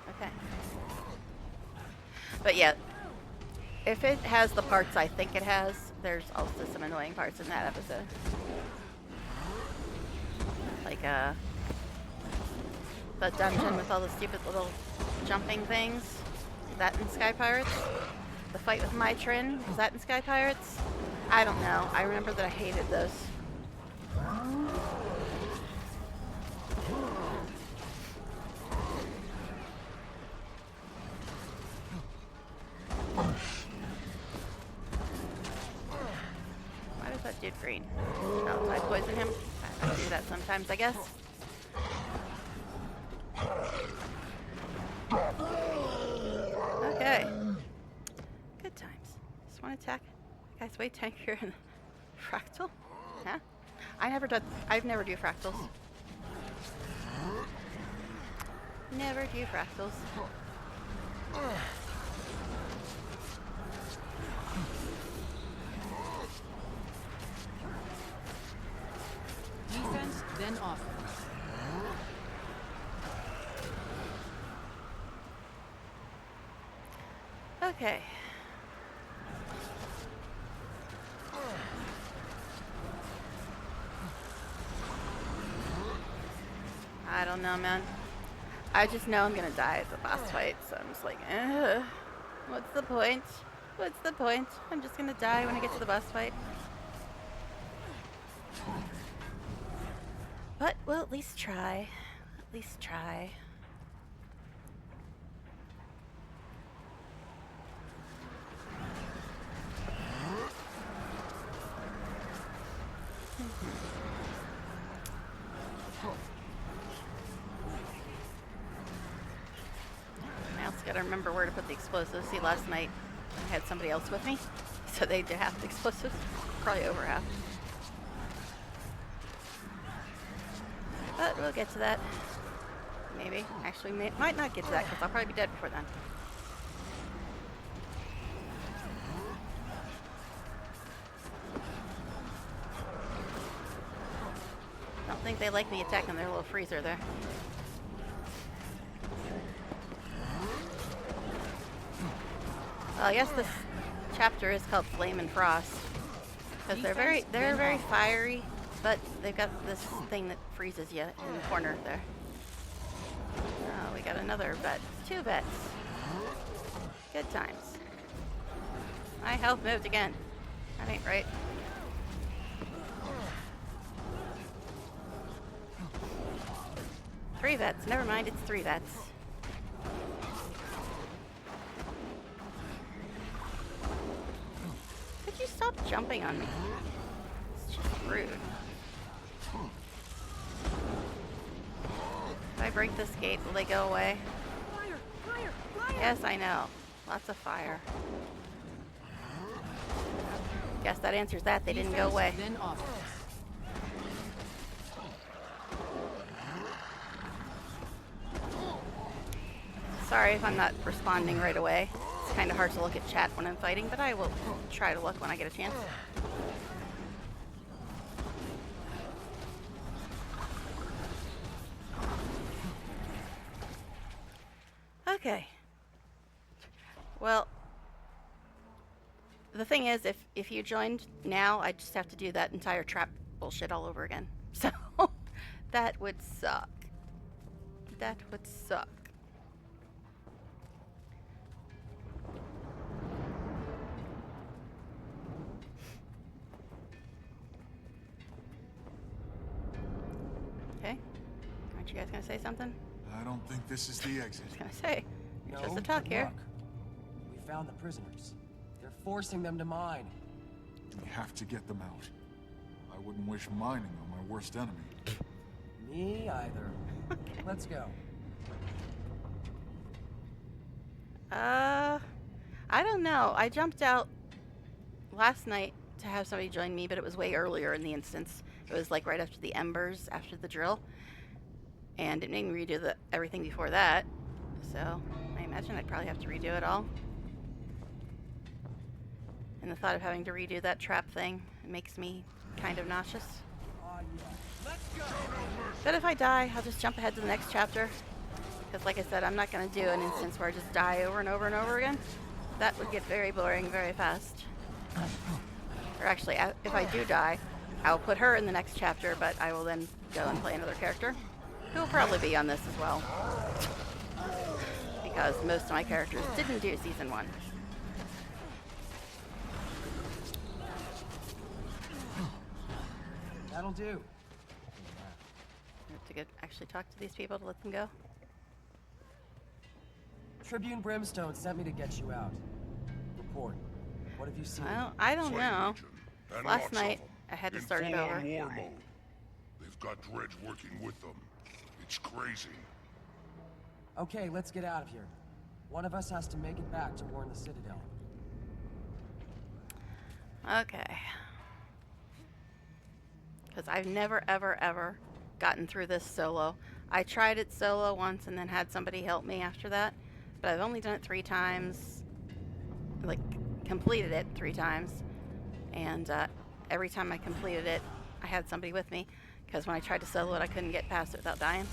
Okay. But yeah, if it has the parts I think it has, there's also some annoying parts in that episode. Like the dungeon with all the stupid little jumping things. Is that in Sky Pirates? The fight with my Tryin, is that in Sky Pirates? I don't know. I remember that I hated those. Why does that dude green? Oh, so I poison him? I do that sometimes, I guess. Okay. Good times. Just want to attack. That guy's way tankier than Fractal? Huh? I've never do fractals. Never do fractals. Defense, then offense. Okay. I don't know, man. I just know I'm gonna die at the boss fight, so I'm just like, what's the point? What's the point? I'm just gonna die when I get to the boss fight. But we'll at least try. At least try. I also gotta remember where to put the explosives. See, last night I had somebody else with me, so they did half the explosives. Probably over half. But we'll get to that. Maybe. Actually, might not get to that because I'll probably be dead before then. Don't think they like me attacking their little freezer there. Well, I guess this chapter is called Flame and Frost because they're very fiery, but they've got this thing that freezes you in the corner there. Oh, we got another vet. 2 vets. Good times. My health moved again. That ain't right. Three vets. Never mind, it's 3 vets. Could you stop jumping on me? It's just rude. If I break this gate, will they go away? Fire! Fire! Fire! Yes, I know. Lots of fire. Guess that answers that. They didn't go Defense, away. Then offense. Sorry if I'm not responding right away. It's kind of hard to look at chat when I'm fighting, but I will try to look when I get a chance. Okay. Well, the thing is, if you joined now, I just have to do that entire trap bullshit all over again. So, that would suck. That would suck. You guys gonna say something? I don't think this is the exit. I was gonna say, you're No, supposed to talk but here. look. We found the prisoners. They're forcing them to mine. We have to get them out. I wouldn't wish mining on my worst enemy. Me either. Let's go. I don't know. I jumped out last night to have somebody join me, but it was way earlier in the instance. It was like right after the embers, after the drill. And it made me redo everything before that. So I imagine I'd probably have to redo it all. And the thought of having to redo that trap thing makes me kind of nauseous. Yeah. Let's go. But if I die, I'll just jump ahead to the next chapter. Because like I said, I'm not going to do an instance where I just die over and over and over again. That would get very boring very fast. Or actually, if I do die, I'll put her in the next chapter, but I will then go and play another character, who will probably be on this as well. Because most of my characters didn't do Season 1. That'll do. I have to go actually talk to these people to let them go. Tribune Brimstone sent me to get you out. Report. What have you seen? Well, I don't Flame know. Legion, and Last lots night, of them, I had to in start it full-on over. war mode. They've got Dredge working with them. It's crazy. Okay, let's get out of here. One of us has to make it back to warn the Citadel. Okay. Because I've never, ever, ever gotten through this solo. I tried it solo once and then had somebody help me after that. But I've only done it 3 times. Like, completed it 3 times. And every time I completed it, I had somebody with me. Because when I tried to solo it, I couldn't get past it without dying.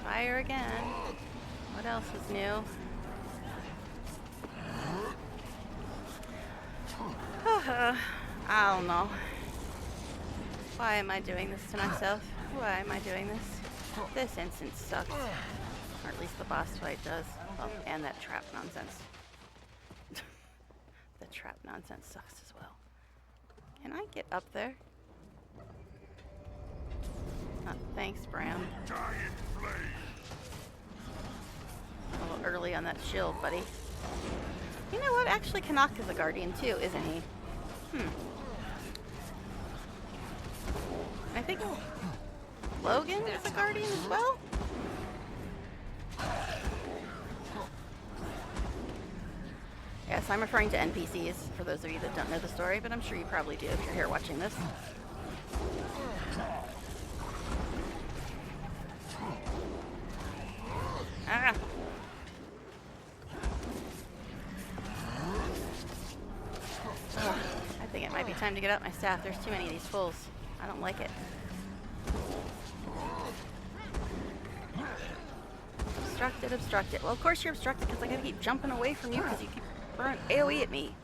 Fire again. What else is new? I don't know. Why am I doing this to myself? Why am I doing this? This instance sucks. Or at least the boss fight does. Oh, and that trap nonsense. The trap nonsense sucks as well. Can I get up there? Oh, thanks, Bram. Die in flames. A little early on that shield, buddy. You know what? Actually, Canuck is a guardian too, isn't he? I think Logan is a guardian as well? Yes, I'm referring to NPCs, for those of you that don't know the story, but I'm sure you probably do if you're here watching this. Ah! Ugh, I think it might be time to get out my staff. There's too many of these fools. I don't like it. Obstructed, obstructed. Well, of course you're obstructed because I gotta keep jumping away from you because you keep throwing AoE at me.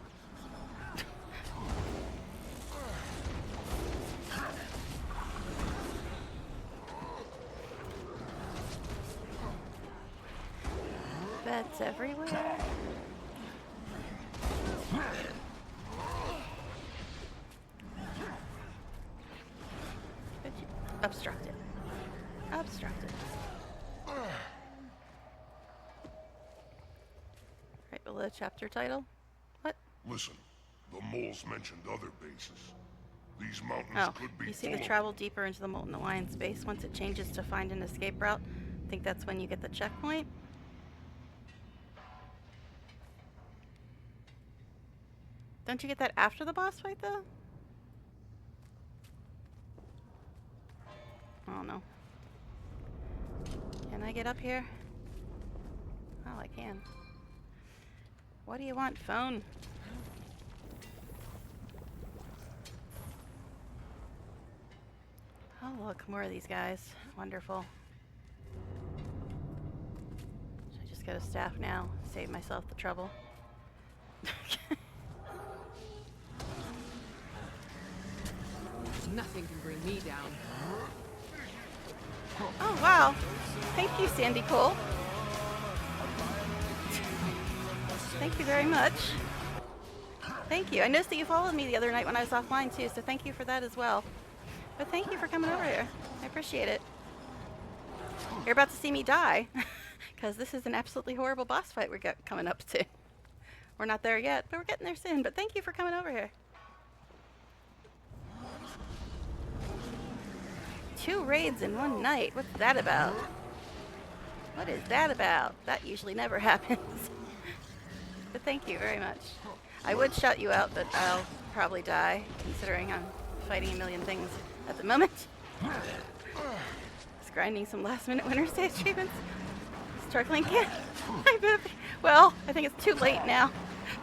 Beds everywhere. Obstructed. Obstructed. Right below chapter title. What? Listen, the moles mentioned other bases. These mountains Oh, could be you see full the of travel deeper into the Molten Alliance base. Once it changes to find an escape route, I think that's when you get the checkpoint. Don't you get that after the boss fight, though? I don't know. Can I get up here? Oh, I can. What do you want, phone? Oh, look, more of these guys. Wonderful. Should I just go to staff now? Save myself the trouble. Nothing can bring me down. Oh, wow. Thank you, Sandy Cole. Thank you very much. Thank you. I noticed that you followed me the other night when I was offline too, so thank you for that as well. But thank you for coming over here. I appreciate it. You're about to see me die, because this is an absolutely horrible boss fight we're coming up to. We're not there yet, but we're getting there soon. But thank you for coming over here. 2 raids in one night. What's that about? What is that about? That usually never happens. But thank you very much. I would shout you out, but I'll probably die, considering I'm fighting a million things at the moment. Just grinding some last-minute Winter's Day achievements. Struggling again. Well, I think it's too late now.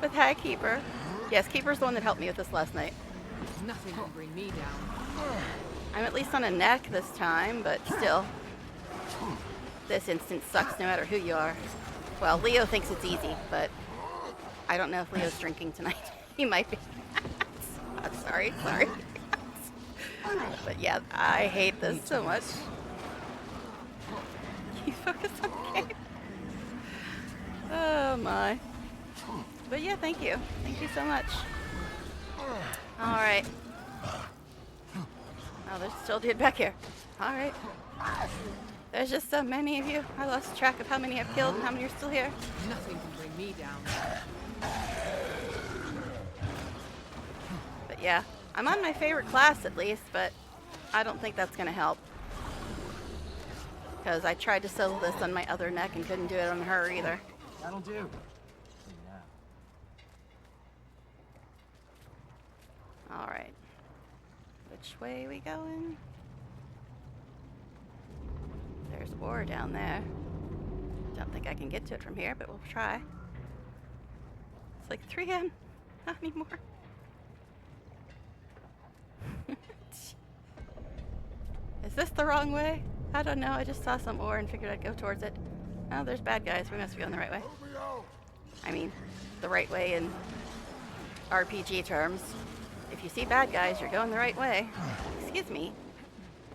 With Hag Keeper. Yes, Keeper's the one that helped me with this last night. Nothing can bring me down. I'm at least on a neck this time, but still. This instance sucks no matter who you are. Well, Leo thinks it's easy, but I don't know if Leo's drinking tonight. He might be. I'm sorry. But yeah, I hate this so much. Can you focus on the game? Oh my. But yeah, thank you. Thank you so much. Alright. Oh, there's still a dude back here. Alright. There's just so many of you. I lost track of how many I've killed and how many are still here. Nothing can bring me down. But yeah, I'm on my favorite class at least, but I don't think that's going to help. Because I tried to solo this on my other neck and couldn't do it on her either. That'll do. Alright. Which way are we going? There's ore down there. Don't think I can get to it from here, but we'll try. It's like 3 a.m. Not anymore. Is this the wrong way? I don't know. I just saw some ore and figured I'd go towards it. Oh, there's bad guys. We must be going the right way. I mean, the right way in RPG terms. If you see bad guys, you're going the right way. Excuse me.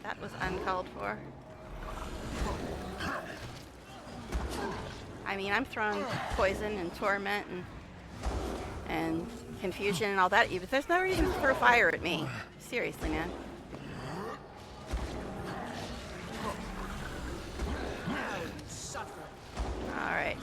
That was uncalled for. I mean, I'm throwing poison and torment and confusion and all that at you, but there's no reason to throw fire at me. Seriously, man. Alright.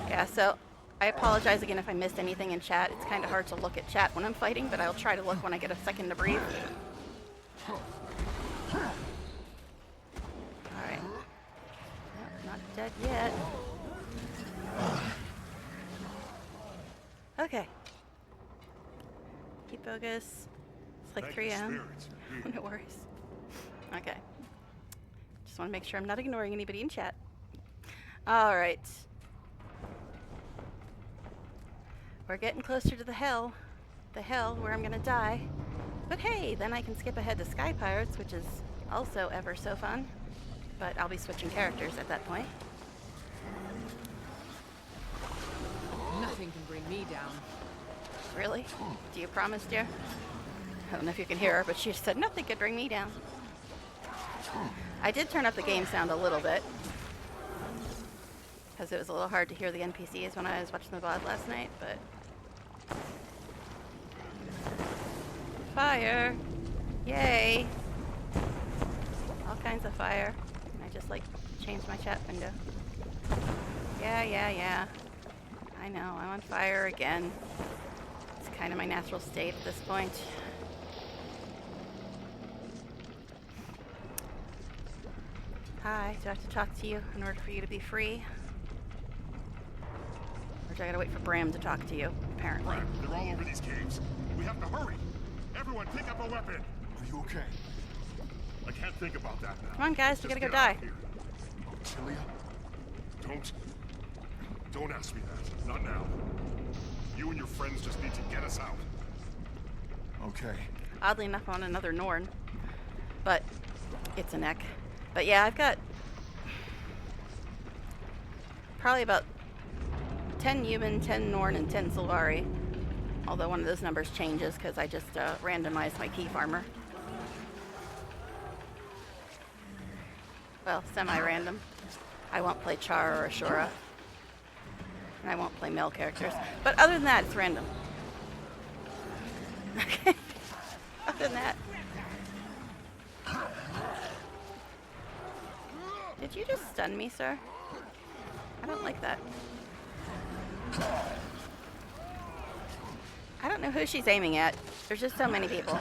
Yeah, so I apologize again if I missed anything in chat. It's kind of hard to look at chat when I'm fighting, but I'll try to look when I get a second to breathe. Alright. Nope, not dead yet. Okay. Keep focus. It's like 3 a.m. No worries. Okay. Just want to make sure I'm not ignoring anybody in chat. Alright. We're getting closer to the hell where I'm gonna die. But hey, then I can skip ahead to Sky Pirates, which is also ever so fun. But I'll be switching characters at that point. Nothing can bring me down. Really? Do you promise, dear? I don't know if you can hear her, but she just said nothing could bring me down. I did turn up the game sound a little bit, because it was a little hard to hear the NPCs when I was watching the VOD last night, but... Fire! Yay! All kinds of fire. I just, like, changed my chat window. Yeah. I know, I'm on fire again. It's kind of my natural state at this point. Hi, do I have to talk to you in order for you to be free? Or do I gotta wait for Bram to talk to you, apparently? Bram, they're all over these caves. We have to hurry. Everyone, pick up a weapon. Are you okay? I can't think about that now. Come on, guys, we Just gotta go get out die. of here. Otilia? Don't ask me that. Not now. You and your friends just need to get us out. Okay. Oddly enough, I'm on another Norn. But it's a neck. But yeah, I've got probably about 10 human, 10 Norn, and 10 Sylvari. Although one of those numbers changes because I just randomized my key farmer. Well, semi-random. I won't play Char or Ashura. And I won't play male characters. But other than that, it's random. Okay. Other than that. Did you just stun me, sir? I don't like that. I don't know who she's aiming at. There's just so many people.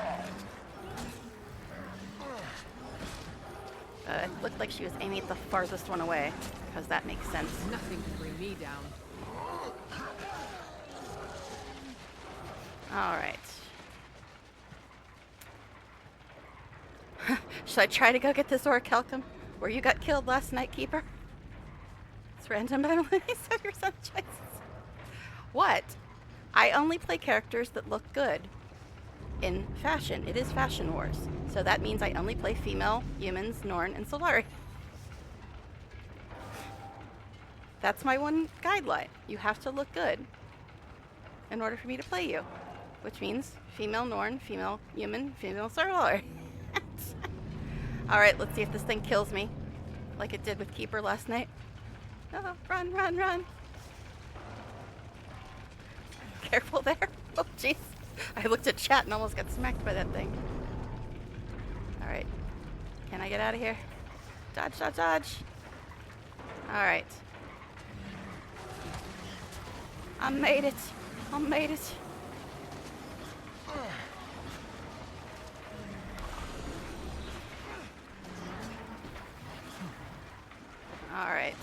It looked like she was aiming at the farthest one away, because that makes sense. Nothing can bring me down. Alright. Should I try to go get this orichalcum where you got killed last night, Keeper? It's random, but I'm letting some of your son's choices. What? I only play characters that look good in fashion. It is Fashion Wars. So that means I only play female humans, Norn, and Solari. That's my one guideline. You have to look good in order for me to play you. Which means female Norn, female human, female Solari. Alright, let's see if this thing kills me. Like it did with Keeper last night. Oh, run, run, run. Careful there. Oh, jeez. I looked at chat and almost got smacked by that thing. Alright. Can I get out of here? Dodge, dodge, dodge. Alright. I made it. I made it. Alright.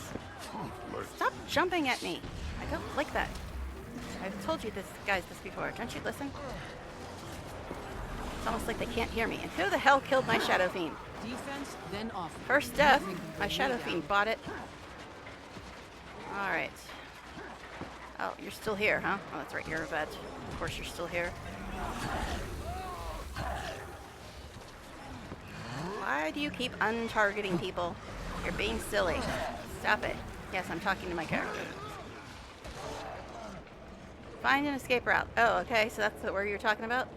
Stop jumping at me. I don't like that. I've told you this, guys, this before. Don't you listen? It's almost like they can't hear me. And who the hell killed my Shadow Fiend? Defense, then offense. First death. Nothing can My bring me Shadow down. Fiend bought it. Alright. Oh, you're still here, huh? Oh, that's right, you're a vet. Of course you're still here. Why do you keep untargeting people? You're being silly. Stop it. Yes, I'm talking to my character. Find an escape route. Oh, okay, so that's where you're talking about?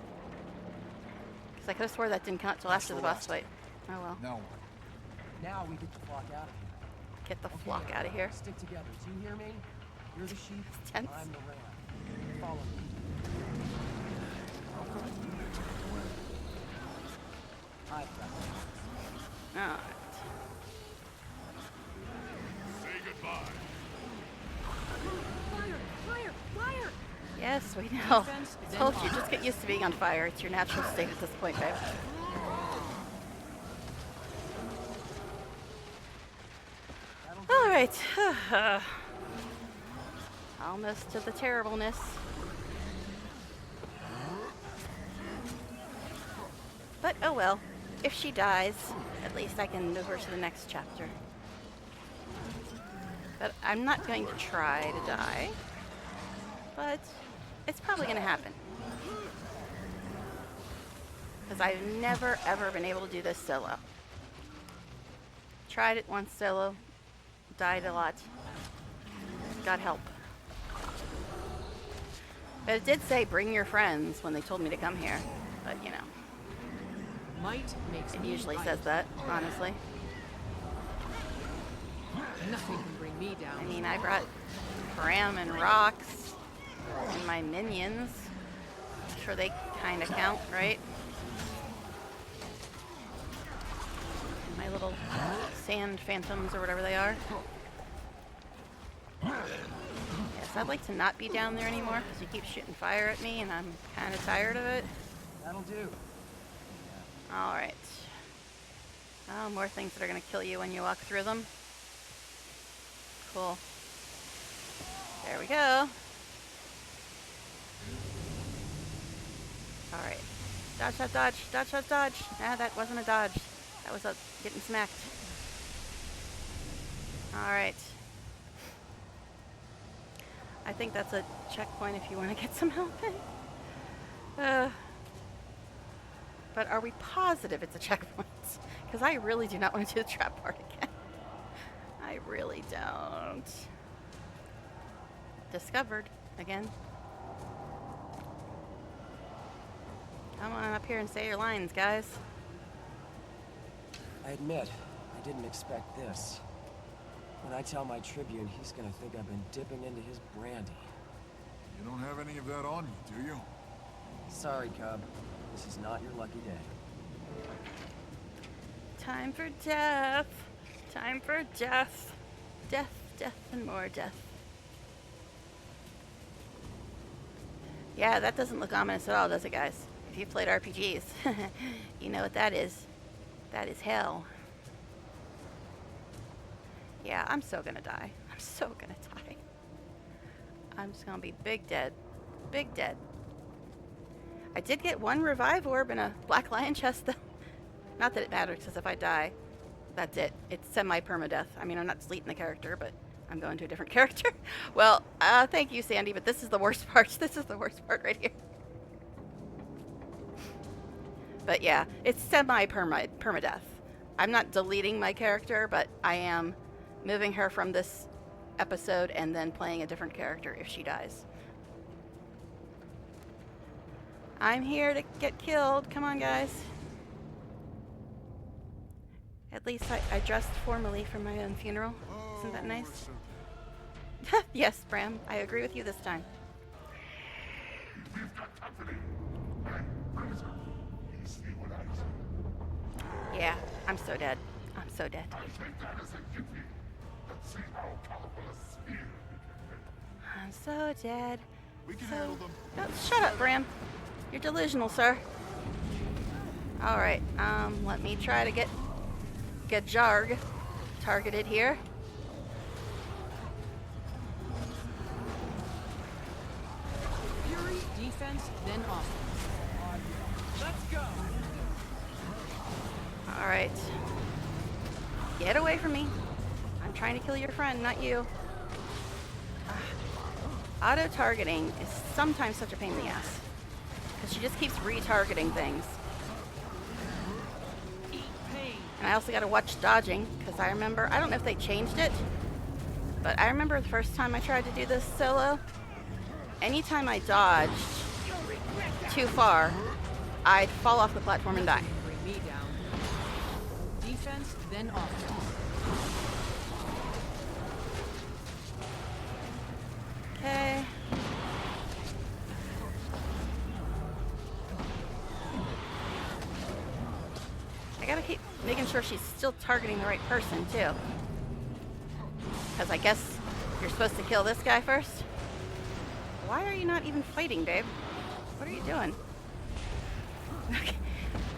Because I could have swore that didn't count till after the boss fight. Oh well. No. Now we get the flock out of here. Get the flock out of here. Stick together. Do you hear me? You're the sheep. Tense. I'm the ram. Follow me. I've got this. Alright. Say goodbye. Fire! Fire! Fire! Yes, we know. Defense, I then told you, offense. just get used to being on fire. It's your natural state at this point, babe. Alright. Almost to the terribleness. But oh well. If she dies, at least I can move her to the next chapter. But I'm not going to try to die. But it's probably going to happen. Because I've never ever been able to do this solo. Tried it once solo. Died a lot. God help. But it did say bring your friends when they told me to come here. But you know, Might makes it me usually right. says that, honestly. Nothing can bring me down. I mean, I brought Bram and Rocks and my minions. I'm sure they kind of count, right? My little sand phantoms or whatever they are. Yes, I'd like to not be down there anymore because you keep shooting fire at me and I'm kind of tired of it. That'll do. Alright. Oh, more things that are going to kill you when you walk through them. Cool. There we go. Alright. Dodge, dodge, dodge, dodge, dodge, dodge. Ah, that wasn't a dodge. That was a getting smacked. Alright. I think that's a checkpoint if you want to get some help in. But are we positive it's a checkpoint? Because I really do not want to do the trap part again. I really don't. Discovered again. Come on up here and say your lines, guys. I admit, I didn't expect this. When I tell my Tribune, he's gonna think I've been dipping into his brandy. You don't have any of that on you, do you? Sorry, Cub. This is not your lucky day. Time for death. Time for death. Death, death, and more death. Yeah, that doesn't look ominous at all, does it, guys? If you've played RPGs, you know what that is. That is hell. Yeah, I'm so gonna die. I'm so gonna die. I'm just gonna be big dead. Big dead. I did get one revive orb in a Black Lion chest, though. Not that it matters, because if I die, that's it. It's semi-permadeath. I mean, I'm not deleting the character, but I'm going to a different character. Well, thank you, Sandy, but this is the worst part. This is the worst part right here. But yeah, it's semi-permadeath. I'm not deleting my character, but I am moving her from this episode and then playing a different character if she dies. I'm here to get killed. Come on, guys. At least I dressed formally for my own funeral. Isn't that nice? Yes, Bram. I agree with you this time. Yeah, I'm so dead. I'm so dead. I'm so dead. We can handle them. Oh, shut up, Bram. You're delusional, sir. Alright, let me try to get Jarg targeted here. Fury, defense, then offense. Let's go! Alright. Get away from me. I'm trying to kill your friend, not you. Auto-targeting is sometimes such a pain in the ass. Because she just keeps retargeting things. And I also gotta watch dodging, because I remember, I don't know if they changed it, but I remember the first time I tried to do this solo, anytime I dodged too far, I'd fall off the platform and die. Bring me down. Defense, then offense. Okay. I gotta keep making sure she's still targeting the right person, too. Because I guess you're supposed to kill this guy first? Why are you not even fighting, babe? What are you doing? Okay.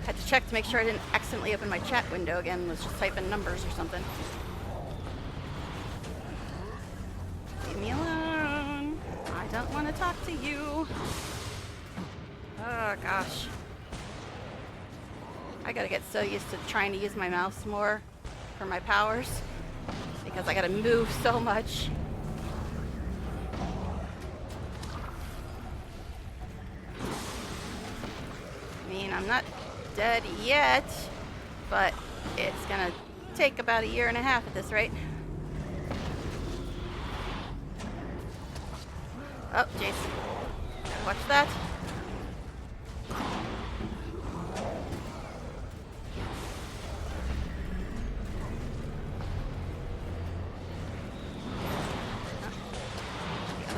Had to check to make sure I didn't accidentally open my chat window again and was just typing numbers or something. Leave me alone. I don't want to talk to you. Oh, gosh. I gotta get so used to trying to use my mouse more for my powers because I gotta move so much. I mean, I'm not dead yet, but it's gonna take about 1.5 years at this rate. Oh, jeez. Gotta watch that.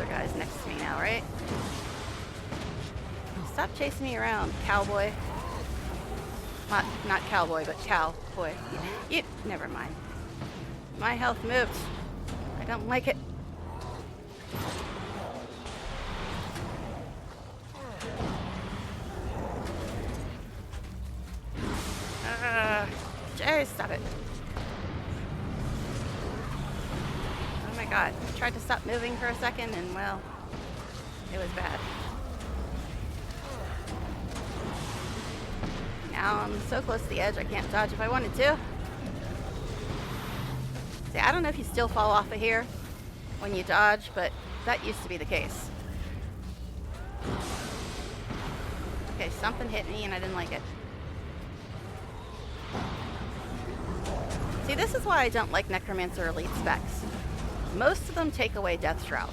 Guy's next to me now, right? Stop chasing me around, cowboy. Not cowboy, but cowboy. You, never mind. My health moved. I don't like it. Jay, stop it. Oh my god. I tried to stop moving for a second and, well, it was bad. Now I'm so close to the edge I can't dodge if I wanted to. See, I don't know if you still fall off of here when you dodge, but that used to be the case. Okay, something hit me and I didn't like it. See, this is why I don't like Necromancer Elite specs. Most of them take away Death Shroud.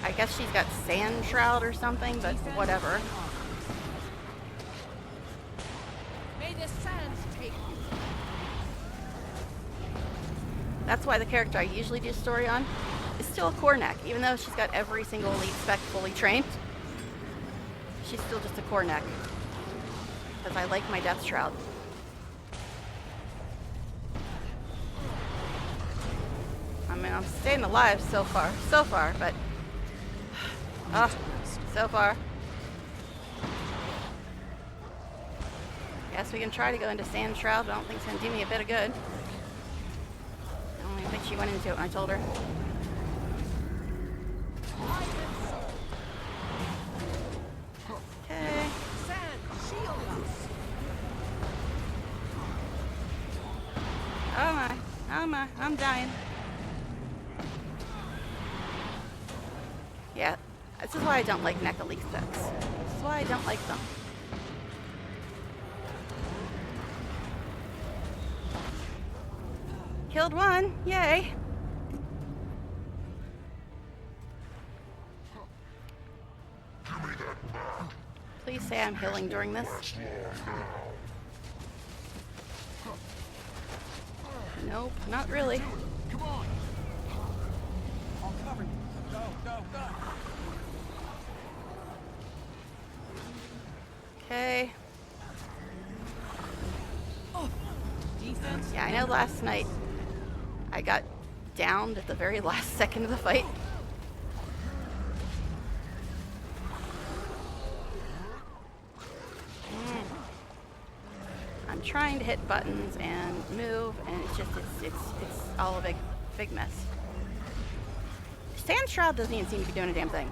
I guess she's got Sand Shroud or something, but whatever. May the sands take you. That's why the character I usually do story on is still a core neck. Even though she's got every single elite spec fully trained, she's still just a core neck. Because I like my Death Shroud. I mean, I'm staying alive so far, but so far. Guess we can try to go into Sand Shroud, but I don't think it's gonna do me a bit of good. I don't even think she went into it when I told her. Okay. Oh my, I'm dying. Yeah, this is why I don't like neck elite specs. This is why I don't like them. Killed one, yay. Please say I'm healing during this. Nope, not really. Come on. I'll cover you. Go, go, go. Okay. Defense? Yeah, I know last night I got downed at the very last second of the fight. I'm trying to hit buttons and move, and it's all a big mess. Sand Shroud doesn't even seem to be doing a damn thing.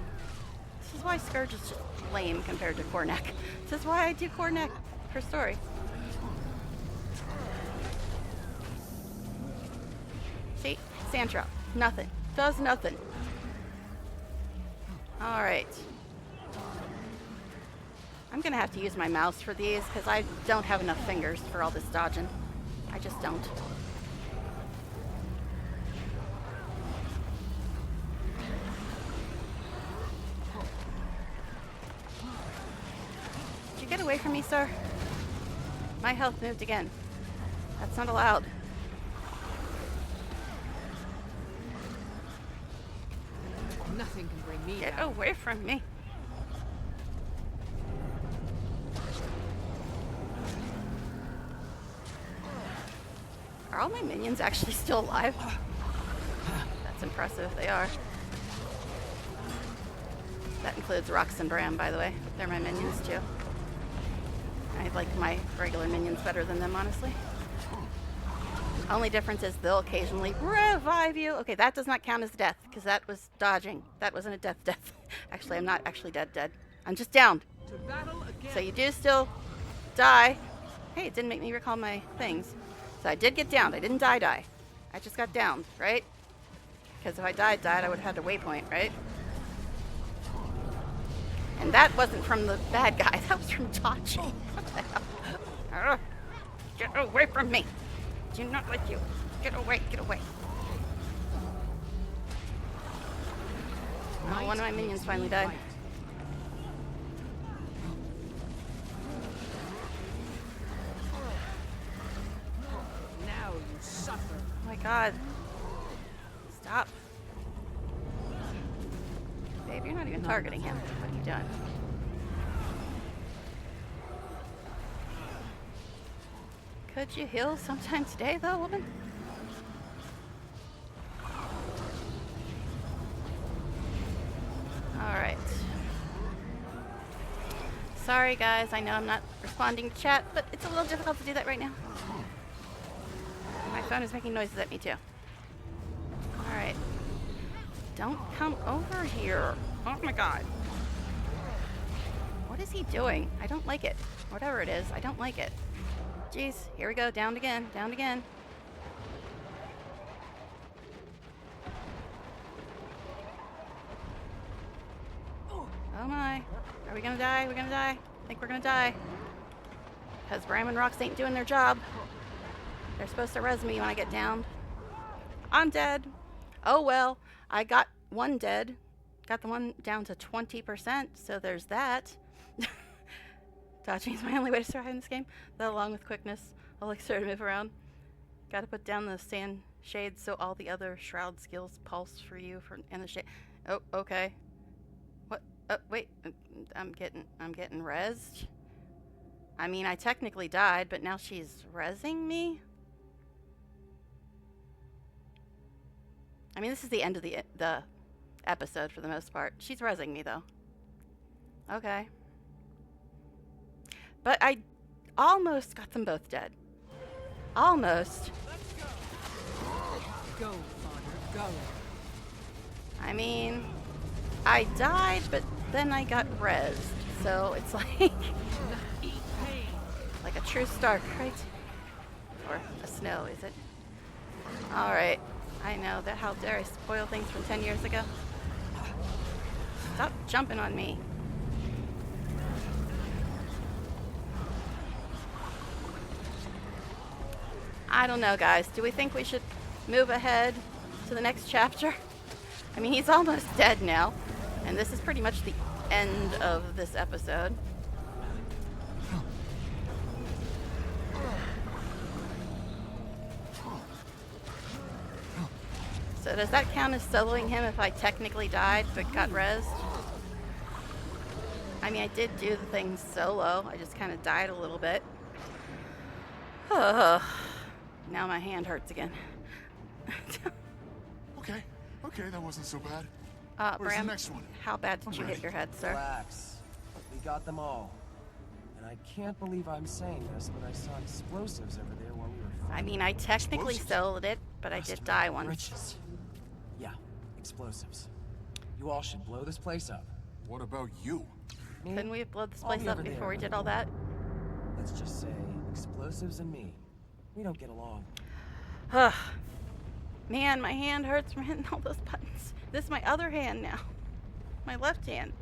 This is why Scourge is just lame compared to Core Neck. This is why I do Core Neck for story. See? Sand Shroud. Nothing. Does nothing. Alright. I'm gonna have to use my mouse for these because I don't have enough fingers for all this dodging. I just don't. Did you get away from me, sir? My health moved again. That's not allowed. Nothing can bring me Get down. away from me. Are all my minions actually still alive? That's impressive, they are. That includes Rox and Bram, by the way. They're my minions, too. I like my regular minions better than them, honestly. Only difference is they'll occasionally revive you. Okay, that does not count as death, because that was dodging. That wasn't a death. Actually, I'm not actually dead. I'm just downed. To battle again. So you do still die. Hey, it didn't make me recall my things. So I did get downed. I didn't die. I just got downed, right? Because if I died, I would have had a waypoint, right? And that wasn't from the bad guy. That was from dodging. What the hell? Get away from me. Do not like you. Get away. Oh, one of my minions finally died. Now you suffer. Oh my god. Stop. Babe, you're not even targeting him. What are you doing? Could you heal sometime today, though, woman? Alright. Sorry, guys. I know I'm not responding to chat, but it's a little difficult to do that right now. My phone is making noises at me, too. Alright. Don't come over here. Oh my god. What is he doing? I don't like it. Whatever it is, I don't like it. Jeez, here we go. Downed again. Oh my. Are we gonna die? I think we're gonna die. Because Bram and Rox ain't doing their job. They're supposed to res me when I get downed. I'm dead. Oh well. I got one dead. Got the one down to 20%, so there's that. Dodging is my only way to survive in this game. That along with quickness, elixir to move around. Gotta put down the sand shades so all the other shroud skills pulse for you in the shade. Oh, okay. What? Wait. I'm getting rezzed. I mean, I technically died, but now she's rezzing me? I mean, this is the end of the episode for the most part. She's rezzing me, though. Okay. But I almost got them both dead. Almost. Go, father, go. I mean, I died, but then I got rezzed. So it's like... like a true Stark, right? Or a Snow, is it? Alright. I know that. How dare I spoil things from 10 years ago? Stop jumping on me. I don't know, guys. Do we think we should move ahead to the next chapter? I mean, he's almost dead now. And this is pretty much the end of this episode. So does that count as soloing him if I technically died but got rezzed? I mean, I did do the thing solo. I just kind of died a little bit. Now my hand hurts again. Okay, that wasn't so bad. Where's Bram, the next one? how bad did you hit your head, sir? Relax. We got them all. And I can't believe I'm saying this, but I saw explosives over there while we were I fighting. mean, I technically Explosives? soloed it, but I Must did have die been once. riches. Yeah, explosives. You all should blow this place up. What about you? Me? Couldn't we have blown this I'll place be up over before there. we did all that? Let's just say explosives and me. We don't get along. Ugh. Man, my hand hurts from hitting all those buttons. This is my other hand now. My left hand.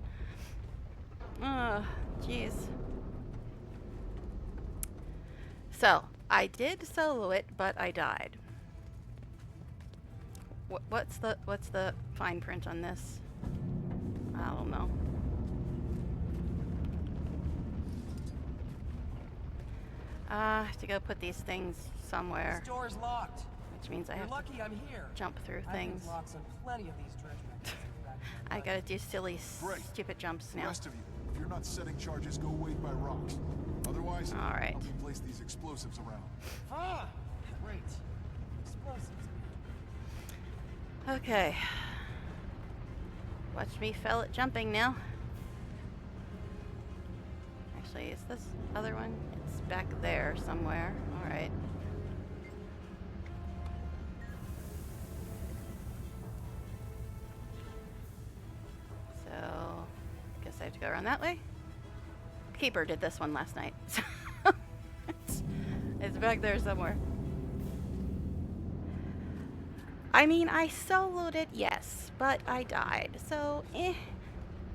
Ugh, jeez. So, I did solo it, but I died. What's the fine print on this? I don't know. I have to go put these things somewhere, This door's locked. which means I You're have to lucky I'm here. jump through I things. have locks on plenty of these dredge mechanisms back in my I life. gotta do silly, Great. stupid jumps The now. rest of you, if you're not setting charges, go wait by rocks. Otherwise, All right. I'll be place these explosives around. Ah, great. Explosives. Okay. Watch me fail at jumping now. Actually, is this other one? It's back there somewhere. Alright. So, guess I have to go around that way. Keeper did this one last night. So it's back there somewhere. I mean, I soloed it, yes, but I died, so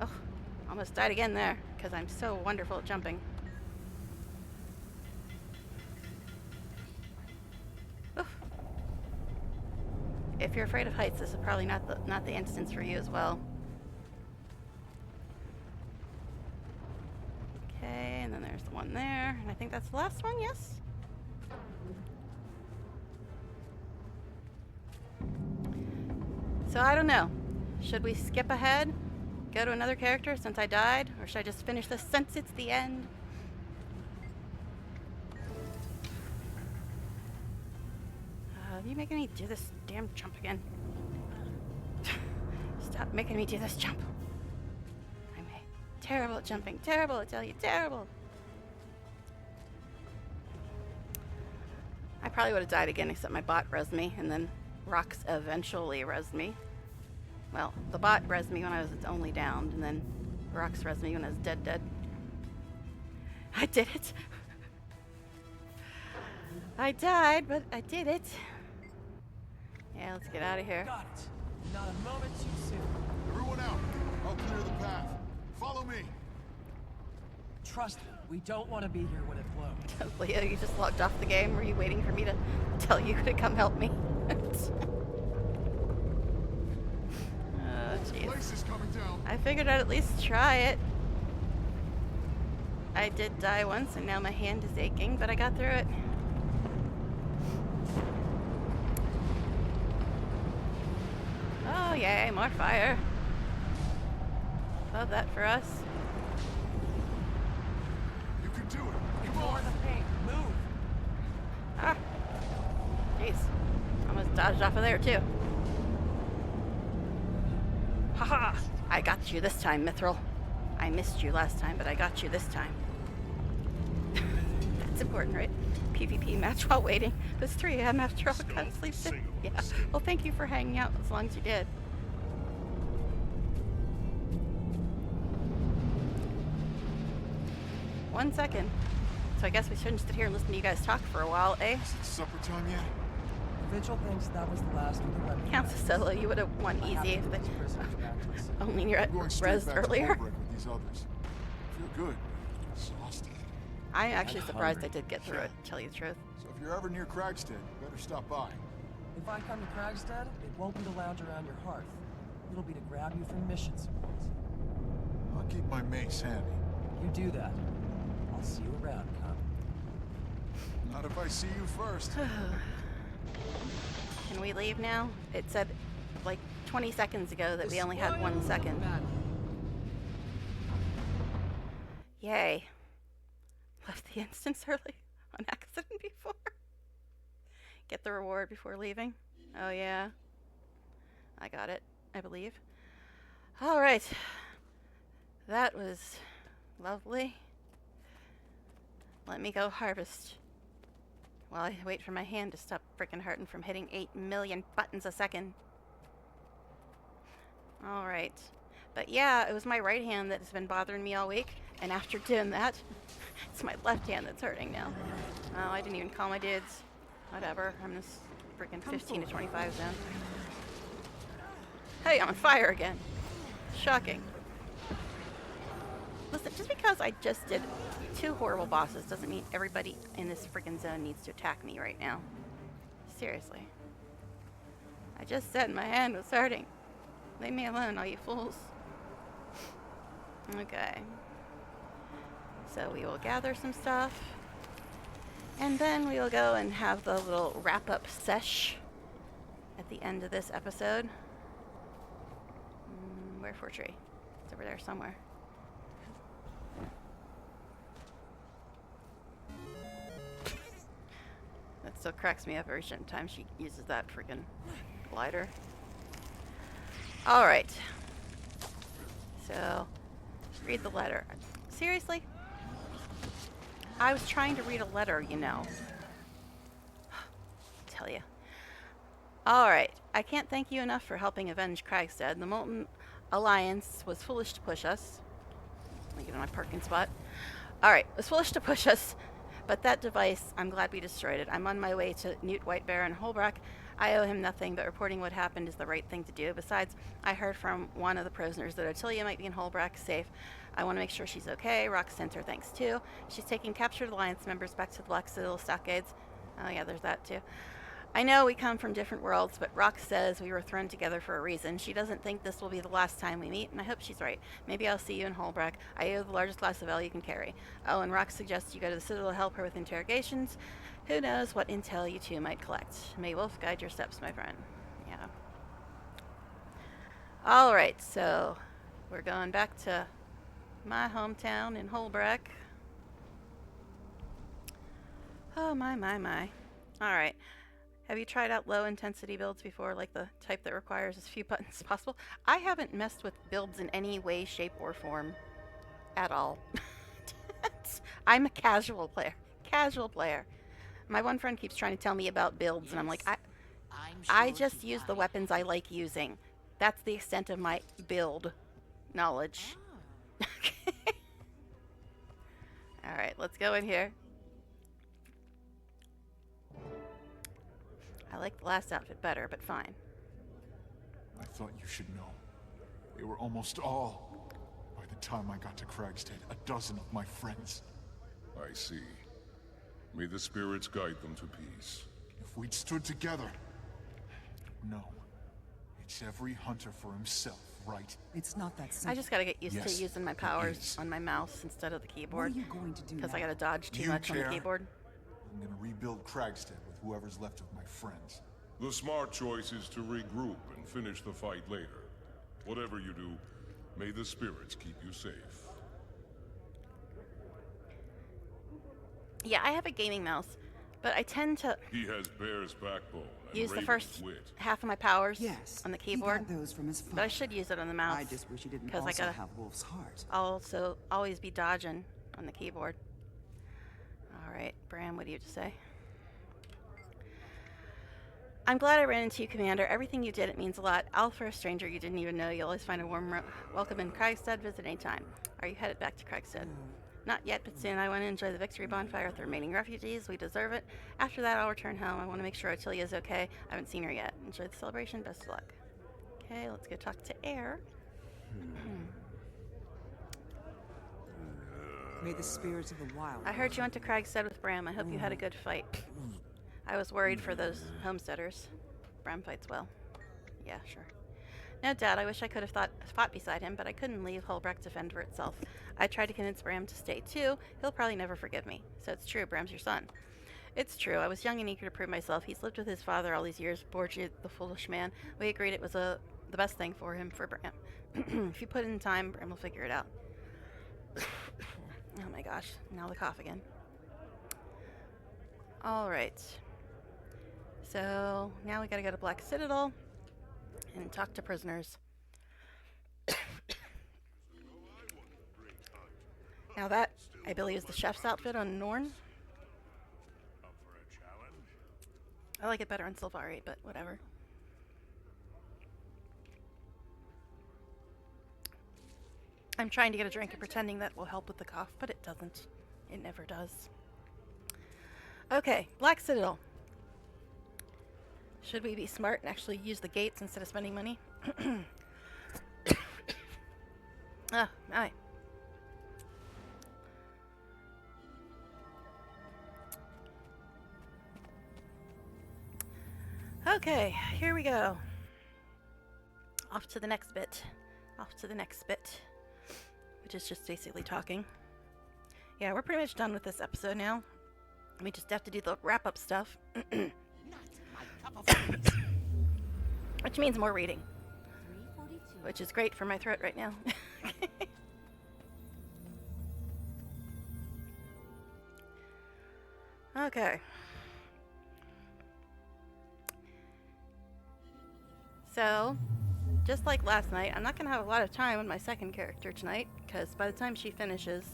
Oh, almost died again there, because I'm so wonderful at jumping. Oof. If you're afraid of heights, this is probably not the instance for you as well. Okay, and then there's the one there, and I think that's the last one, yes? So I don't know. Should we skip ahead? Go to another character since I died? Or should I just finish this since it's the end? You making me do this damn jump again. Stop making me do this jump. I'm terrible at jumping. Terrible, I tell you. Terrible. I probably would have died again except my bot rezzed me, and then Rox eventually rezzed me. Well, the bot rezzed me when I was only downed, and then Rox rezzed me when I was dead. I did it. I died, but I did it. Yeah, let's get out of here. Got it. Not a moment too soon. Everyone out. I'll clear the path. Follow me. Trust me, we don't want to be here when it blows. Leo, you just logged off the game. Were you waiting for me to tell you to come help me? Oh, jeez. Place is coming down. I figured I'd at least try it. I did die once, and now my hand is aching, but I got through it. Oh, yay, more fire. Love that for us. You can do it. Come Ignore on. the paint. Move. Ah. Jeez. Almost dodged off of there, too. Haha! I got you this time, Mithril. I missed you last time, but I got you this time. That's important, right? PvP match while waiting. It's 3 a.m. after all. Gotta sleep soon. Yeah. Well, thank you for hanging out as long as you did. One second. So I guess we shouldn't sit here and listen to you guys talk for a while, eh? Is it supper time yet? The Vigil thinks that was the last of the weapons. Counts as solo. You would have won I have easy to if get the these prisoners back to the city. only you're I'm going straight res back earlier. to Holbrook with these others. I feel good. Exhausted. I'm actually I'm surprised I hungry. did get through it, to tell you the truth. So if you're ever near Kragstead, you better stop by. If I come to Kragstead, it won't be to lounge around your hearth. It'll be to grab you for mission supports. I'll keep my mace handy. You do that. I'll see you around, Con. Not if I see you first. Can we leave now? It said like 20 seconds ago that we only had 1 second. Bad. Yay. Left the instance early on accident before. Get the reward before leaving. Oh yeah. I got it, I believe. Alright. That was lovely. Let me go harvest. While I wait for my hand to stop frickin' hurting from hitting 8 million buttons a second. Alright. But yeah, it was my right hand that has been bothering me all week. And after doing that, it's my left hand that's hurting now. Oh, I didn't even call my dudes. Whatever. I'm just freaking 15 to 25 zone. Hey, I'm on fire again. Shocking. Listen, just because I just did 2 horrible bosses doesn't mean everybody in this freaking zone needs to attack me right now. Seriously. I just said my hand was hurting. Leave me alone, all you fools. Okay. So we will gather some stuff. And then we will go and have the little wrap-up sesh at the end of this episode. Wherefore tree? It's over there somewhere. That still cracks me up every time she uses that freaking glider. Alright. So, read the letter. Seriously? I was trying to read a letter, you know. Tell you. Alright. I can't thank you enough for helping avenge Kragstead. The Molten Alliance was foolish to push us. Let me get in my parking spot. Alright, was foolish to push us. But that device, I'm glad we destroyed it. I'm on my way to Newt Whitebear and Holbrook. I owe him nothing, but reporting what happened is the right thing to do. Besides, I heard from one of the prisoners that Otilia might be in Holbrook safe. I want to make sure she's okay. Rock sent her thanks too. She's taking captured Alliance members back to the Black Citadel stockades. Oh yeah, there's that too. I know we come from different worlds, but Rock says we were thrown together for a reason. She doesn't think this will be the last time we meet, and I hope she's right. Maybe I'll see you in Holbrook. I owe the largest glass of ale you can carry. Oh, and Rock suggests you go to the Citadel to help her with interrogations. Who knows what intel you two might collect. May Wolf guide your steps, my friend. Yeah. Alright, so we're going back to my hometown in Holbrook. Oh, my. Alright. Have you tried out low intensity builds before, like the type that requires as few buttons as possible? I haven't messed with builds in any way, shape, or form at all. I'm a casual player. My one friend keeps trying to tell me about builds, and I'm like, I just use the weapons I like using. That's the extent of my build knowledge. Alright, let's go in here. I like the last outfit better, but fine. I thought you should know. They were almost all. By the time I got to Kragstead, a dozen of my friends. I see. May the spirits guide them to peace. If we'd stood together. No. It's every hunter for himself, right? It's not that simple. I just gotta get used Yes, to using my it powers is. on my mouse instead of the What are keyboard. you going to do Because I now? gotta dodge too You much on the care? keyboard. I'm gonna rebuild Kragstead with whoever's left of my friends. The smart choice is to regroup and finish the fight later. Whatever you do, may the spirits keep you safe. Yeah, I have a gaming mouse, but I tend to He has bear's backbone and use the raven's first wit. half of my powers Yes, on the he keyboard, got those from his father. but I should use it on the mouse. I just wish he didn't 'cause I also gotta have Wolf's heart. also always be dodging on the keyboard. All right, Bram, what do you have to say? I'm glad I ran into you, Commander. Everything you did, it means a lot. All for a stranger you didn't even know. You'll always find a warm welcome in Kragstad. Visit anytime. Are you headed back to Kragstad? Not yet, but soon. I want to enjoy the victory bonfire with the remaining refugees. We deserve it. After that, I'll return home. I want to make sure Otilia is okay. I haven't seen her yet. Enjoy the celebration. Best of luck. Okay, let's go talk to Air. May the spirits of the wild. I heard you went to Kragstad with Bram. I hope you had a good fight. I was worried for those homesteaders. Bram fights well. Yeah, sure. No doubt, I wish I could have fought beside him, but I couldn't leave Holbrook to fend for itself. I tried to convince Bram to stay too. He'll probably never forgive me. So it's true, Bram's your son. It's true. I was young and eager to prove myself. He's lived with his father all these years. Borgia, the foolish man. We agreed it was the best thing for him, for Bram. If you put in time, Bram will figure it out. Oh my gosh, now the cough again. Alright. So, now we gotta go to Black Citadel and talk to prisoners. Now that, I believe, is the chef's outfit on Norn. Up for a challenge? I like it better on Sylvari, but whatever. I'm trying to get a drink and pretending that will help with the cough, but it doesn't. It never does. Okay, Black Citadel. Should we be smart and actually use the gates instead of spending money? Ah, aye. Okay, here we go. Off to the next bit. Off to the next bit. Which is just basically talking. Yeah, we're pretty much done with this episode now. We just have to do the wrap-up stuff. Which means more reading. Which is great for my throat right now. Okay. So, just like last night, I'm not going to have a lot of time on my second character tonight, because by the time she finishes...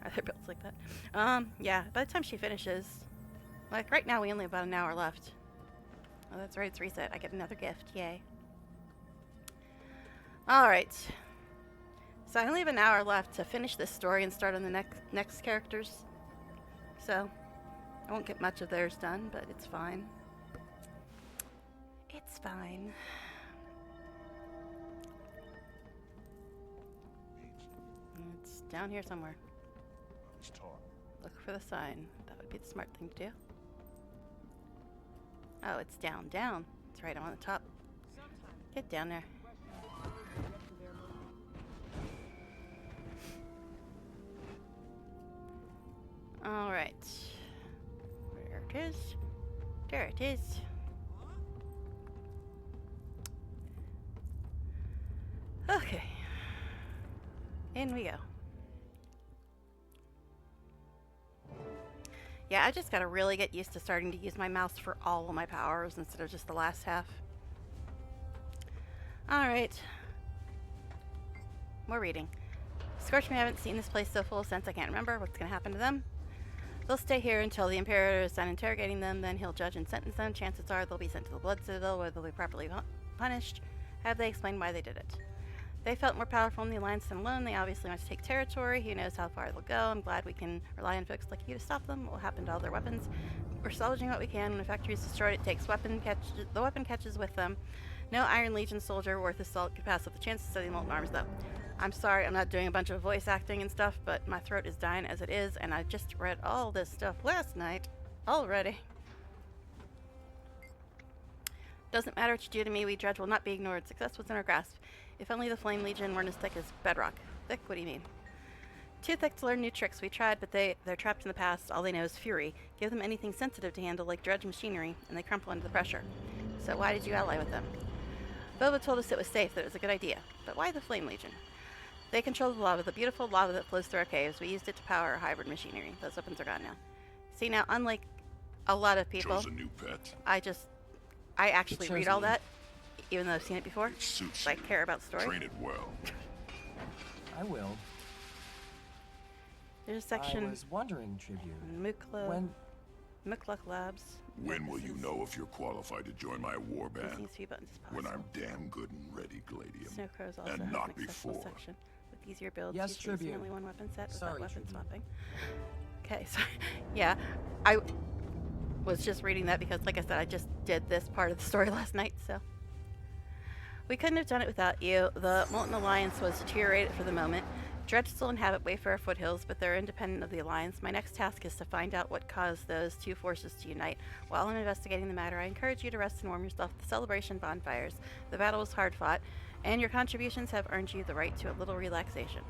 Are there builds like that? Yeah, by the time she finishes... Like, right now we only have about an hour left. Oh, that's right, it's reset. I get another gift. Yay. Alright. So I only have an hour left to finish this story and start on the next characters. So, I won't get much of theirs done, but it's fine. It's fine. It's down here somewhere. Let's talk. Look for the sign. That would be the smart thing to do. Oh, it's down. That's right, I'm on the top. Get down there. Alright. There it is. There it is. Okay. In we go. Yeah, I just gotta really get used to starting to use my mouse for all of my powers instead of just the last half. Alright. More reading. Scorch me, I haven't seen this place so full since I can't remember what's gonna happen to them. They'll stay here until the Imperator is done interrogating them, then he'll judge and sentence them. Chances are they'll be sent to the Blood Citadel where they'll be properly punished. Have they explained why they did it? They felt more powerful in the Alliance than alone. They obviously want to take territory. Who knows how far they'll go. I'm glad we can rely on folks like you to stop them. What will happen to all their weapons? We're salvaging what we can. When a factory is destroyed, it takes the weapon catches with them. No Iron Legion soldier worth his salt could pass up the chance to study molten arms, though. I'm sorry, I'm not doing a bunch of voice acting and stuff, but my throat is dying as it is, and I just read all this stuff last night already. Doesn't matter what you do to me, we Dredge will not be ignored. Success was in our grasp. If only the Flame Legion weren't as thick as bedrock. Thick? What do you mean? Too thick to learn new tricks. We tried, but they're trapped in the past. All they know is fury. Give them anything sensitive to handle, like dredge machinery, and they crumple under the pressure. So why did you ally with them? Boba told us it was safe, that it was a good idea. But why the Flame Legion? They control the lava, the beautiful lava that flows through our caves. We used it to power our hybrid machinery. Those weapons are gone now. See, now, unlike a lot of people, Chose a new pet. I actually read all that, even though I've seen it before. It suits I you. care about story. Train it well. I will. There's a section. I was wondering, Tribune. Mukla. Mukluk Labs. When will you know if you're qualified to join my warband? Using 3 buttons is possible. When I'm damn good and ready, Gladium. Snowcrows also And has not an accessible before. section with easier builds. Yes, Usually using Tribune. only one weapon set without Sorry, weapon Tribune. swapping. Okay, sorry. Yeah, I was just reading that because, like I said, I just did this part of the story last night, so. We couldn't have done it without you. The Molten Alliance was deteriorated for the moment. Dredge still inhabit Wayfarer foothills, but they're independent of the Alliance. My next task is to find out what caused those two forces to unite. While I'm investigating the matter, I encourage you to rest and warm yourself at the celebration bonfires. The battle was hard fought, and your contributions have earned you the right to a little relaxation.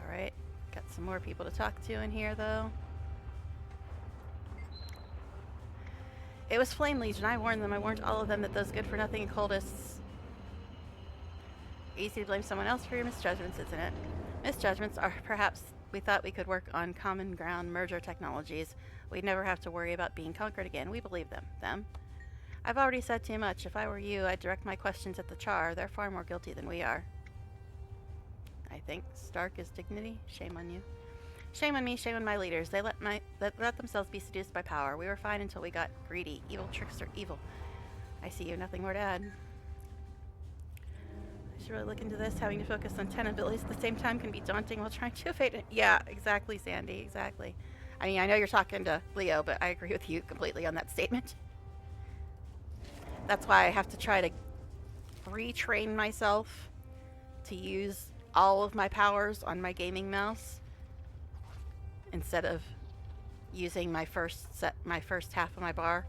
Alright, got some more people to talk to in here, though. It was Flame Legion. I warned them. I warned all of them that those good-for-nothing cultists... Easy to blame someone else for your misjudgments, isn't it? Misjudgments are perhaps we thought we could work on common ground merger technologies. We'd never have to worry about being conquered again. We believe them. Them? I've already said too much. If I were you, I'd direct my questions at the Char. They're far more guilty than we are. I think Stark is dignity. Shame on you. Shame on me, shame on my leaders. They let themselves be seduced by power. We were fine until we got greedy. Evil trickster evil. I see you. Nothing more to add. I should really look into this. Having to focus on 10 abilities at the same time can be daunting while trying to evade it. Yeah, exactly, Sandy. Exactly. I mean, I know you're talking to Leo, but I agree with you completely on that statement. That's why I have to try to retrain myself to use all of my powers on my gaming mouse instead of using my first half of my bar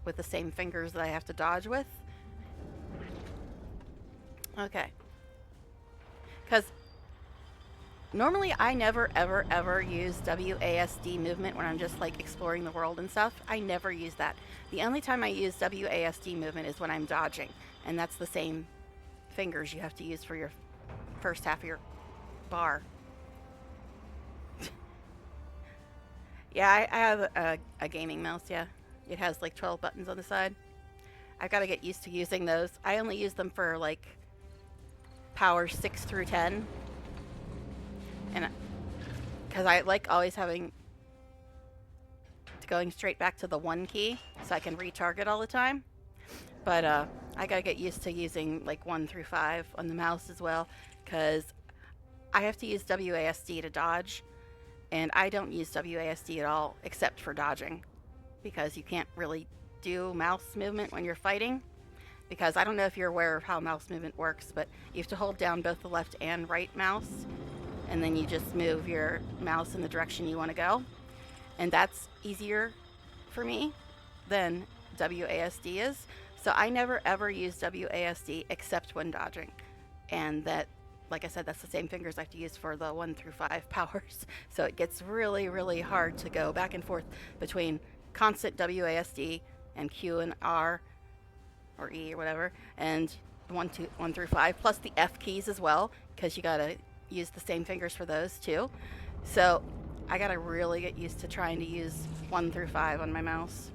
with the same fingers that I have to dodge with. Okay. Because normally I never, ever, ever use WASD movement when I'm just like exploring the world and stuff. I never use that. The only time I use WASD movement is when I'm dodging. And that's the same fingers you have to use for your first half of your bar. Yeah, I have a gaming mouse, yeah. It has like 12 buttons on the side. I've got to get used to using those. I only use them for like power 6 through 10. And because I like always going straight back to the 1 key so I can retarget all the time. But I got to get used to using like 1 through 5 on the mouse as well, because I have to use WASD to dodge. And I don't use WASD at all except for dodging, because you can't really do mouse movement when you're fighting. Because I don't know if you're aware of how mouse movement works, but you have to hold down both the left and right mouse, and then you just move your mouse in the direction you want to go. And that's easier for me than WASD is. So I never ever use WASD except when dodging. And that, like I said, that's the same fingers I have to use for the 1 through 5 powers. So it gets really, really hard to go back and forth between constant WASD and Q and R or E or whatever, and 1 through 5, plus the F keys as well, because you gotta use the same fingers for those too. So I gotta really get used to trying to use 1 through 5 on my mouse.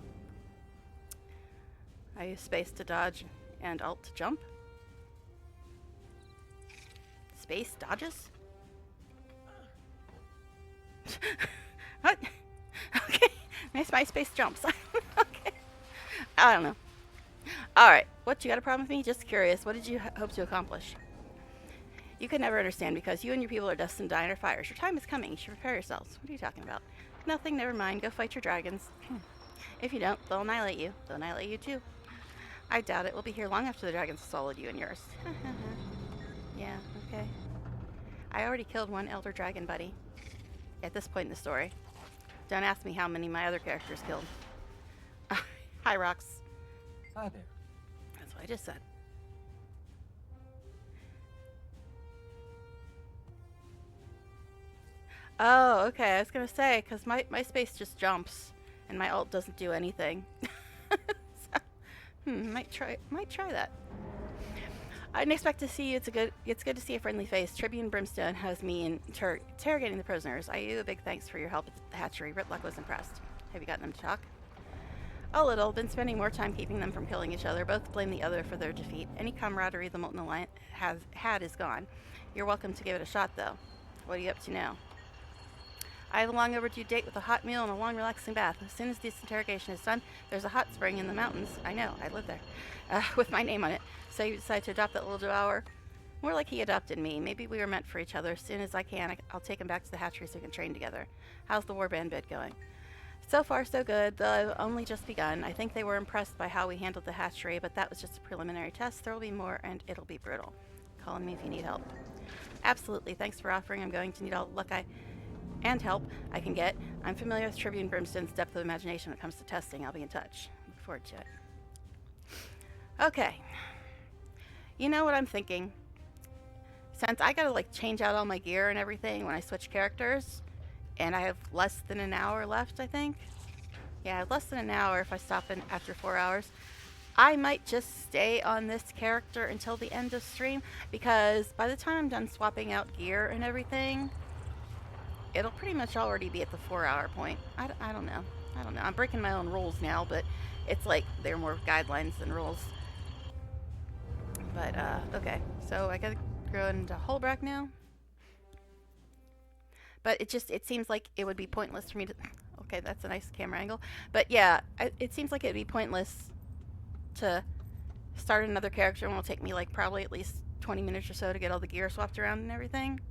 I use space to dodge and alt to jump. Space dodges? What? Okay. Nice, my space jumps. Okay. I don't know. Alright. What, you got a problem with me? Just curious. What did you hope to accomplish? You could never understand, because you and your people are destined to die in our fires. Your time is coming. You should prepare yourselves. What are you talking about? Nothing. Never mind. Go fight your dragons. If you don't, they'll annihilate you. They'll annihilate you too. I doubt it. We'll be here long after the dragons have swallowed you and yours. Yeah, okay. I already killed one elder dragon buddy at this point in the story. Don't ask me how many my other characters killed. Hi, Rox. Hi there. That's what I just said. Oh, okay. I was gonna say, because my space just jumps, and my ult doesn't do anything. So, might try that. I didn't expect to see you. It's good to see a friendly face. Tribune Brimstone has me interrogating the prisoners. I owe you a big thanks for your help at the hatchery. Ritluck was impressed. Have you gotten them to talk? A little. Been spending more time keeping them from killing each other. Both blame the other for their defeat. Any camaraderie the Molten Alliance has had is gone. You're welcome to give it a shot, though. What are you up to now? I have a long overdue date with a hot meal and a long relaxing bath. As soon as this interrogation is done, there's a hot spring in the mountains. I know, I live there. With my name on it. So you decide to adopt that little devourer? More like he adopted me. Maybe we were meant for each other. As soon as I can, I'll take him back to the hatchery so we can train together. How's the warband bid going? So far, so good, though I've only just begun. I think they were impressed by how we handled the hatchery, but that was just a preliminary test. There will be more, and it'll be brutal. Call on me if you need help. Absolutely. Thanks for offering. I'm going to need all the luck and help I can get. I'm familiar with Tribune Brimstone's depth of imagination when it comes to testing. I'll be in touch. Look forward to it. Okay. You know what I'm thinking? Since I gotta like change out all my gear and everything when I switch characters, and I have less than an hour left, I think. Yeah, I have less than an hour if I stop in after 4 hours. I might just stay on this character until the end of stream, because by the time I'm done swapping out gear and everything, it'll pretty much already be at the 4-hour point. I don't know. I don't know. I'm breaking my own rules now, but it's like they're more guidelines than rules. But, okay. So I gotta go into Holbrack now. But it seems like it would be pointless for me to... Okay, that's a nice camera angle. But yeah, it seems like it'd be pointless to start another character, and it'll take me like probably at least 20 minutes or so to get all the gear swapped around and everything.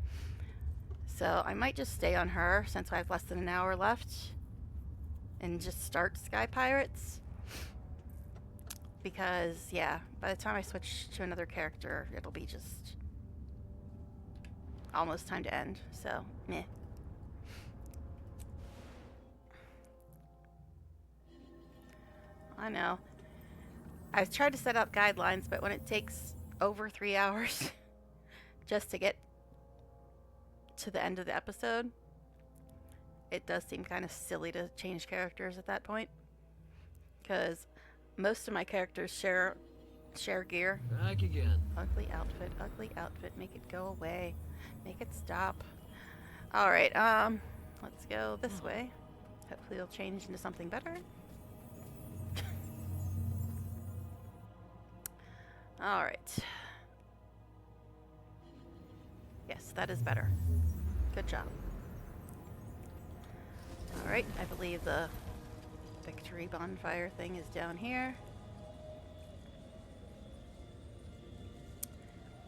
So I might just stay on her since I have less than an hour left and just start Sky Pirates. Because, yeah, by the time I switch to another character, it'll be just almost time to end. So, meh. I know. I've tried to set out guidelines, but when it takes over 3 hours just to get to the end of the episode, it does seem kind of silly to change characters at that point. Because most of my characters share gear. Back again. Ugly outfit, make it go away. Make it stop. Alright, let's go this way. Hopefully it'll change into something better. Alright. Yes, that is better. Good job. Alright, I believe the victory bonfire thing is down here.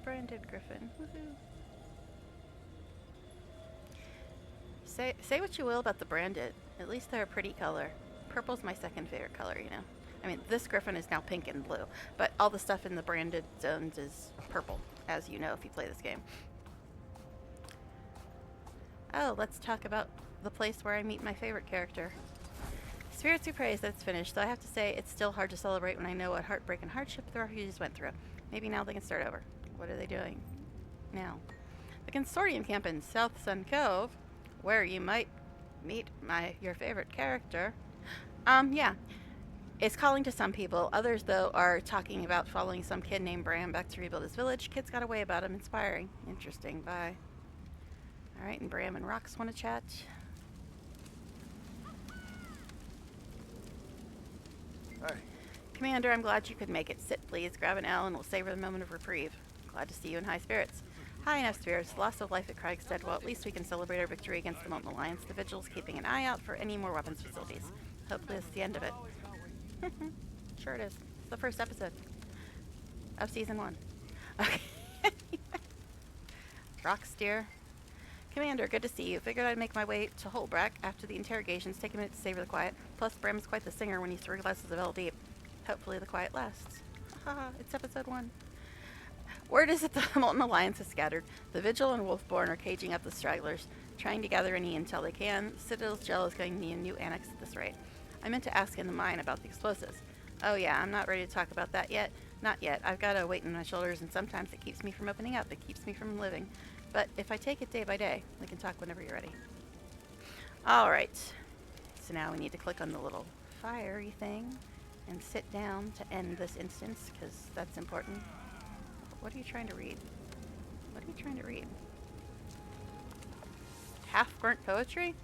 Branded Griffin. Woohoo. Say what you will about the branded. At least they're a pretty color. Purple's my second favorite color, you know. I mean, this Griffin is now pink and blue, but all the stuff in the branded zones is purple, as you know if you play this game. Oh, let's talk about the place where I meet my favorite character. Spirits who praise that it's finished, though I have to say it's still hard to celebrate when I know what heartbreak and hardship the refugees went through. Maybe now they can start over. What are they doing now? The Consortium camp in South Sun Cove, where you might meet your favorite character. Yeah. It's calling to some people. Others, though, are talking about following some kid named Bram back to rebuild his village. Kid's got a way about him. Inspiring. Interesting. Bye. Alright, and Bram and Rox want to chat. Hey. Commander, I'm glad you could make it. Sit, please. Grab an L and we'll savor the moment of reprieve. Glad to see you in high spirits. High enough spirits. Loss of life at Kragstead. Well, at least we can celebrate our victory against the Molten Alliance. The Vigil's keeping an eye out for any more weapons facilities. Hopefully it's the end of it. Sure it is. It's the first episode of season 1. Okay. Rox, dear. Commander, good to see you. Figured I'd make my way to Holbrack after the interrogations. Take a minute to savor the quiet. Plus, Bram's quite the singer when he's 3 glasses of ale deep. Hopefully the quiet lasts. Haha, it's episode 1. Word is that the Molten Alliance is scattered. The Vigil and Wolfborn are caging up the stragglers, trying to gather any intel they can. Citadel's Gel is going to need a new annex at this rate. I meant to ask in the mine about the explosives. Oh yeah, I'm not ready to talk about that yet. Not yet. I've got a weight on my shoulders, and sometimes it keeps me from opening up. It keeps me from living. But if I take it day by day, we can talk whenever you're ready. Alright. So now we need to click on the little fiery thing and sit down to end this instance, because that's important. What are you trying to read? What are you trying to read? Half-burnt poetry?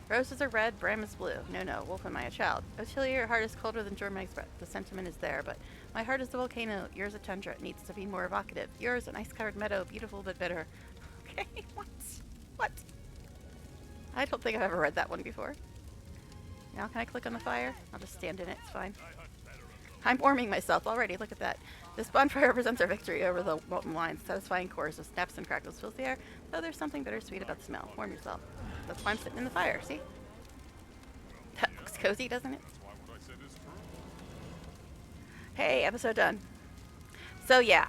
Roses are red, Bram is blue. No, Wolf and I a child. Ottilia, your heart is colder than Jormag's breath. The sentiment is there, but my heart is a volcano. Yours a tundra. It needs to be more evocative. Yours an ice-covered meadow, beautiful but bitter. Okay, what? What? I don't think I've ever read that one before. Now can I click on the fire? I'll just stand in it, it's fine. I'm warming myself already, look at that. This bonfire represents our victory over the molten lines. Satisfying chorus of snaps and crackles fills the air, though there's something bittersweet about the smell. Warm yourself. That's why I'm sitting in the fire, see? That looks cozy, doesn't it? Hey, episode done. So yeah.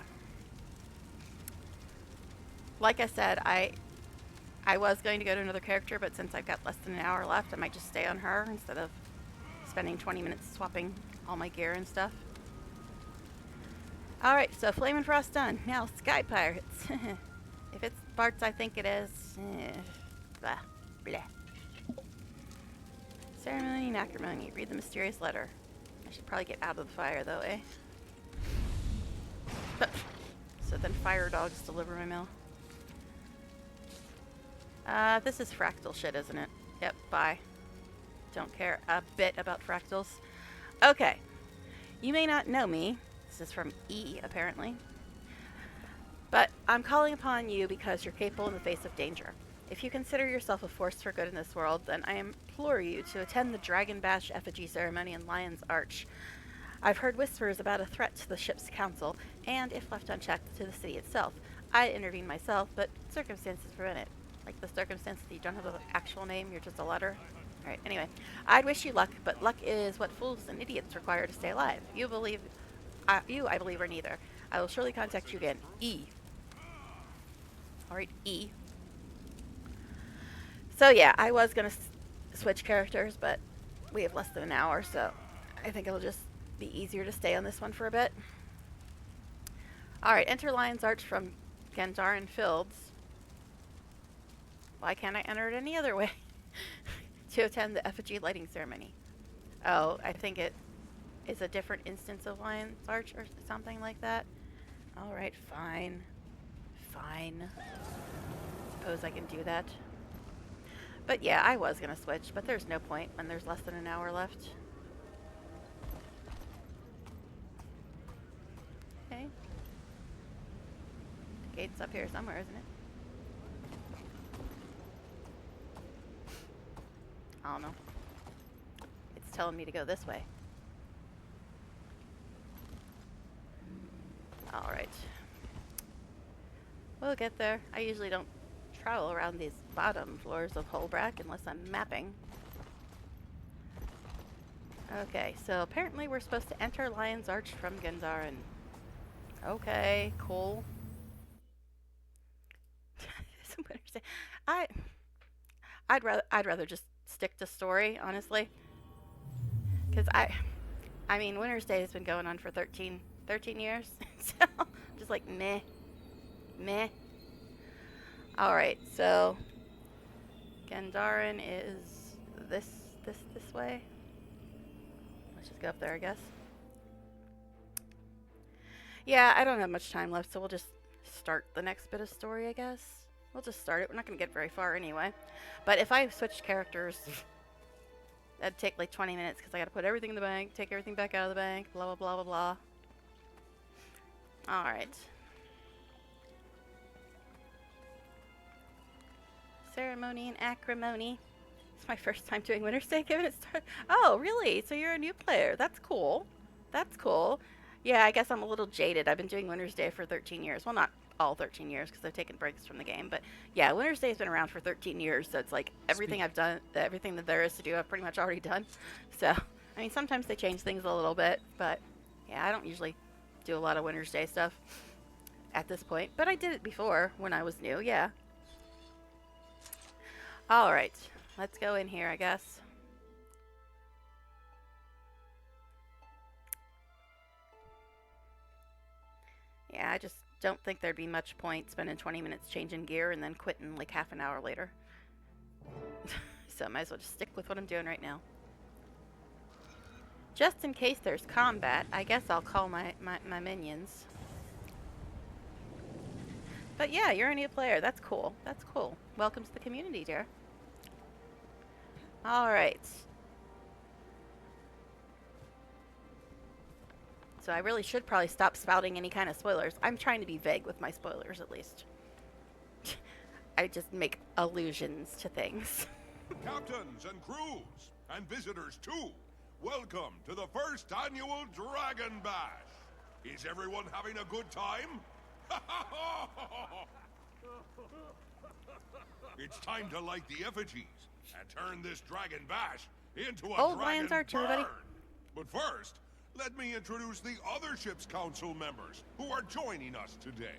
Like I said, I was going to go to another character, but since I've got less than an hour left, I might just stay on her instead of spending 20 minutes swapping all my gear and stuff. Alright, so Flame and Frost done. Now, Sky Pirates. If it's parts I think it is, blah, blah. Ceremony and acrimony. Read the mysterious letter. I should probably get out of the fire, though, eh? So then fire dogs deliver my mail. This is fractal shit, isn't it? Yep, bye. Don't care a bit about fractals. Okay. You may not know me. This is from E, apparently. But I'm calling upon you because you're capable in the face of danger. If you consider yourself a force for good in this world, then I implore you to attend the Dragon Bash effigy ceremony in Lion's Arch. I've heard whispers about a threat to the ship's council, and if left unchecked, to the city itself. I'd intervene myself, but circumstances prevent it. Like the circumstance that you don't have an actual name, you're just a letter. Alright, anyway. I'd wish you luck, but luck is what fools and idiots require to stay alive. I believe, are neither. I will surely contact you again. E. Alright, E. So yeah, I was going to switch characters, but we have less than an hour, so I think it'll just be easier to stay on this one for a bit. Alright, enter Lion's Arch from Gandarin Fields. Why can't I enter it any other way? To attend the effigy lighting ceremony. Oh, I think it is a different instance of Lion's Arch or something like that. Alright, fine. Fine. Suppose I can do that. But yeah, I was gonna switch, but there's no point when there's less than an hour left. Okay. The gate's up here somewhere, isn't it? I don't know. It's telling me to go this way. Alright. We'll get there. I usually don't travel around these bottom floors of Holbrack unless I'm mapping. Okay, so apparently we're supposed to enter Lion's Arch from Gandarin. Okay, cool. I'd rather just stick to story, honestly. Because I mean, Winter's Day has been going on for 13 years. So, just like, meh. Meh. Alright, so Gandarin is this way. Let's just go up there, I guess. Yeah, I don't have much time left, so we'll just start the next bit of story, I guess. We'll just start it. We're not going to get very far anyway. But if I switched characters, that'd take like 20 minutes because I got to put everything in the bank, take everything back out of the bank, blah, blah, blah, blah, blah. Alright. Ceremony and acrimony. It's my first time doing Winter's Day, given it started. Oh, really? So you're a new player. That's cool. That's cool. Yeah, I guess I'm a little jaded. I've been doing Winter's Day for 13 years. Well, not all 13 years because I've taken breaks from the game. But yeah, Winter's Day has been around for 13 years. So it's like everything I've done, everything that there is to do, I've pretty much already done. So, I mean, sometimes they change things a little bit. But yeah, I don't usually do a lot of Winter's Day stuff at this point. But I did it before when I was new, yeah. Alright, let's go in here, I guess. Yeah, I just don't think there'd be much point spending 20 minutes changing gear and then quitting like half an hour later. so I might as well just stick with what I'm doing right now. Just in case there's combat, I guess I'll call my minions. But yeah, you're a new player. That's cool. That's cool. Welcome to the community, dear. Alright. So I really should probably stop spouting any kind of spoilers. I'm trying to be vague with my spoilers, at least. I just make allusions to things. Captains and crews, and visitors too, welcome to the first annual Dragon Bash. Is everyone having a good time? It's time to light the effigies and turn this Dragon Bash into a Old dragon Lion's Arch, burn. everybody. But first, let me introduce the other ship's council members who are joining us today.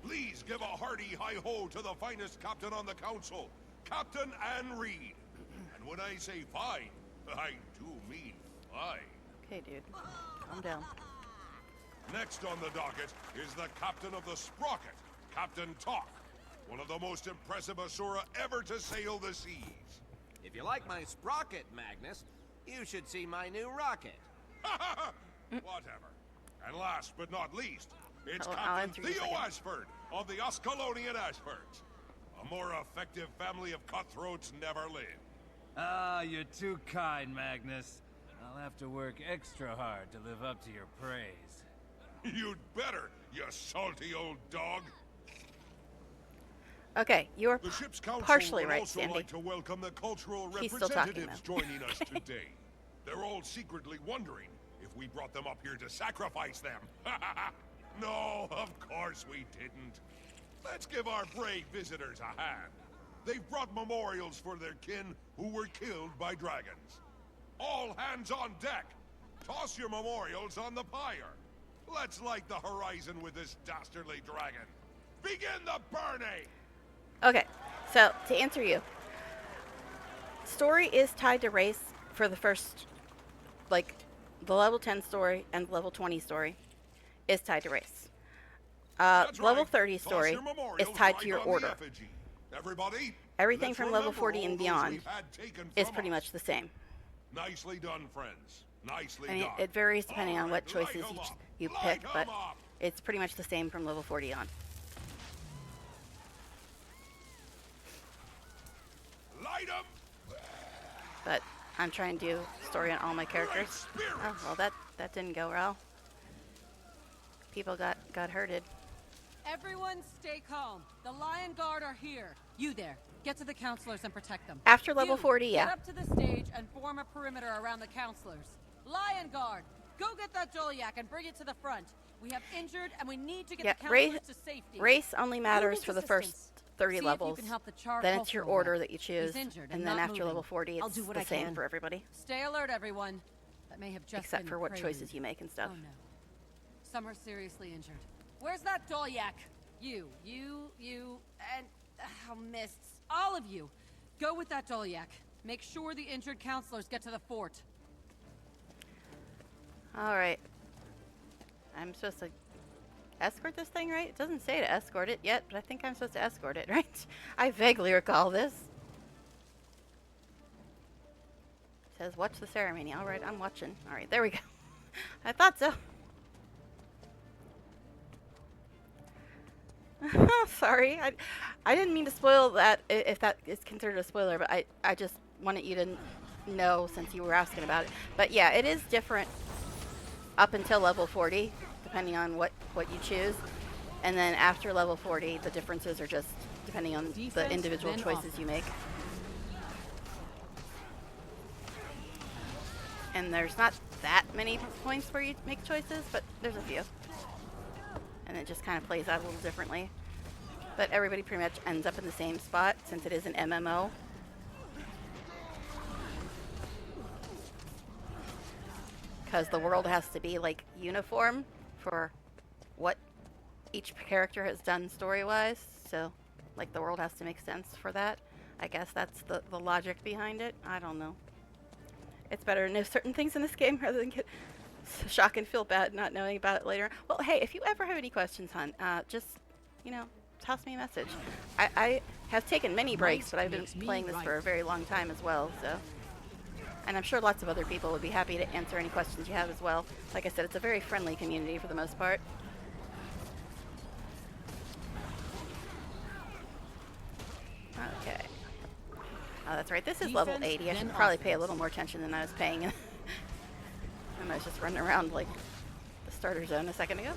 Please give a hearty hi-ho to the finest captain on the council, Captain Anne Reed. And when I say fine, I do mean fine. Okay, dude. Calm down. Next on the docket is the captain of the Sprocket, Captain Talk, one of the most impressive Asura ever to sail the seas. If you like my sprocket, Magnus, you should see my new rocket. Whatever. And last but not least, it's I'll Captain answer you in a Theo second. Ashford of the Ascalonian Ashfords. A more effective family of cutthroats never lived. Ah, you're too kind, Magnus. I'll have to work extra hard to live up to your praise. You'd better, you salty old dog. Okay, you're The ship's council partially would right, also Sandy. like to welcome the cultural He's still talking, representatives though. joining us today. They're all secretly wondering if we brought them up here to sacrifice them. No, of course we didn't. Let's give our brave visitors a hand. They've brought memorials for their kin who were killed by dragons. All hands on deck. Toss your memorials on the pyre. Let's light the horizon with this dastardly dragon. Begin the burning! Okay, so to answer you, story is tied to race for the first, like, the level 10 story and level 20 story is tied to race. That's Level right. 30 Toss story your is memorials tied right to your on the order. effigy. Everybody, Everything let's from level remember 40 all and those beyond we've had taken is from pretty us. much the same. Nicely done, friends. Nicely And done. it varies depending on All what right, choices light 'em up. you Light pick, 'em but up. it's pretty much the same from level 40 on. Light 'em. But I'm trying to do story on all my characters. Oh, well, that didn't go well. People got hurted. Everyone stay calm. The Lion Guard are here. You there. Get to the counselors and protect them. After level You, 40, yeah. Get up to the stage and form a perimeter around the counselors. Lion Guard, go get that Doliak and bring it to the front. We have injured and we need to get Yeah, the counselors to safety. race only matters needs for the assistance? first 30 See if you levels. can help the Char Then it's your cultural order rep. that you choose. He's injured And and then not after moving. level 40, I'll it's do what the I same can. for everybody. Stay alert, everyone. That may have just Except been for what prelude. choices you make and stuff. Oh no. Some are seriously injured. Where's that Dolyak? You, and Mists. All of you. Go with that Dolyak. Make sure the injured counselors get to the fort. Alright. I'm supposed to escort this thing, right? It doesn't say to escort it yet, but I think I'm supposed to escort it, right? I vaguely recall this. It says, watch the ceremony. Alright, I'm watching. Alright, there we go. I thought so. Sorry, I didn't mean to spoil that, if that is considered a spoiler, but I just wanted you to know since you were asking about it. But yeah, it is different up until level 40, depending on what you choose. And then after level 40, the differences are just depending on the Defense, individual then choices offense. you make. And there's not that many points where you make choices, but there's a few. And it just kind of plays out a little differently. But everybody pretty much ends up in the same spot since it is an MMO. Because the world has to be like uniform for what each character has done story-wise. So like the world has to make sense for that. I guess that's the logic behind it. I don't know. It's better to know certain things in this game rather than get shock and feel bad not knowing about it later. Well, hey, if you ever have any questions, hon, just, toss me a message. I have taken many breaks, but I've been playing this for a very long time as well, so. And I'm sure lots of other people would be happy to answer any questions you have as well. Like I said, it's a very friendly community for the most part. Okay. Oh, that's right. This is level 80. I should probably pay a little more attention than I was paying. And I was just running around like the starter zone a second ago.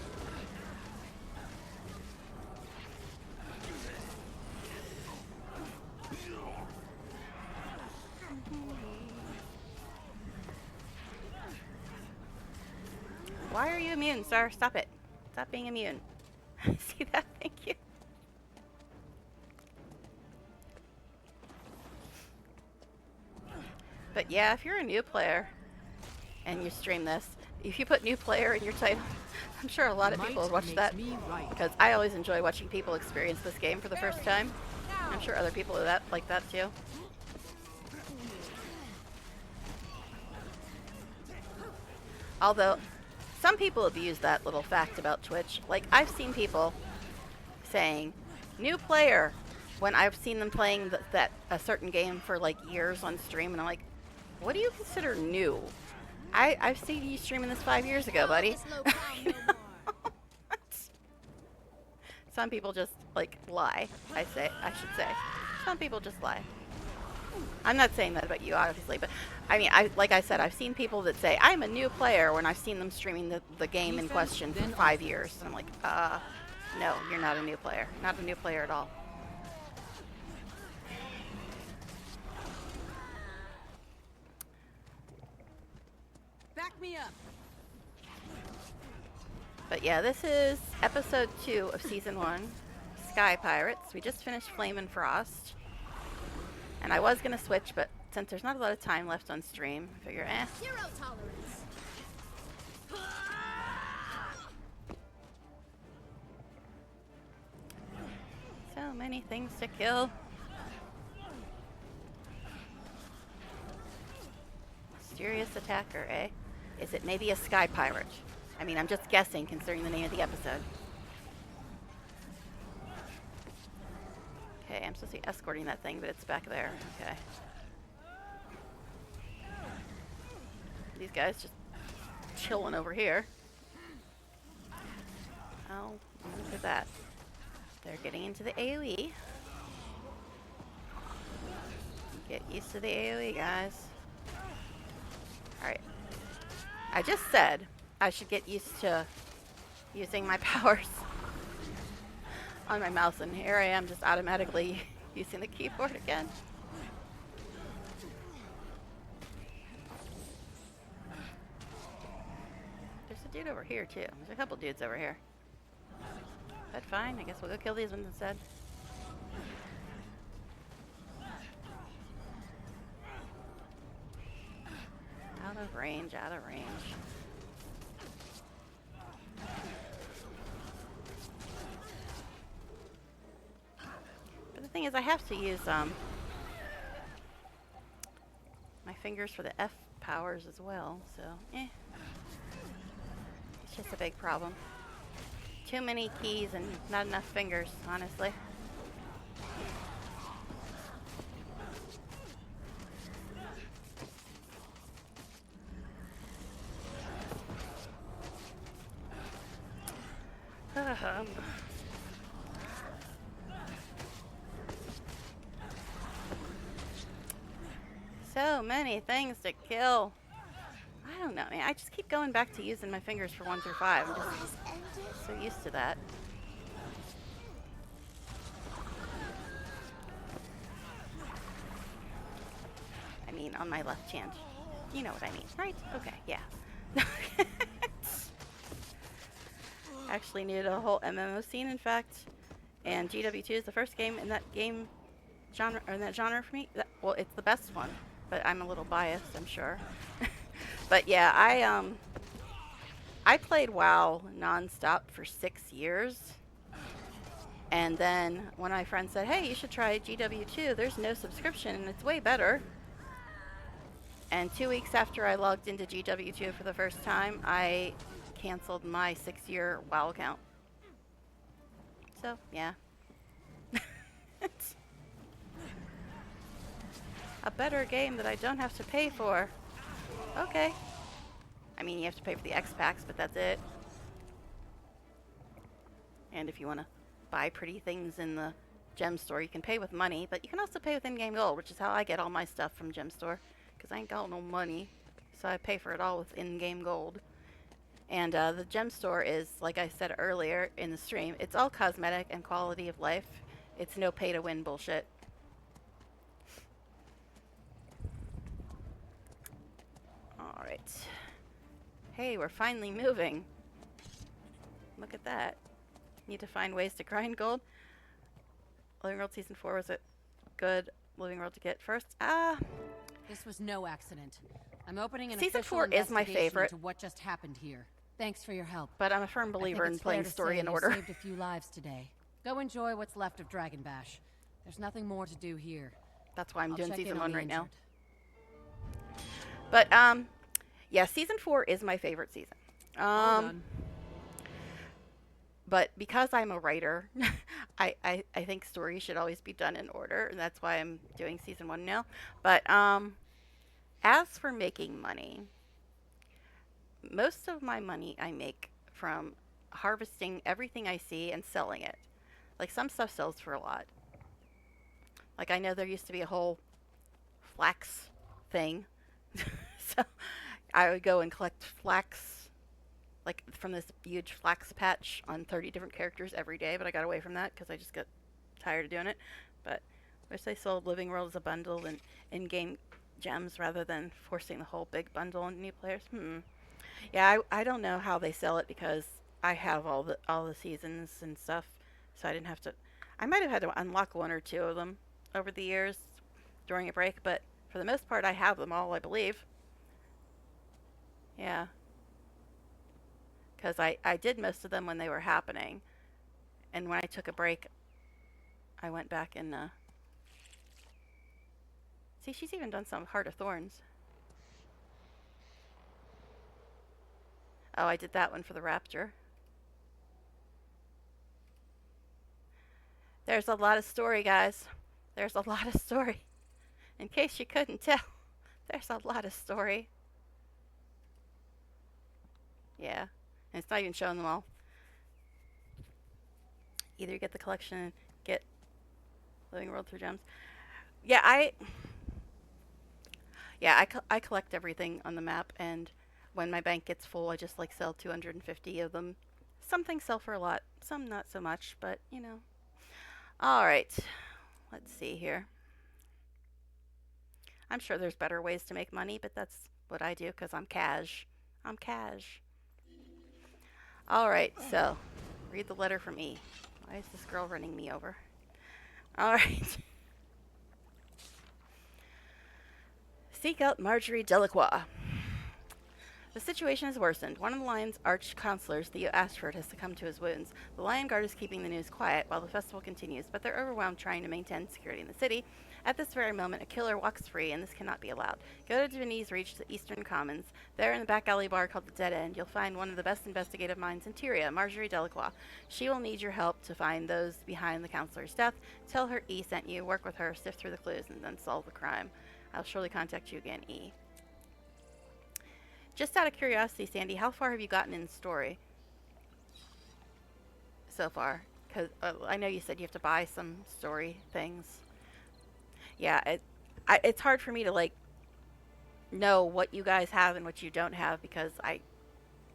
Why are you immune, sir? Stop it. Stop being immune. See that? Thank you. But yeah, if you're a new player and you stream this, if you put new player in your title, I'm sure a lot of people will watch that. Because I always enjoy watching people experience this game for the first time. I'm sure other people are like that too. Although, some people abuse that little fact about Twitch. Like, I've seen people saying, new player, when I've seen them playing a certain game for like years on stream, and I'm like, what do you consider new? I've seen you streaming this 5 years ago, buddy. Some people just, like, lie, I should say. Some people just lie. I'm not saying that about you, obviously, but I mean, like I said, I've seen people that say, I'm a new player, when I've seen them streaming the game in question for 5 years. And I'm like, no, you're not a new player. Not a new player at all. Back me up. But yeah, this is episode 2 of season 1, Sky Pirates. We just finished Flame and Frost. And I was gonna switch, but since there's not a lot of time left on stream, I figure, Zero tolerance. So many things to kill. Mysterious attacker, eh? Is it maybe a sky pirate? I mean, I'm just guessing considering the name of the episode. Okay, I'm supposed to be escorting that thing, but it's back there. Okay. These guys just chilling over here. Oh, look at that. They're getting into the AoE. Get used to the AoE, guys. Alright. I just said I should get used to using my powers on my mouse, and here I am just automatically using the keyboard again. There's a dude over here too. There's a couple dudes over here. But fine, I guess we'll go kill these ones instead. Out of range, out of range. But the thing is, I have to use my fingers for the F powers as well, so it's just a big problem. Too many keys and not enough fingers, honestly. So many things to kill. I don't know, man. I just keep going back to using my fingers for 1 through 5. I'm just so used to that. I mean, on my left hand. You know what I mean, right? Okay, yeah. Actually needed a whole MMO scene, in fact. And GW2 is the first game in that game genre, or in that genre for me. Well, it's the best one, but I'm a little biased, I'm sure. But yeah, I played WoW non-stop for 6 years. And then when my friend said, hey, you should try GW2, there's no subscription and it's way better. And 2 weeks after I logged into GW2 for the first time, I canceled my 6-year WoW account. So, yeah. a better game that I don't have to pay for. Okay. I mean, you have to pay for the X packs, but that's it. And if you want to buy pretty things in the gem store, you can pay with money, but you can also pay with in-game gold, which is how I get all my stuff from gem store, because I ain't got no money, so I pay for it all with in-game gold. And the gem store is, like I said earlier in the stream, it's all cosmetic and quality of life. It's no pay-to-win bullshit. Alright. Hey, we're finally moving. Look at that. Need to find ways to grind gold. Living World Season 4 was a good Living World to get first. This was no accident. I'm opening an Season official 4 is my investigation favorite. into what just happened here. Thanks for your help. But I'm a firm believer in playing story in order. You saved a few lives today. Go enjoy what's left of Dragon Bash. There's nothing more to do here. That's why I'm doing check Season in 1 on the right now. injured. But, yeah, Season 4 is my favorite season. All done. But because I'm a writer, I think stories should always be done in order, and that's why I'm doing Season 1 now. But, as for making money, most of my money I make from harvesting everything I see and selling it. Like, some stuff sells for a lot. Like, I know there used to be a whole flax thing. So I would go and collect flax, like, from this huge flax patch on 30 different characters every day, but I got away from that because I just got tired of doing it. But I wish they sold Living World as a bundle and in-game gems rather than forcing the whole big bundle on new players. Yeah, I don't know how they sell it because I have all the seasons and stuff, so I didn't have to. I might have had to unlock one or two of them over the years during a break, but for the most part, I have them all, I believe. Yeah. Because I did most of them when they were happening, and when I took a break, I went back and, see, she's even done some Heart of Thorns. Oh, I did that one for the Raptor. There's a lot of story, guys. There's a lot of story. In case you couldn't tell, there's a lot of story. Yeah. And it's not even showing them all. Either you get the collection, get Living World through gems. Yeah, I collect everything on the map, and when my bank gets full, I just like sell 250 of them. Some things sell for a lot, some not so much, but you know. Alright, let's see here. I'm sure there's better ways to make money, but that's what I do because I'm cash. I'm cash. Alright, so read the letter from E. Why is this girl running me over? Alright. Seek out Marjorie Delacroix. The situation has worsened. One of the Lion's arch-counselors, Theo Ashford, has succumbed to his wounds. The Lion Guard is keeping the news quiet while the festival continues, but they're overwhelmed trying to maintain security in the city. At this very moment, a killer walks free, and this cannot be allowed. Go to Divinity's Reach to Eastern Commons. There in the back alley bar called the Dead End, you'll find one of the best investigative minds in Tyria, Marjorie Delacroix. She will need your help to find those behind the counselor's death. Tell her E sent you, work with her, sift through the clues, and then solve the crime. I'll surely contact you again, E. Just out of curiosity, Sandy, how far have you gotten in the story so far? Because I know you said you have to buy some story things. Yeah, it's hard for me to, like, know what you guys have and what you don't have because I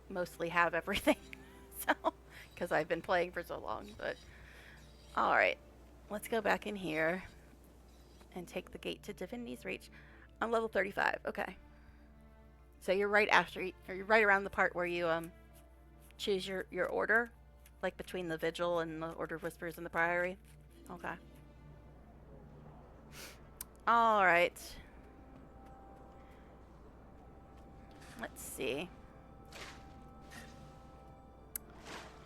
mostly have everything. So, because I've been playing for so long. But, alright. Let's go back in here and take the gate to Divinity's Reach. I'm level 35. Okay. So you're right after, or you're right around the part where you choose your order, like between the Vigil and the Order of Whispers and the Priory. Okay. All right. Let's see.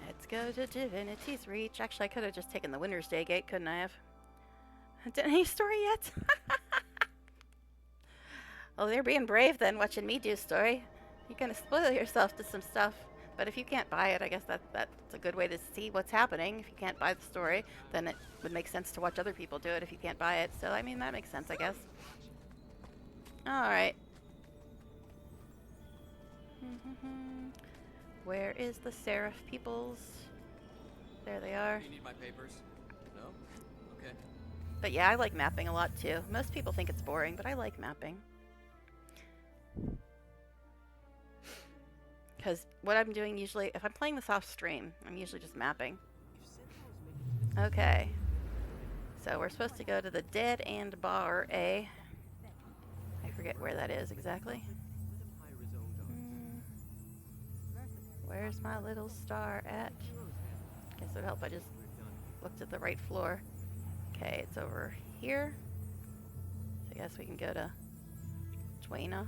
Let's go to Divinity's Reach. Actually, I could have just taken the Winter's Day gate, couldn't I have? Didn't any story yet? Well, they're being brave then, watching me do story. You're gonna spoil yourself to some stuff. But if you can't buy it, I guess that's a good way to see what's happening. If you can't buy the story, then it would make sense to watch other people do it if you can't buy it. So, I mean, that makes sense, I guess. Alright. Where is the Seraph peoples? There they are. Do you need my papers? No? Okay. But yeah, I like mapping a lot too. Most people think it's boring, but I like mapping. Because what I'm doing usually, if I'm playing this off stream, I'm usually just mapping. Okay. So we're supposed to go to the Dead End Bar A. I forget where that is exactly. Where's my little star at? Guess it would help I just looked at the right floor. Okay, it's over here. So I guess we can go to Twaina.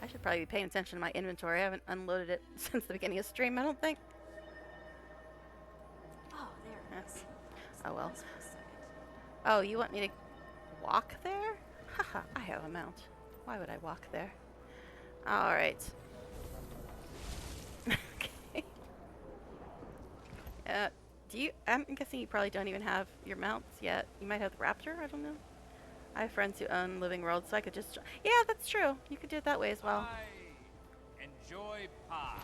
I should probably be paying attention to my inventory. I haven't unloaded it since the beginning of stream, I don't think. Oh, there it is. Oh well. Oh, you want me to walk there? Haha, I have a mount. Why would I walk there? Alright. Okay. I'm guessing you probably don't even have your mounts yet. You might have the Raptor, I don't know. I have friends who own Living World, so I could just... Yeah, that's true. You could do it that way as well. I enjoy pie.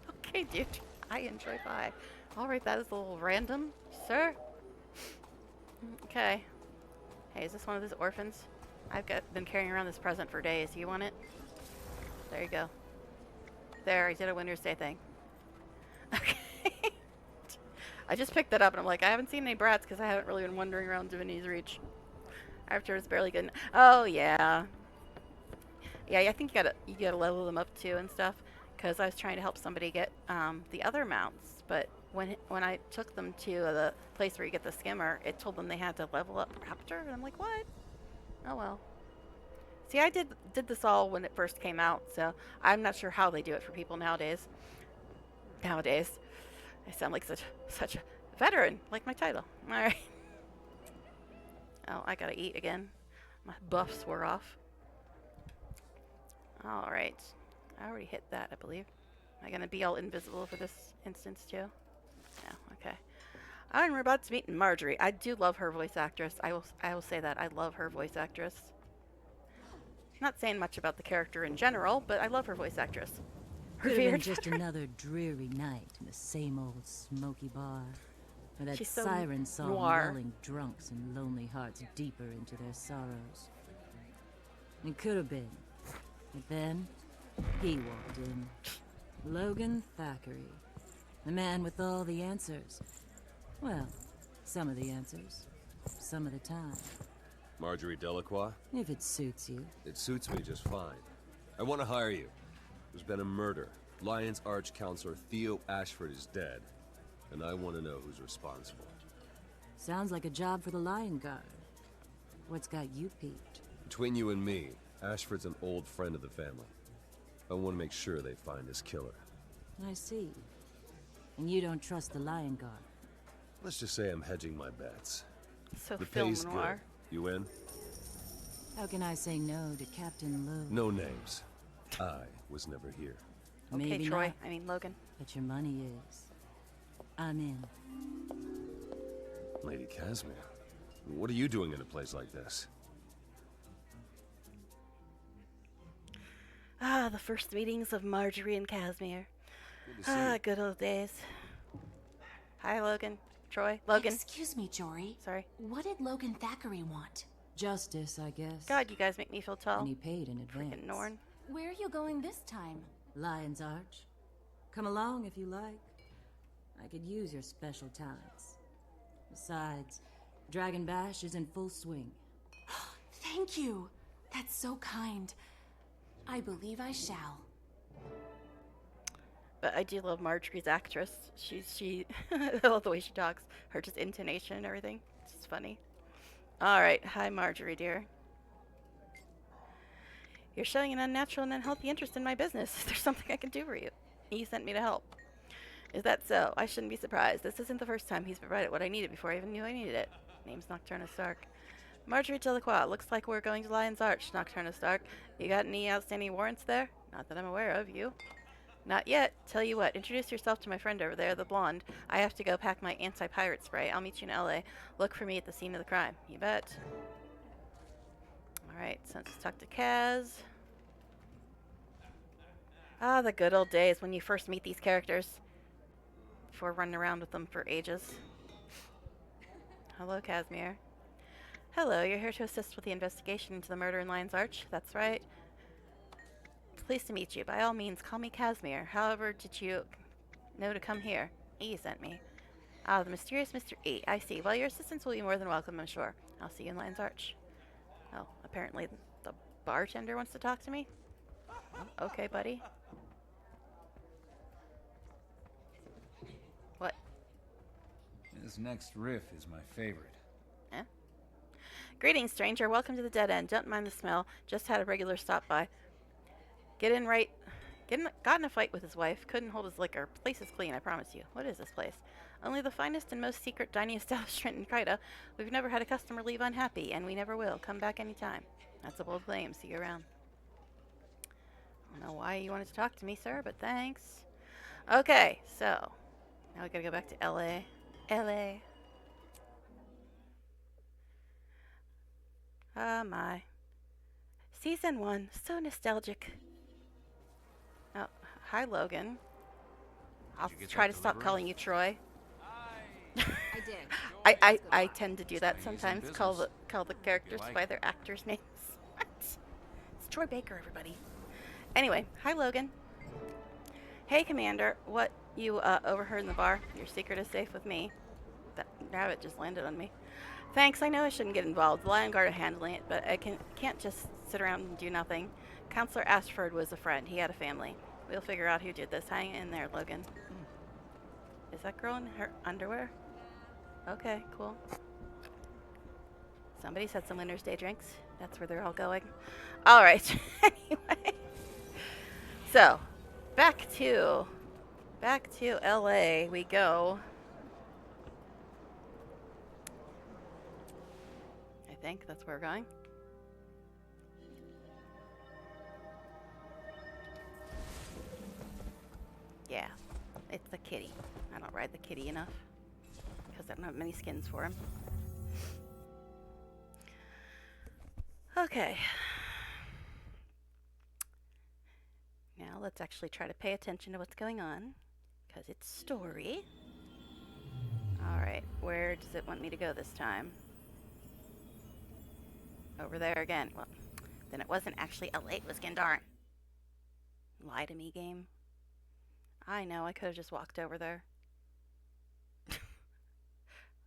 Okay, dude. I enjoy pie. Alright, that is a little random, sir. Okay. Hey, is this one of those orphans? Been carrying around this present for days. You want it? There you go. There, I did a Winter's Day thing. Okay. I just picked that up and I'm like, I haven't seen any brats because I haven't really been wandering around Divinity's Reach. After it's barely good. Oh yeah. Yeah, I think you gotta level them up too and stuff. Because I was trying to help somebody get the other mounts, but when I took them to the place where you get the skimmer, it told them they had to level up Raptor, and I'm like, what? Oh well. See, I did this all when it first came out, so I'm not sure how they do it for people nowadays. Nowadays, I sound like such a veteran, like my title. All right. Oh, I gotta eat again. My buffs were off. All right. I already hit that, I believe. Am I gonna be all invisible for this instance too? Yeah, okay. And we're about to meet Marjorie. I do love her voice actress. I will say that. I love her voice actress. Not saying much about the character in general, but I love her voice actress. Could have been just another dreary night in the same old smoky bar. Or that She's so siren song noir. lulling drunks and lonely hearts deeper into their sorrows. It could have been. But then, he walked in. Logan Thackeray. The man with all the answers. Well, some of the answers. Some of the time. Marjorie Delacroix? If it suits you. It suits me just fine. I want to hire you. There's been a murder. Lion's Arch Counselor Theo Ashford is dead. And I want to know who's responsible. Sounds like a job for the Lion Guard. What's got you peeved? Between you and me, Ashford's an old friend of the family. I want to make sure they find his killer. I see. And you don't trust the Lion Guard? Let's just say I'm hedging my bets. So The film pay's noir. good. You in? How can I say no to Captain Logan? No names. I was never here. Okay, Maybe Troy. not, I mean Logan. but your money is. I'm in. Lady Casimir, what are you doing in a place like this? Ah, the first meetings of Marjorie and Casimir. Good to see you. Good old days. Hi, Logan. Troy. Logan. Excuse me, Jory. Sorry. What did Logan Thackeray want? Justice, I guess. God, you guys make me feel tall. And he paid in advance. Freaking Norn. Where are you going this time? Lion's Arch. Come along if you like. I could use your special talents. Besides, Dragon Bash is in full swing. Thank you. That's so kind. I believe I shall. But I do love Marjorie's actress. She I love the way she talks. Her just intonation and everything. It's just funny. Alright, hi Marjorie, dear. You're showing an unnatural and unhealthy interest in my business. Is there something I can do for you? He sent me to help. Is that so? I shouldn't be surprised. This isn't the first time he's provided what I needed before I even knew I needed it. Name's Nocturna Stark. Marjorie Delacroix. Looks like we're going to Lion's Arch, Nocturna Stark. You got any outstanding warrants there? Not that I'm aware of. You? Not yet. Tell you what, introduce yourself to my friend over there, the blonde. I have to go pack my anti-pirate spray. I'll meet you in LA. Look for me at the scene of the crime. You bet. Alright, so let's talk to Kaz. Ah, the good old days when you first meet these characters. Before running around with them for ages. Hello, Casimir. Hello, you're here to assist with the investigation into the murder in Lion's Arch? That's right. Pleased to meet you. By all means, call me Casimir. However, did you know to come here? E sent me. Ah, the mysterious Mr. E. I see. Well, your assistance will be more than welcome, I'm sure. I'll see you in Lion's Arch. Oh, apparently the bartender wants to talk to me? Oh, okay, buddy. What? This next riff is my favorite. Eh? Greetings, stranger. Welcome to the Dead End. Don't mind the smell. Just had a regular stop by. Got in a fight with his wife. Couldn't hold his liquor. Place is clean, I promise you. What is this place? Only the finest and most secret dining establishment in Kryta. We've never had a customer leave unhappy, and we never will. Come back anytime. That's a bold claim. See you around. I don't know why you wanted to talk to me, sir, but thanks. Okay, so now we gotta go back to LA. LA. Ah, my. Season 1. So nostalgic. Oh, hi, Logan. I'll try to stop calling you Troy. I did. I tend to do that sometimes. Call the characters by their actors' names. What? It's Troy Baker, everybody. Anyway, hi, Logan. Hey, Commander. What you overheard in the bar? Your secret is safe with me. That rabbit just landed on me. Thanks. I know I shouldn't get involved. The Lion Guard are handling it, but I can't just sit around and do nothing. Counselor Ashford was a friend. He had a family. We'll figure out who did this. Hang in there, Logan. Is that girl in her underwear? Okay, cool. Somebody said some Winter's Day drinks. That's where they're all going. All right. Anyway. So, back to LA we go. I think that's where we're going. Yeah, it's the kitty. I don't ride the kitty enough because I don't have many skins for him. Okay. Now let's actually try to pay attention to what's going on because it's story. Alright, where does it want me to go this time? Over there again. Well, then it wasn't actually LA, it was Gandharn. Lie to me, game. I know, I could have just walked over there.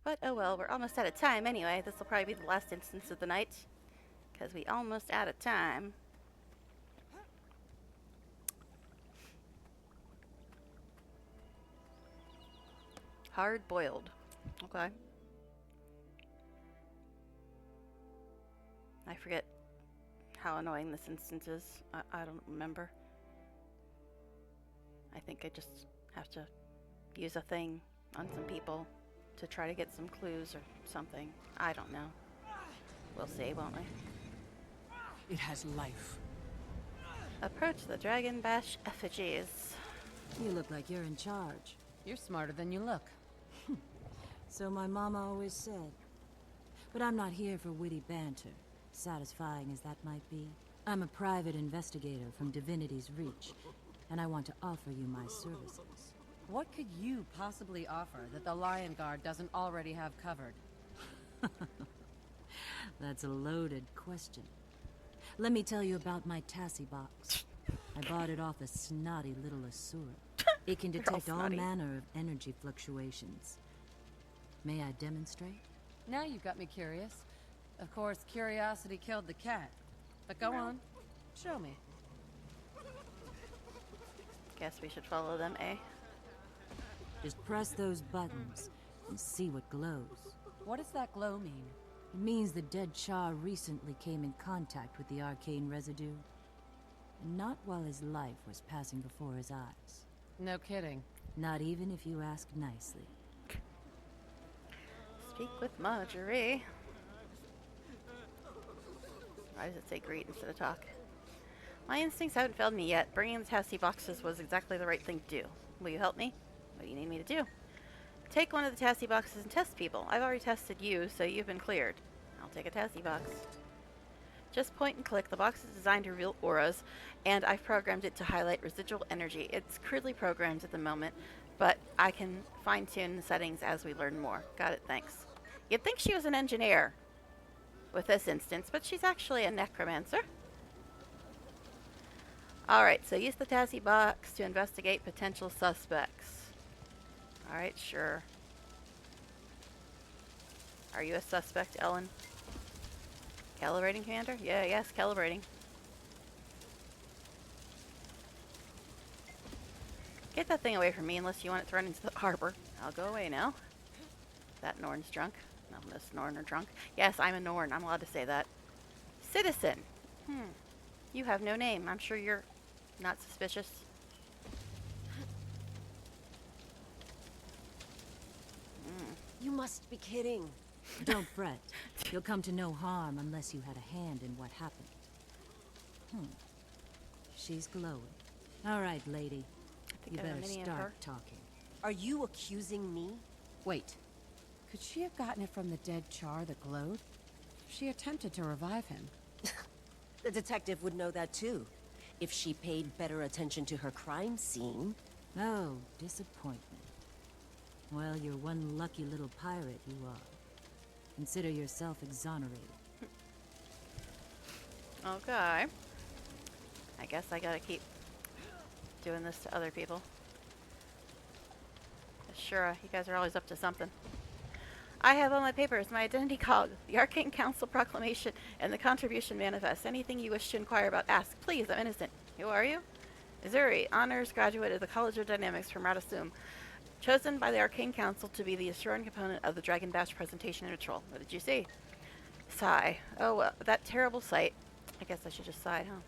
But oh well, we're almost out of time anyway. This will probably be the last instance of the night. Because we almost out of time. Hard boiled. Okay. I forget how annoying this instance is. I don't remember. I think I just have to use a thing on some people to try to get some clues or something. I don't know. We'll see, won't we? It has life. Approach the Dragon Bash effigies. You look like you're in charge. You're smarter than you look. So my mama always said. But I'm not here for witty banter, satisfying as that might be. I'm a private investigator from Divinity's Reach, and I want to offer you my services. What could you possibly offer that the Lion Guard doesn't already have covered? That's a loaded question. Let me tell you about my Tassie box. I bought it off a snotty little Asura. It can detect all manner of energy fluctuations. May I demonstrate? Now you've got me curious. Of course, curiosity killed the cat. But go on. Show me. Guess we should follow them, eh? Just press those buttons and see what glows. What does that glow mean? It means the dead Char recently came in contact with the arcane residue. And not while his life was passing before his eyes. No kidding. Not even if you ask nicely. Speak with Marjorie. Why does it say greet instead of talk? My instincts haven't failed me yet. Bringing the Tassie boxes was exactly the right thing to do. Will you help me? What do you need me to do? Take one of the Tassie boxes and test people. I've already tested you, so you've been cleared. I'll take a Tassie box. Just point and click. The box is designed to reveal auras, and I've programmed it to highlight residual energy. It's crudely programmed at the moment, but I can fine-tune the settings as we learn more. Got it, thanks. You'd think she was an engineer with this instance, but she's actually a necromancer. Alright, so use the Tassie box to investigate potential suspects. Alright, sure. Are you a suspect, Ellen? Calibrating, Commander? Yeah, yes, calibrating. Get that thing away from me unless you want it thrown into the harbor. I'll go away now. That Norn's drunk. No, this Norn are drunk. Yes, I'm a Norn. I'm allowed to say that. Citizen. You have no name. I'm sure you're not suspicious. You must be kidding. Don't fret. You'll come to no harm unless you had a hand in what happened. She's glowing. All right, lady. You better start talking. Are you accusing me? Wait. Could she have gotten it from the dead Char that glowed? She attempted to revive him. The detective would know that too, if she paid better attention to her crime scene. Oh, disappointment. Well, you're one lucky little pirate, you are. Consider yourself exonerated. Okay. I guess I gotta keep doing this to other people. Sure, you guys are always up to something. I have all my papers, my identity cog, the Arcane Council proclamation, and the contribution manifest. Anything you wish to inquire about, ask. Please, I'm innocent. Who are you? Missouri, honors graduate of the College of Dynamics from Radasum. Chosen by the Arcane Council to be the assuring component of the Dragon Bash presentation ritual. What did you see? Sigh. Oh, well, that terrible sight. I guess I should just sigh, huh?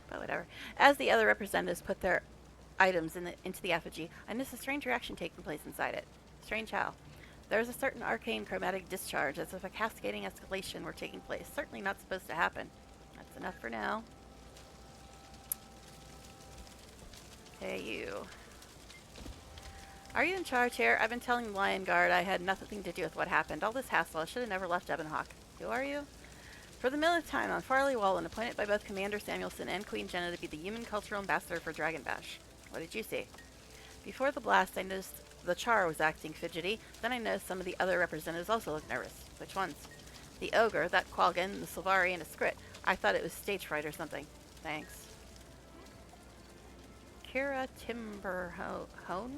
But whatever. As the other representatives put their items into the effigy, I noticed a strange reaction taking place inside it. Strange how? There was a certain arcane chromatic discharge, as if a cascading escalation were taking place. Certainly not supposed to happen. That's enough for now. Hey, you. Are you in charge here? I've been telling the Lion Guard I had nothing to do with what happened. All this hassle, I should have never left Ebonhawk. Who are you? For the millionth time, on Farley Wallen, appointed by both Commander Samuelson and Queen Jenna to be the human cultural ambassador for Dragon Bash. What did you see? Before the blast, I noticed the Char was acting fidgety. Then I noticed some of the other representatives also looked nervous. Which ones? The Ogre, that Qualgan, the Sylvari, and a Skrit. I thought it was stage fright or something. Thanks. Kira Timberhone?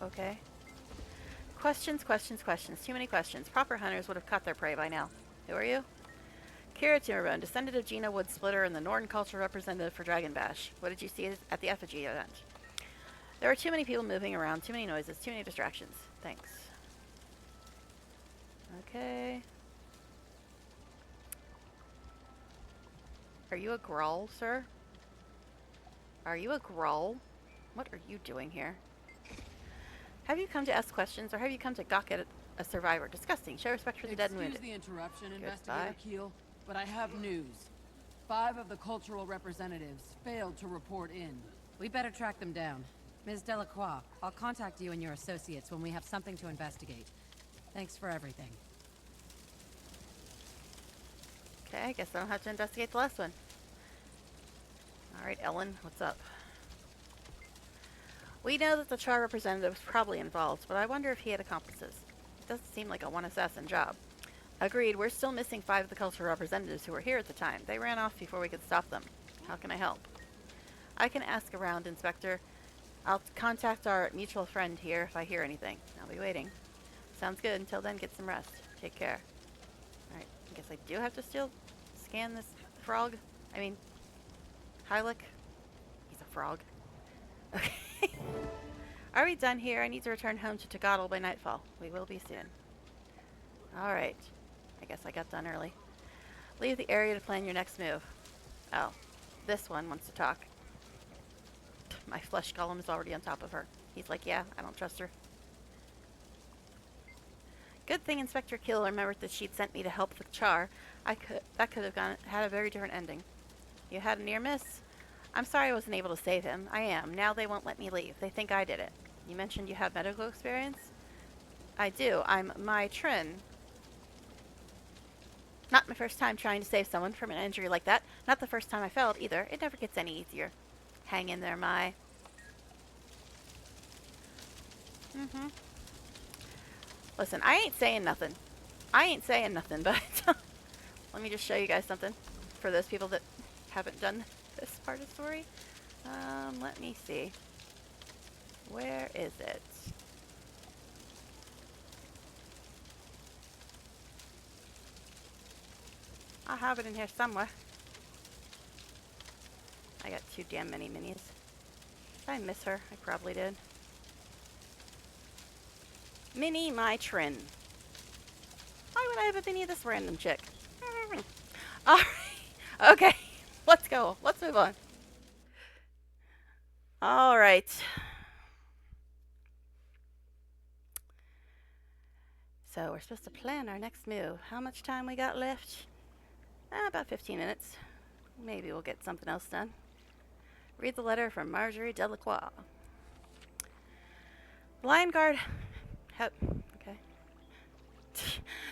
Okay. Questions, questions, questions. Too many questions. Proper hunters would have caught their prey by now. Who are you? Kira Timberbone, descendant of Gina Woodsplitter and the Norton culture representative for Dragon Bash. What did you see at the effigy event? There were too many people moving around, too many noises, too many distractions. Thanks. Okay. Are you a Gruul, sir? Are you a Gruul? What are you doing here? Have you come to ask questions, or have you come to gawk at a survivor? Disgusting. Show respect for the dead and wounded. Excuse the interruption, Investigator Keel, but I have news. 5 of the cultural representatives failed to report in. We better track them down. Ms. Delacroix, I'll contact you and your associates when we have something to investigate. Thanks for everything. Okay, I guess I don't have to investigate the last one. Alright, Ellen, what's up? We know that the Char representative was probably involved, but I wonder if he had accomplices. It doesn't seem like a one-assassin job. Agreed, we're still missing 5 of the cultural representatives who were here at the time. They ran off before we could stop them. How can I help? I can ask around, Inspector. I'll contact our mutual friend here if I hear anything. I'll be waiting. Sounds good. Until then, get some rest. Take care. Alright, I guess I do have to scan this frog. I mean, Hylic. He's a frog. Okay. Are we done here? I need to return home to Tagatl by nightfall. We will be soon. Alright. I guess I got done early. Leave the area to plan your next move. Oh. This one wants to talk. My flesh golem is already on top of her. He's like, yeah, I don't trust her. Good thing Inspector Kill remembered that she'd sent me to help the Char. That could have had a very different ending. You had a near miss? I'm sorry I wasn't able to save him. I am. Now they won't let me leave. They think I did it. You mentioned you have medical experience? I do. I'm my tryin. Not my first time trying to save someone from an injury like that. Not the first time I failed either. It never gets any easier. Hang in there, Mai. Listen, I ain't saying nothing. But let me just show you guys something for those people that haven't done this part of the story. Let me see. Where is it? I have it in here somewhere. I got too damn many minis. Did I miss her? I probably did. Mini my tryin. Why would I have a mini of this random chick? Alright. Okay. Let's go. Let's move on. Alright. So we're supposed to plan our next move. How much time we got left? About 15 minutes. Maybe we'll get something else done. Read the letter from Marjorie Delacroix. Lion Guard... Okay.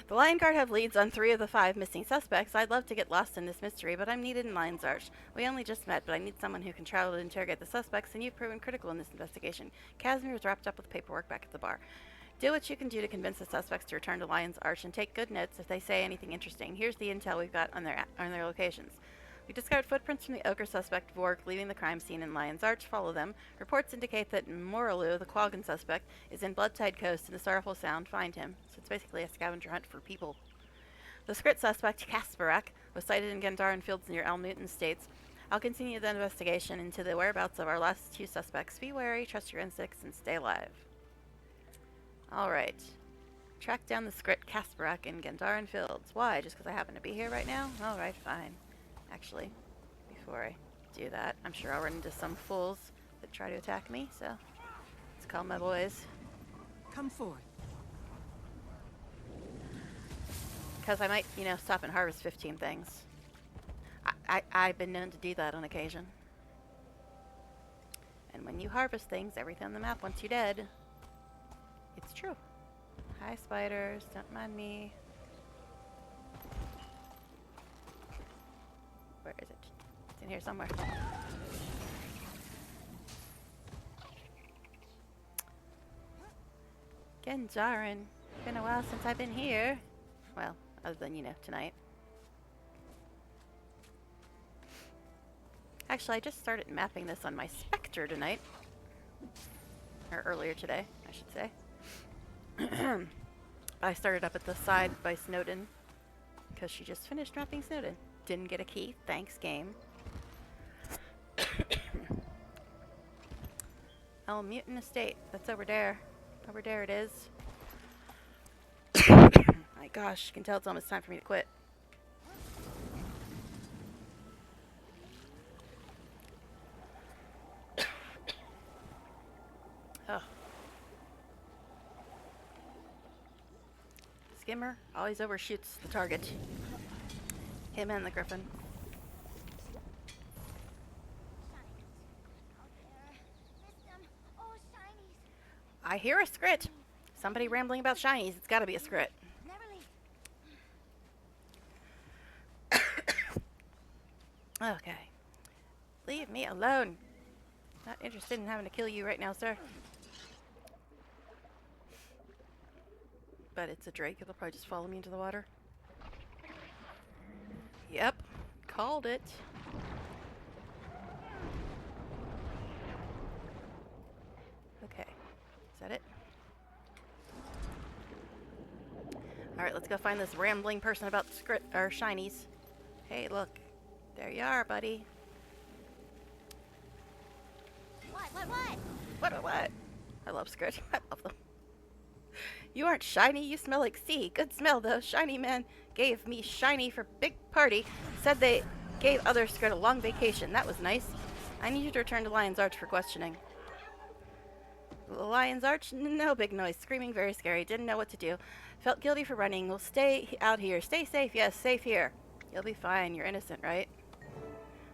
The Lion Guard have leads on 3 of the 5 missing suspects. I'd love to get lost in this mystery, but I'm needed in Lion's Arch. We only just met, but I need someone who can travel to interrogate the suspects, and you've proven critical in this investigation. Casimir is wrapped up with paperwork back at the bar. Do what you can do to convince the suspects to return to Lion's Arch, and take good notes if they say anything interesting. Here's the intel we've got on their locations. We discovered footprints from the ochre suspect Vork leaving the crime scene in Lion's Arch. Follow them. Reports indicate that Moralu, the Quaggan suspect, is in Bloodtide Coast in the Sorrowful Sound. Find him. So it's basically a scavenger hunt for people. The Skrit suspect, Kasparak, was sighted in Gandharan fields near Almuten Estates. I'll continue the investigation into the whereabouts of our last 2 suspects. Be wary, trust your instincts, and stay alive. Alright. Track down the Skrit Kasparak in Gandharan fields. Why? Just because I happen to be here right now? Alright, fine. Actually, before I do that, I'm sure I'll run into some fools that try to attack me, so let's call my boys. Come forward. Because I might, stop and harvest 15 things. I've been known to do that on occasion. And when you harvest things, everything on the map wants you dead. It's true. Hi, spiders. Don't mind me. Where is it? It's in here somewhere. Gandharan. Been a while since I've been here. Well, other than, tonight. Actually, I just started mapping this on my Spectre tonight. Or earlier today, I should say. I started up at the side by Snowden. Because she just finished mapping Snowden. Didn't get a key. Thanks, game. Almuten Estate. That's over there. Over there it is. My gosh, you can tell it's almost time for me to quit. Oh. Skimmer always overshoots the target. Him and the griffin. I hear a Skrit. Somebody rambling about shinies. It's gotta be a Skrit. Okay. Leave me alone. Not interested in having to kill you right now, sir. But it's a drake. It'll probably just follow me into the water. Yep. Called it. Okay. Is that it? Alright, let's go find this rambling person about Skrit or shinies. Hey, look. There you are, buddy. What? I love Skrit. I love them. You aren't shiny, you smell like sea. Good smell, though. Shiny man gave me shiny for big party. Said they gave other Skrit a long vacation. That was nice. I need you to return to Lion's Arch for questioning. Lion's Arch? No big noise. Screaming, very scary. Didn't know what to do. Felt guilty for running. We'll stay out here. Stay safe. Yes, safe here. You'll be fine. You're innocent, right?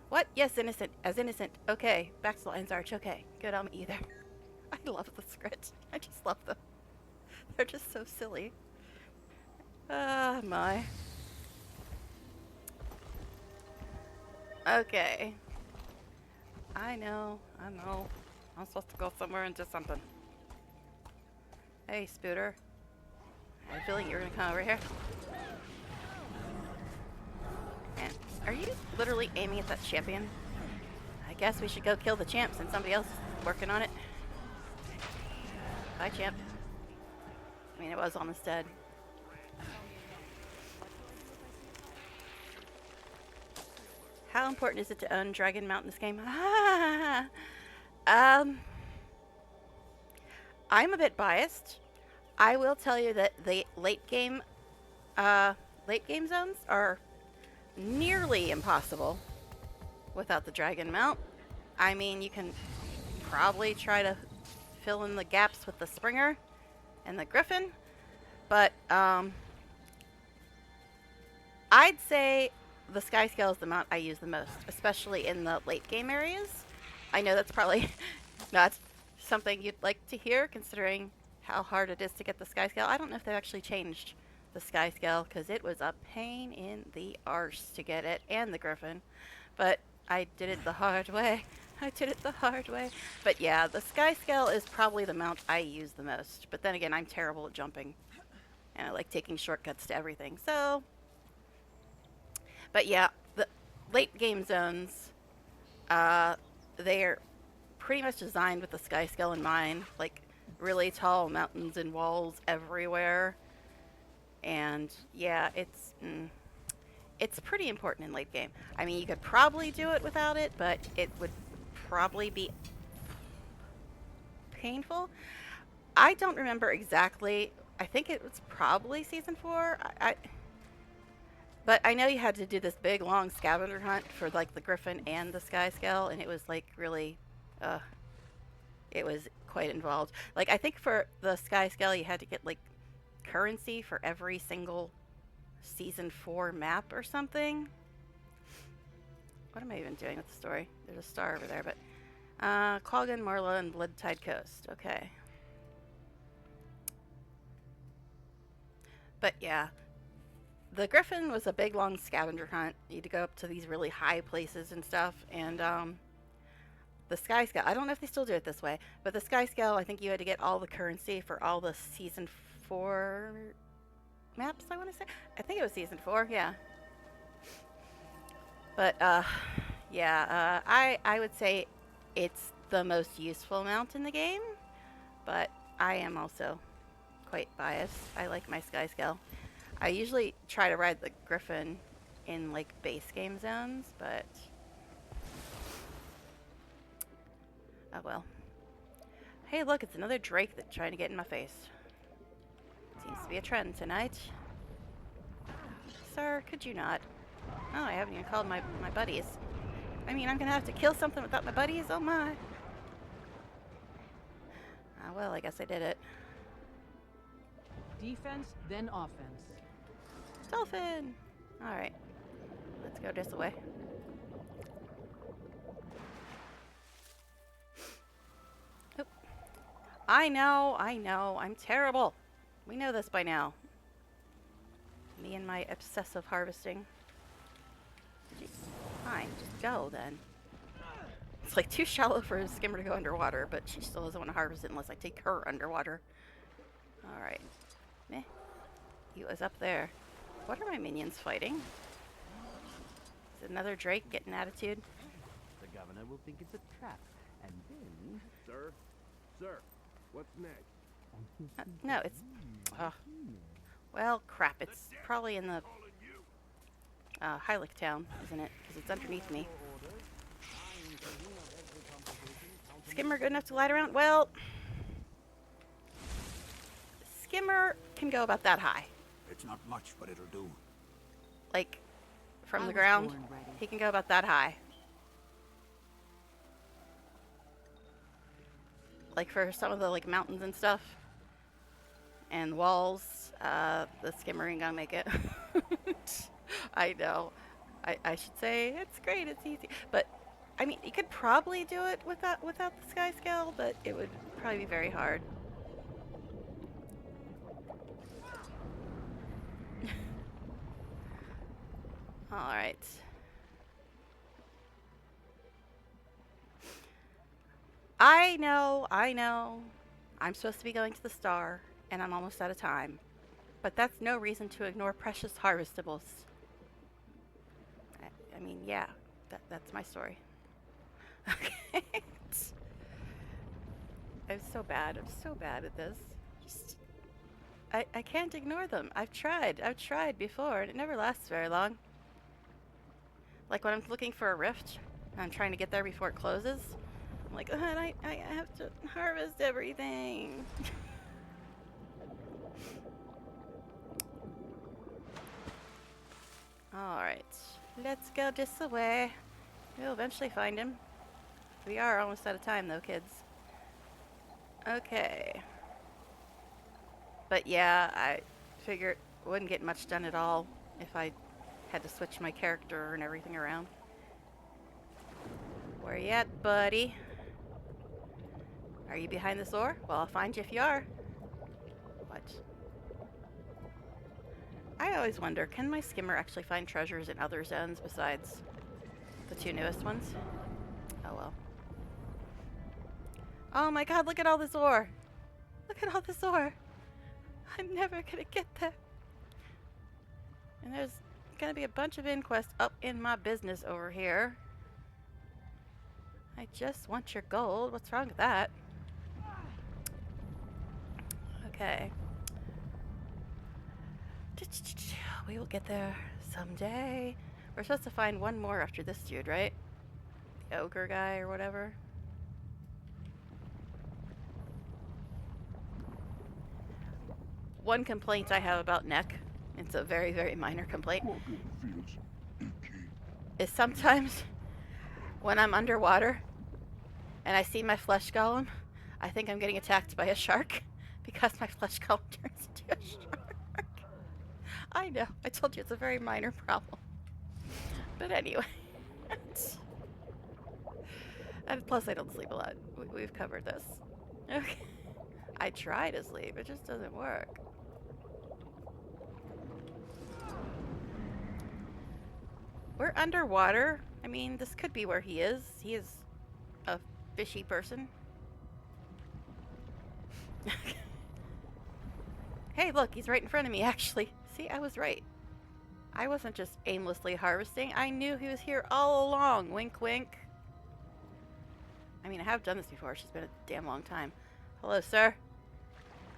What? Yes, innocent. As innocent. Okay. Back to Lion's Arch. Okay. Good, I'll meet you there. I love the Skrit. I just love them. They're just so silly. My. Okay. I know. I'm supposed to go somewhere and do something. Hey, Spooter. I had a feeling you were gonna come over here. Man, are you literally aiming at that champion? I guess we should go kill the champ since somebody else is working on it. Bye, champ. I mean, it was almost dead. How important is it to own Dragon Mount in this game? I'm a bit biased. I will tell you that the late game zones are nearly impossible without the Dragon Mount. I mean, you can probably try to fill in the gaps with the Springer and the Griffin, but I'd say the Sky Scale is the mount I use the most, especially in the late game areas. I know that's probably not something you'd like to hear, considering how hard it is to get the Sky Scale. I don't know if they've actually changed the Sky Scale, because it was a pain in the arse to get it, and the Griffin. But I did it the hard way. I did it the hard way. But yeah, the Sky Scale is probably the mount I use the most. But then again, I'm terrible at jumping. And I like taking shortcuts to everything. So, but yeah, the late game zones, they're pretty much designed with the Sky Scale in mind. Like, really tall mountains and walls everywhere. And yeah, it's pretty important in late game. I mean, you could probably do it without it, but it would probably be painful. I don't remember exactly. I think it was probably season 4. But I know you had to do this big long scavenger hunt for like the Griffin and the Sky Scale, and it was like really, it was quite involved. Like, I think for the Sky Scale you had to get like currency for every single season 4 map or something. What am I even doing with the story? There's a star over there, but Quaggan, Marla, and Bloodtide Coast. Okay. But yeah, the Griffin was a big long scavenger hunt. You had to go up to these really high places and stuff, and the Sky Scale, I don't know if they still do it this way, but the Sky Scale, I think you had to get all the currency for all the season 4 maps, I want to say. I think it was season 4, yeah. But yeah, I would say it's the most useful mount in the game, but I am also quite biased. I like my Sky Scale. I usually try to ride the Griffin in like base game zones, but oh well. Hey, look, it's another Drake that's trying to get in my face. Seems to be a trend tonight. Sir, could you not? Oh, I haven't even called my buddies. I mean, I'm gonna have to kill something without my buddies? Oh my. Ah, well, I guess I did it. Defense, then offense. Dolphin! Alright. Let's go this way. Oop. I know. I'm terrible. We know this by now. Me and my obsessive harvesting. Fine, just go then. It's like too shallow for a skimmer to go underwater, but she still doesn't want to harvest it unless I take her underwater. Alright. Meh. He was up there. What are my minions fighting? Is another Drake getting attitude? The governor will think it's a trap, and then... Sir, what's next? No, it's... well, crap, it's probably in the... Hylic Town, isn't it? Because it's underneath me. Skimmer good enough to glide around? Well... Skimmer can go about that high. It's not much, but it'll do. Like, from the ground, he can go about that high. Like for some of the like mountains and stuff, and walls, the skimmer ain't gonna make it. I know. I should say it's great, it's easy, but I mean, you could probably do it without the Sky Scale, but it would probably be very hard. Alright. I know. I'm supposed to be going to the star, and I'm almost out of time. But that's no reason to ignore precious harvestables. I mean, yeah, that's my story. Okay. I'm so bad at this. Just, I can't ignore them. I've tried before, and it never lasts very long. Like when I'm looking for a rift, and I'm trying to get there before it closes. I'm like, I have to harvest everything. Alright, let's go this way. We'll eventually find him. We are almost out of time though, kids. Okay. But yeah, I figured wouldn't get much done at all if I had to switch my character and everything around. Where you at, buddy? Are you behind this ore? Well, I'll find you if you are. What? I always wonder, can my skimmer actually find treasures in other zones besides the two newest ones? Oh well. Oh my god, look at all this ore! Look at all this ore! I'm never gonna get there. And there's gonna be a bunch of inquests up in my business over here. I just want your gold. What's wrong with that? Okay. We will get there someday. We're supposed to find one more after this dude, right? The ogre guy or whatever. One complaint I have about Neck, it's a very, very minor complaint, is sometimes when I'm underwater and I see my flesh golem, I think I'm getting attacked by a shark because my flesh golem turns into a shark. I know, I told you it's a very minor problem. But anyway. And plus I don't sleep a lot. We've covered this. Okay. I try to sleep, it just doesn't work. We're underwater. I mean, this could be where he is. He is a fishy person. Hey, look, he's right in front of me, actually. See, I was right. I wasn't just aimlessly harvesting. I knew he was here all along. Wink, wink. I mean, I have done this before. It's just been a damn long time. Hello, sir.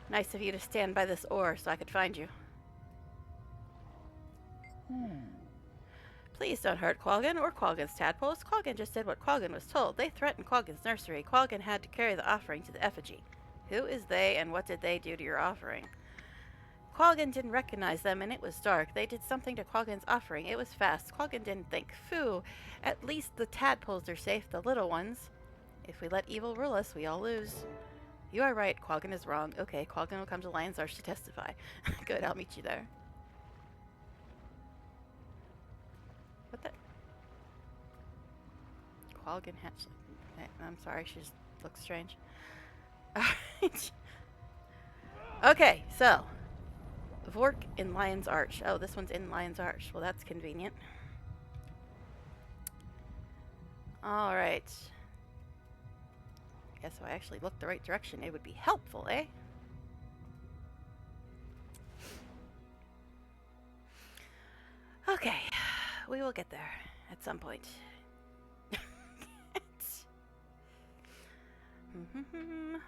Nice of you to stand by this ore so I could find you. Please don't hurt Quaggan or Quaggan's tadpoles. Quaggan just did what Quaggan was told. They threatened Quaggan's nursery. Quaggan had to carry the offering to the effigy. Who is they and what did they do to your offering? Quaggan didn't recognize them and it was dark. They did something to Quaggan's offering. It was fast. Quaggan didn't think. Phoo! At least the tadpoles are safe, the little ones. If we let evil rule us, we all lose. You are right. Quaggan is wrong. Okay, Quaggan will come to Lion's Arch to testify. Good, I'll meet you there. What the? Quaggan hatch. I'm sorry, she just looks strange. Alright. Okay, so. Vork in Lion's Arch. Oh, this one's in Lion's Arch. Well, that's convenient. Alright. Guess if I actually looked the right direction, it would be helpful, eh? Okay. We will get there at some point.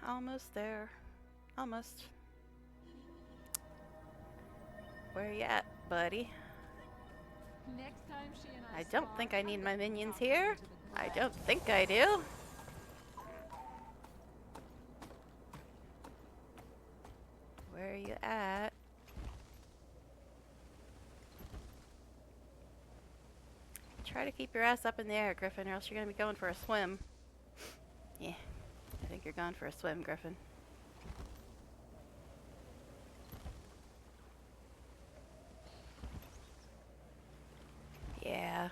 Almost there. Almost. Where you at, buddy? Next time she and I don't think I need my minions here. I don't think I do. Where are you at? Try to keep your ass up in the air, Griffin, or else you're gonna be going for a swim. Yeah, I think you're going for a swim, Griffin. Yeah,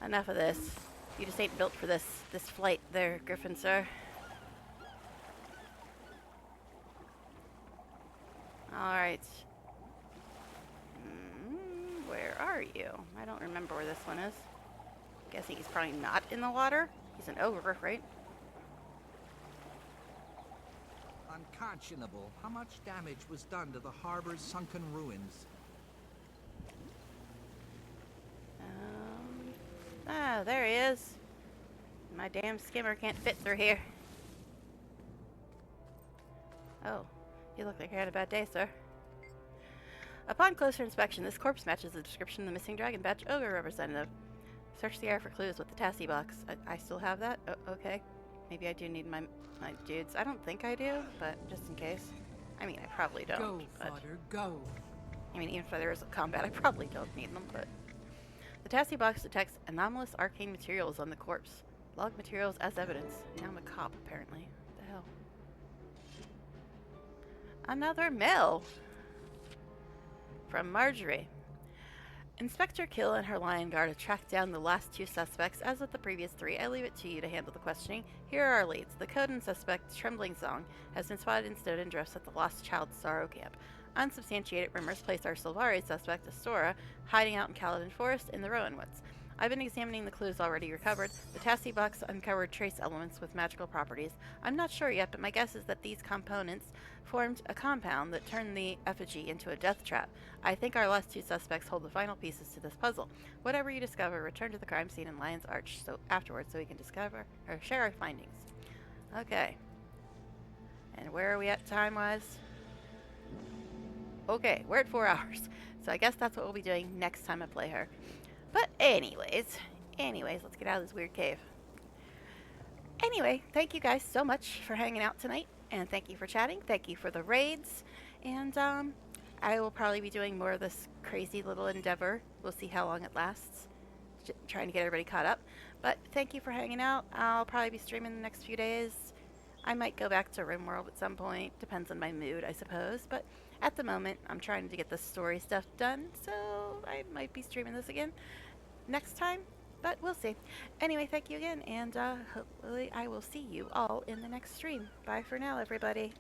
enough of this. You just ain't built for this flight there, Griffin, sir. Alright. Where are you? I don't remember where this one is. I'm guessing he's probably not in the water. He's an ogre, right? unconscionable how much damage was done to the harbor's sunken ruins. Ah, there he is. My damn skimmer can't fit through here. Oh, you look like you had a bad day, sir. Upon closer inspection, this corpse matches the description of the missing Dragon Badge Ogre representative. Search the air for clues with the Tassie box. I still have that? Okay. Maybe I do need my dudes. I don't think I do, but just in case. I mean, I probably don't. Go, Fodder, go. I mean, even if there is a combat, I probably don't need them, but... The Tassie box detects anomalous arcane materials on the corpse. Log materials as evidence. Now I'm a cop, apparently. What the hell? Another mill! From Marjorie. Inspector Kill and her Lion Guard have tracked down the last 2 suspects. As with the previous 3, I leave it to you to handle the questioning. Here are our leads. The Coden suspect, Trembling Song, has been spotted in Snowden drifts at the Lost Child Sorrow Camp. Unsubstantiated rumors place our Silvari suspect, Astora, hiding out in Caledon Forest in the Rowan Woods. I've been examining the clues already recovered. The Tassie box uncovered trace elements with magical properties. I'm not sure yet, but my guess is that these components formed a compound that turned the effigy into a death trap. I think our last 2 suspects hold the final pieces to this puzzle. Whatever you discover, return to the crime scene in Lion's Arch afterwards so we can discover or share our findings. Okay. And where are we at time-wise? Okay, we're at 4 hours. So I guess that's what we'll be doing next time I play her. But anyways, let's get out of this weird cave. Anyway, thank you guys so much for hanging out tonight, and thank you for chatting. Thank you for the raids, and I will probably be doing more of this crazy little endeavor. We'll see how long it lasts, trying to get everybody caught up. But thank you for hanging out. I'll probably be streaming the next few days. I might go back to RimWorld at some point. Depends on my mood, I suppose. But at the moment, I'm trying to get the story stuff done, so I might be streaming this again next time, but we'll see. Anyway, thank you again, and hopefully I will see you all in the next stream. Bye for now, everybody.